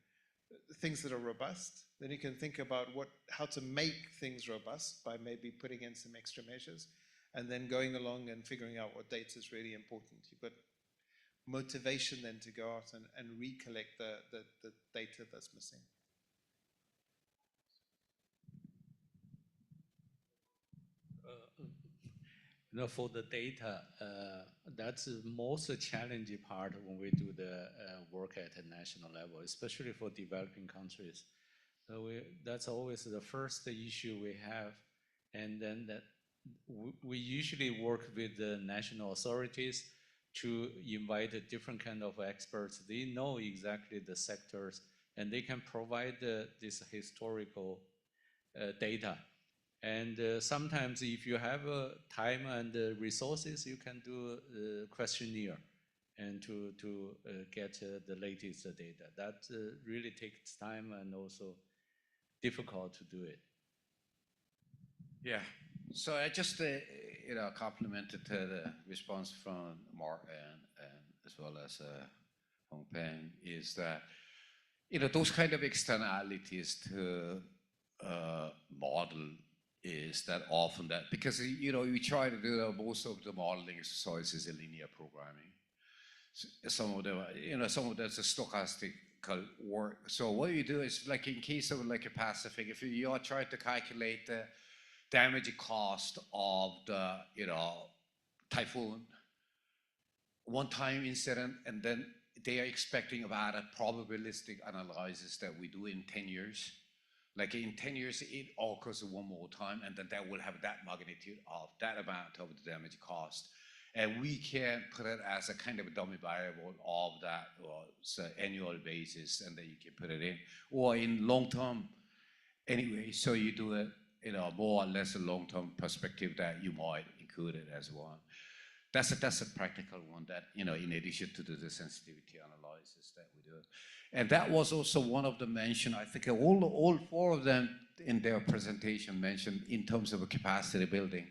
things that are robust. Then you can think about how to make things robust by maybe putting in some extra measures, and then going along and figuring out what data is really important. You've got motivation then to go out and recollect the data that's missing. You know, for the data, that's the most challenging part when we do the work at a national level, especially for developing countries. So that's always the first issue we have, and then we usually work with the national authorities to invite a different kind of experts. They know exactly the sectors, and they can provide this historical data. And sometimes if you have time and resources, you can do a questionnaire and to get the latest data. That really takes time and also difficult to do it. Yeah. So I just complimented the response from Mark and as well as Hong Peng, is that those kind of externalities to model is that often that, because we try to do most of the modeling exercises in linear programming. Some of them, some of that's a stochastic practical work. So what you do is, like in case of like a Pacific, if you are trying to calculate the damage cost of the, typhoon, one-time incident, and then they are expecting about a probabilistic analysis that we do in 10 years. Like in 10 years, it occurs one more time, and then that will have that magnitude of that amount of the damage cost. And we can put it as a kind of a dummy variable of that, or it's an annual basis, and then you can put it in. Or in long term, anyway, so you do it, more or less a long-term perspective that you might include it as one. That's a practical one that, in addition to the sensitivity analysis that we do. And that was also one of the mentioned, I think all four of them in their presentation mentioned in terms of a capacity building.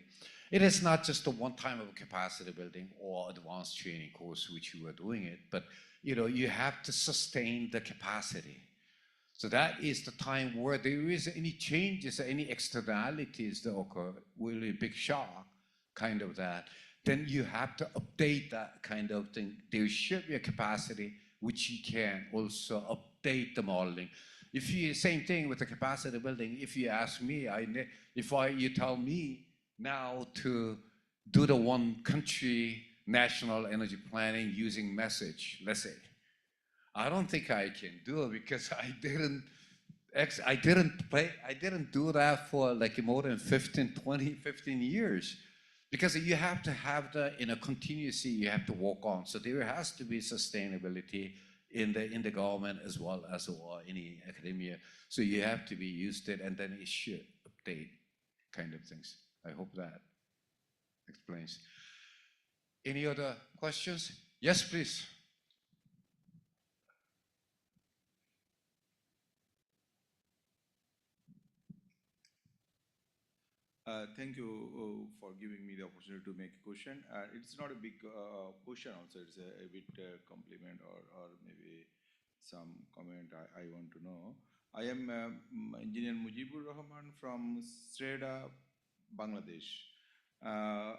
It is not just a one time of capacity building or advanced training course which you are doing it, but you have to sustain the capacity. So that is the time where there is any changes, any externalities that occur, really big shock, kind of that. Then you have to update that kind of thing. There should be a capacity which you can also update the modeling. If you, same thing with the capacity building, if you ask me, you tell me now to do the one country national energy planning using message, let's say, I don't think I can do it because I didn't do that for like more than 15 years. Because you have to have continuously you have to work on. So there has to be sustainability in the government as well as any academia. So you have to be used to it, and then it should update kind of things. I hope that explains. Any other questions? Yes, please. Thank you for giving me the opportunity to make a question. It's not a big question also, it's a bit compliment or maybe some comment I want to know. I am Engineer Mujibur Rahman from SREDA, Bangladesh.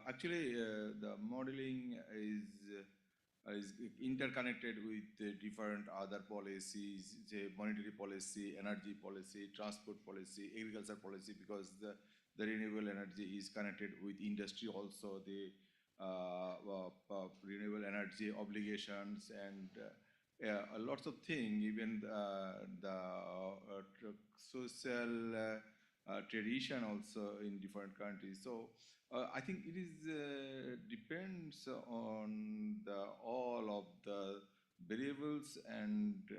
Actually, the modeling is interconnected with different other policies, say monetary policy, energy policy, transport policy, agriculture policy, because the renewable energy is connected with industry also, the renewable energy obligations and lots of things, even the social tradition also in different countries. So I think it is depends on all of the variables, and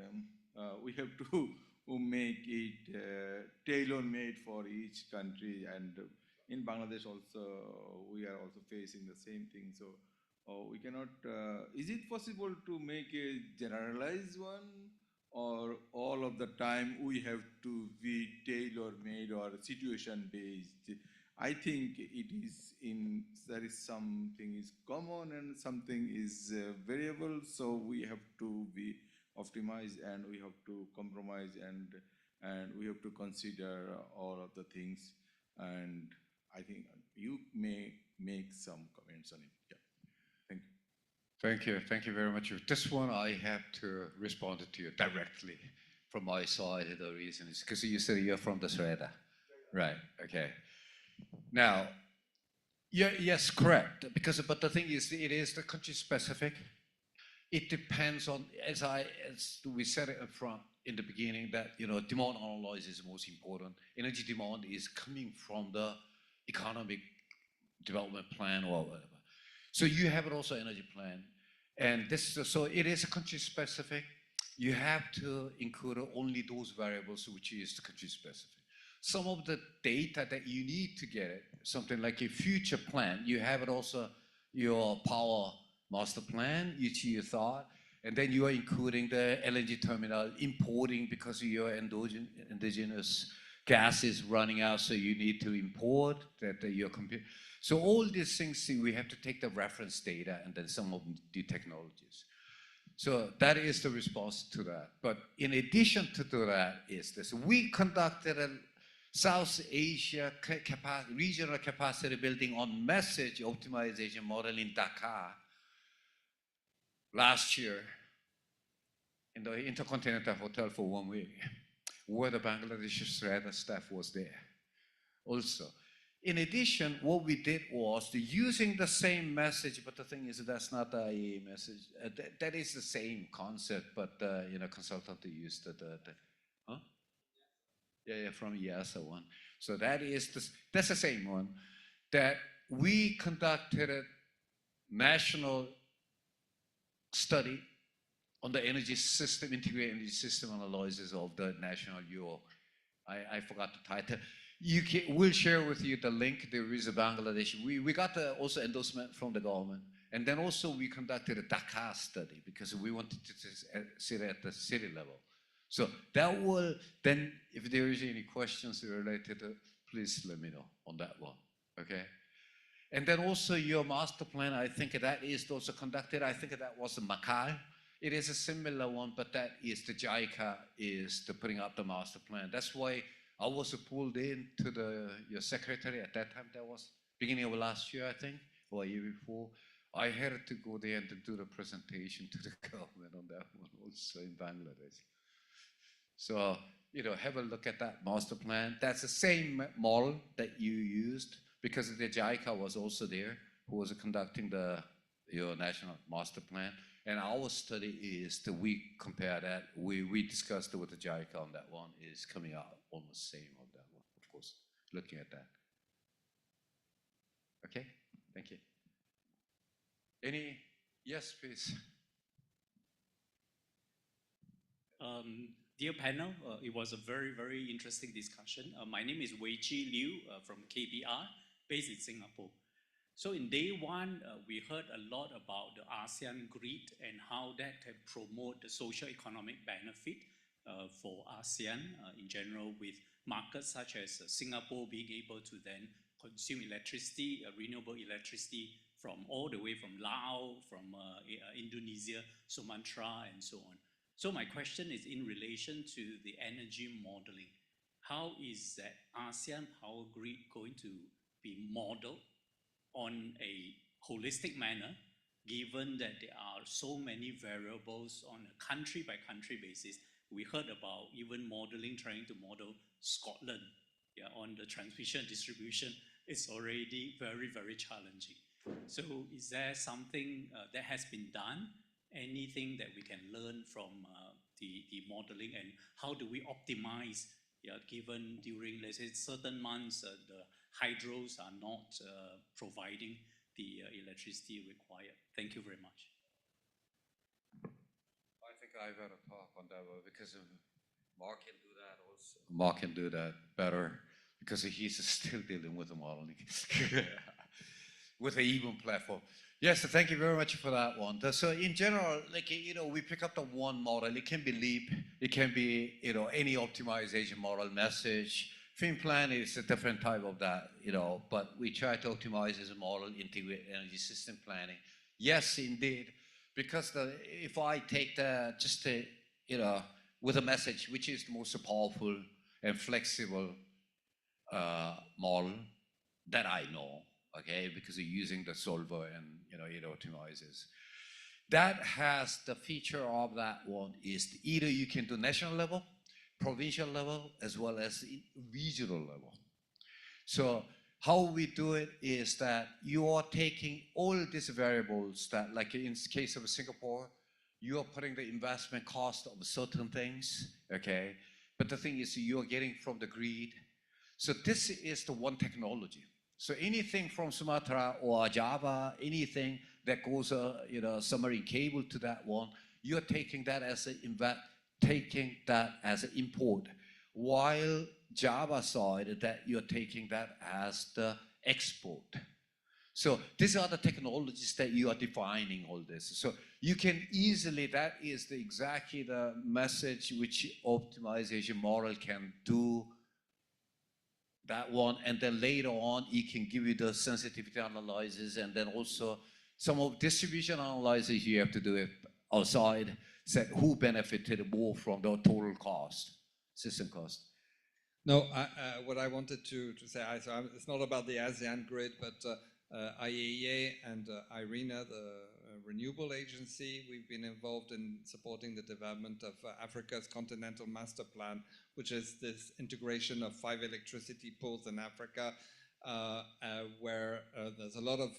we have to make it tailor-made for each country. And in Bangladesh also, we are also facing the same thing. So we cannot, is it possible to make a generalized one, or all of the time we have to be tailor-made or situation-based? I think it is there is something is common and something is variable, so we have to be optimized and we have to compromise and we have to consider all of the things. And I think you may make some comments on it. Yeah. Thank you. Thank you. Thank you very much. This one I have to respond to you directly from my side. The reason is because you said you're from the SREDA. Right. Okay. Now, yes, correct. But the thing is, it is the country specific. It depends on, as we said it up front in the beginning, that demand analysis is most important. Energy demand is coming from the economic development plan or whatever. So you have also energy plan, and so it is country specific. You have to include only those variables which is country specific. Some of the data that you need to get it, something like a future plan, you have it also your power master plan, you thought, and then you are including the LNG terminal importing because your indigenous gas is running out, so you need to import that your computer. So all these things, we have to take the reference data and then some of the technologies. So that is the response to that. But in addition to that is this, we conducted a South Asia regional capacity building on message optimization model in Dhaka last year. in the Intercontinental Hotel for 1 week, where the Bangladeshi Shredder staff was there also. In addition, what we did was using the same message, but the thing is that's not the IAEA message. That is the same concept, but consultant used huh? Yeah, from EASA one. So that's the same one that we conducted a national study on the energy system, integrated energy system analysis of the national UO. I forgot the title. We'll share with you the link. There is a Bangladesh. We got also endorsement from the government. And then also we conducted a Dhaka study because we wanted to see it at the city level. So that will, then if there is any questions related, please let me know on that one, okay? And then also your master plan, I think that is also conducted. I think that was Macau. It is a similar one, but that is the JICA is the putting up the master plan. That's why I was pulled into your secretary at that time. That was beginning of last year, I think, or a year before. I had to go there and to do the presentation to the government on that one also in Bangladesh. So, have a look at that master plan. That's the same model that you used because the JICA was also there, who was conducting your national master plan. And our study is that we compare that. We discussed with the JICA on that one is coming out almost same on that one, of course, looking at that. Okay, thank you. Yes, please. Dear panel, it was a very, very interesting discussion. My name is Wei Chi Liu from KBR, based in Singapore. So in day one, we heard a lot about the ASEAN grid and how that can promote the social economic benefit for ASEAN in general, with markets such as Singapore being able to then consume electricity, renewable electricity from all the way from Laos, from Indonesia, Sumatra, and so on. So my question is in relation to the energy modeling. How is that ASEAN power grid going to be modeled on a holistic manner, given that there are so many variables on a country-by-country basis? We heard about even modeling, trying to model Scotland on the transmission distribution. It's already very, very challenging. So is there something that has been done? Anything that we can learn from the modeling, and how do we optimize, given during, let's say, certain months, the hydros are not providing the electricity required? Thank you very much. I think I better talk on that one because Mark can do that also. Mark can do that better because he's still dealing with the modeling with the even platform. Yes, thank you very much for that one. So in general, we pick up the one model. It can be LEAP. It can be, any optimization model message. FinPlan is a different type of that, but we try to optimize as a model, integrate energy system planning. Yes, indeed, because if I take with a message, which is the most powerful and flexible model that I know, okay, because you're using the solver and, it optimizes. That has the feature of that one is either you can do national level, provincial level, as well as regional level. So how we do it is that you are taking all these variables that, like in the case of Singapore, you are putting the investment cost of certain things, okay? But the thing is you are getting from the grid. So this is the one technology. So anything from Sumatra or Java, anything that goes, submarine cable to that one, you're taking that as an import. While Java side, that you're taking that as the export. So these are the technologies that you are defining all this. So you can easily, that is exactly the message which optimization model can do that one, and then later on, it can give you the sensitivity analysis, and then also some of distribution analysis you have to do it outside, say who benefited more from the total cost, system cost. No, what I wanted to say, it's not about the ASEAN grid, but IAEA and IRENA, the renewable agency. We've been involved in supporting the development of Africa's Continental Master Plan, which is this integration of 5 electricity pools in Africa, where there's a lot of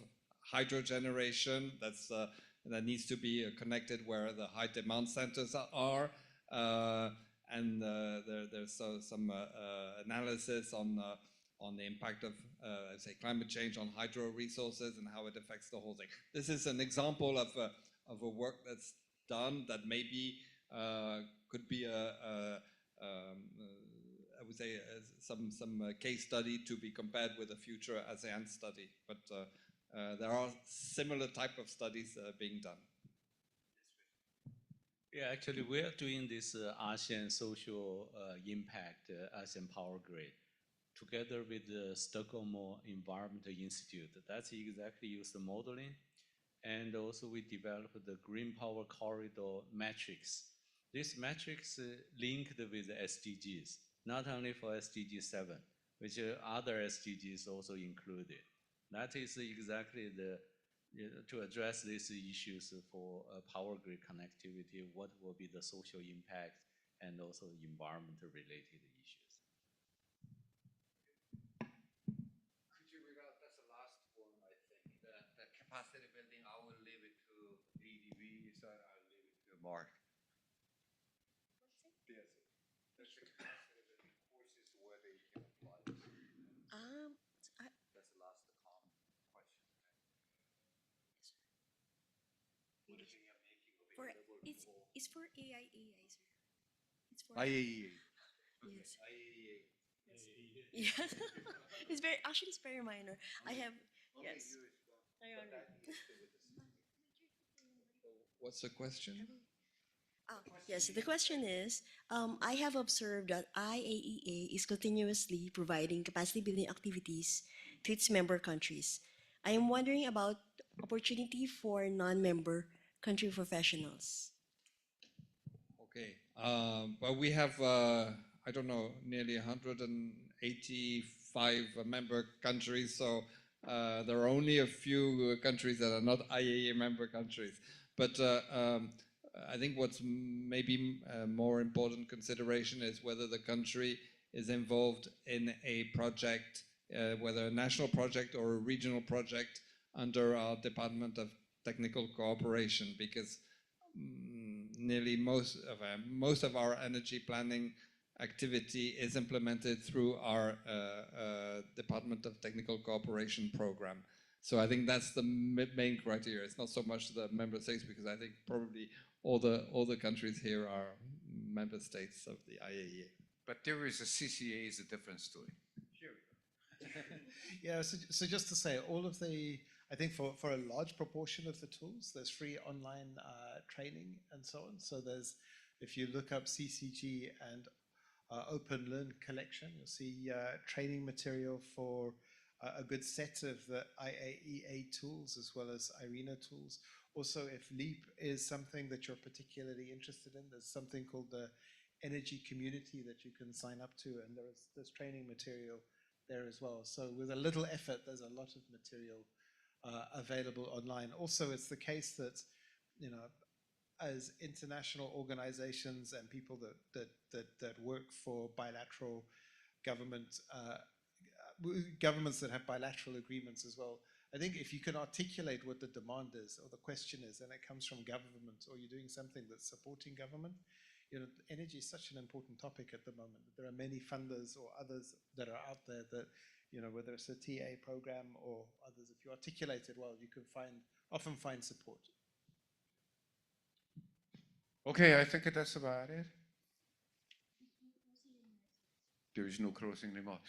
hydro generation that needs to be connected where the high demand centers are. And there's some analysis on the impact of, say, climate change on hydro resources and how it affects the whole thing. This is an example of a work that's done that maybe could be I would say some case study to be compared with a future ASEAN study. But there are similar type of studies being done. Yeah, actually, we are doing this ASEAN social impact ASEAN Power Grid together with the Stockholm Environmental Institute. That's exactly used the modeling. And also we developed the Green Power Corridor matrix. This matrix linked with the SDGs, not only for SDG 7, which other SDGs also included. That is exactly to address these issues for power grid connectivity, what will be the social impact and also environmental related issues. Could you read out, that's the last one, I think. The capacity building, I will leave it to ADB, so I'll leave it to Mark. Yes. There's the capacity building courses where they can apply this. That's the last common question. It's for AIAI, sir. It's for IAEA. Yes. IAEA. Yes. It's very minor. I have yes. What's the question? Yes, the question is, I have observed that IAEA is continuously providing capacity building activities to its member countries. I am wondering about opportunity for non-member country professionals. Okay. Well, we have, I don't know, nearly 185 member countries. So there are only a few countries that are not IAEA member countries. But I think what's maybe a more important consideration is whether the country is involved in a project, whether a national project or a regional project under our Department of Technical Cooperation, because nearly most of our energy planning activity is implemented through our Department of Technical Cooperation program. So I think that's the main criteria. It's not so much the member states, because I think probably all the countries here are member states of the IAEA. But there is a CCA is a different story. Sure. Yeah, so just to say, all of the, I think for a large proportion of the tools, there's free online training and so on. So there's, if you look up CCG and Open Learn Collection, you'll see training material for a good set of the IAEA tools as well as IRENA tools. Also, if LEAP is something that you're particularly interested in, there's something called the Energy Community that you can sign up to, and there's training material there as well. So with a little effort, there's a lot of material available online. Also, it's the case that, you know, as international organizations and people that work for bilateral governments that have bilateral agreements as well, I think if you can articulate what the demand is or the question is, and it comes from government, or you're doing something that's supporting government, you know, energy is such an important topic at the moment. There are many funders or others that are out there that, you know, whether it's a TA program or others, if you articulate it well, you can often find support. Okay, I think that's about it. There is no closing remark.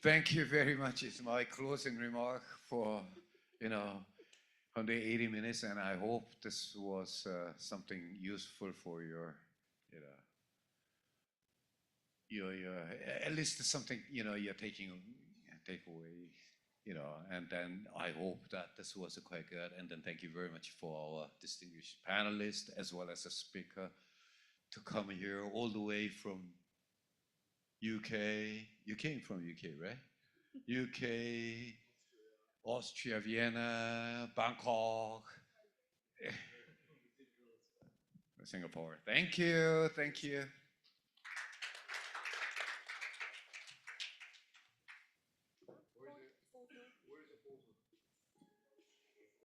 Thank you very much. It's my closing remark for, you know, 180 minutes, and I hope this was something useful for your, you know, your at least something, you know, you're take away, you know, and then I hope that this was quite good. And then thank you very much for our distinguished panelists as well as the speaker to come here all the way from UK. You came from UK, right? UK, Austria, Vienna, Bangkok, Singapore. Thank you. Thank you.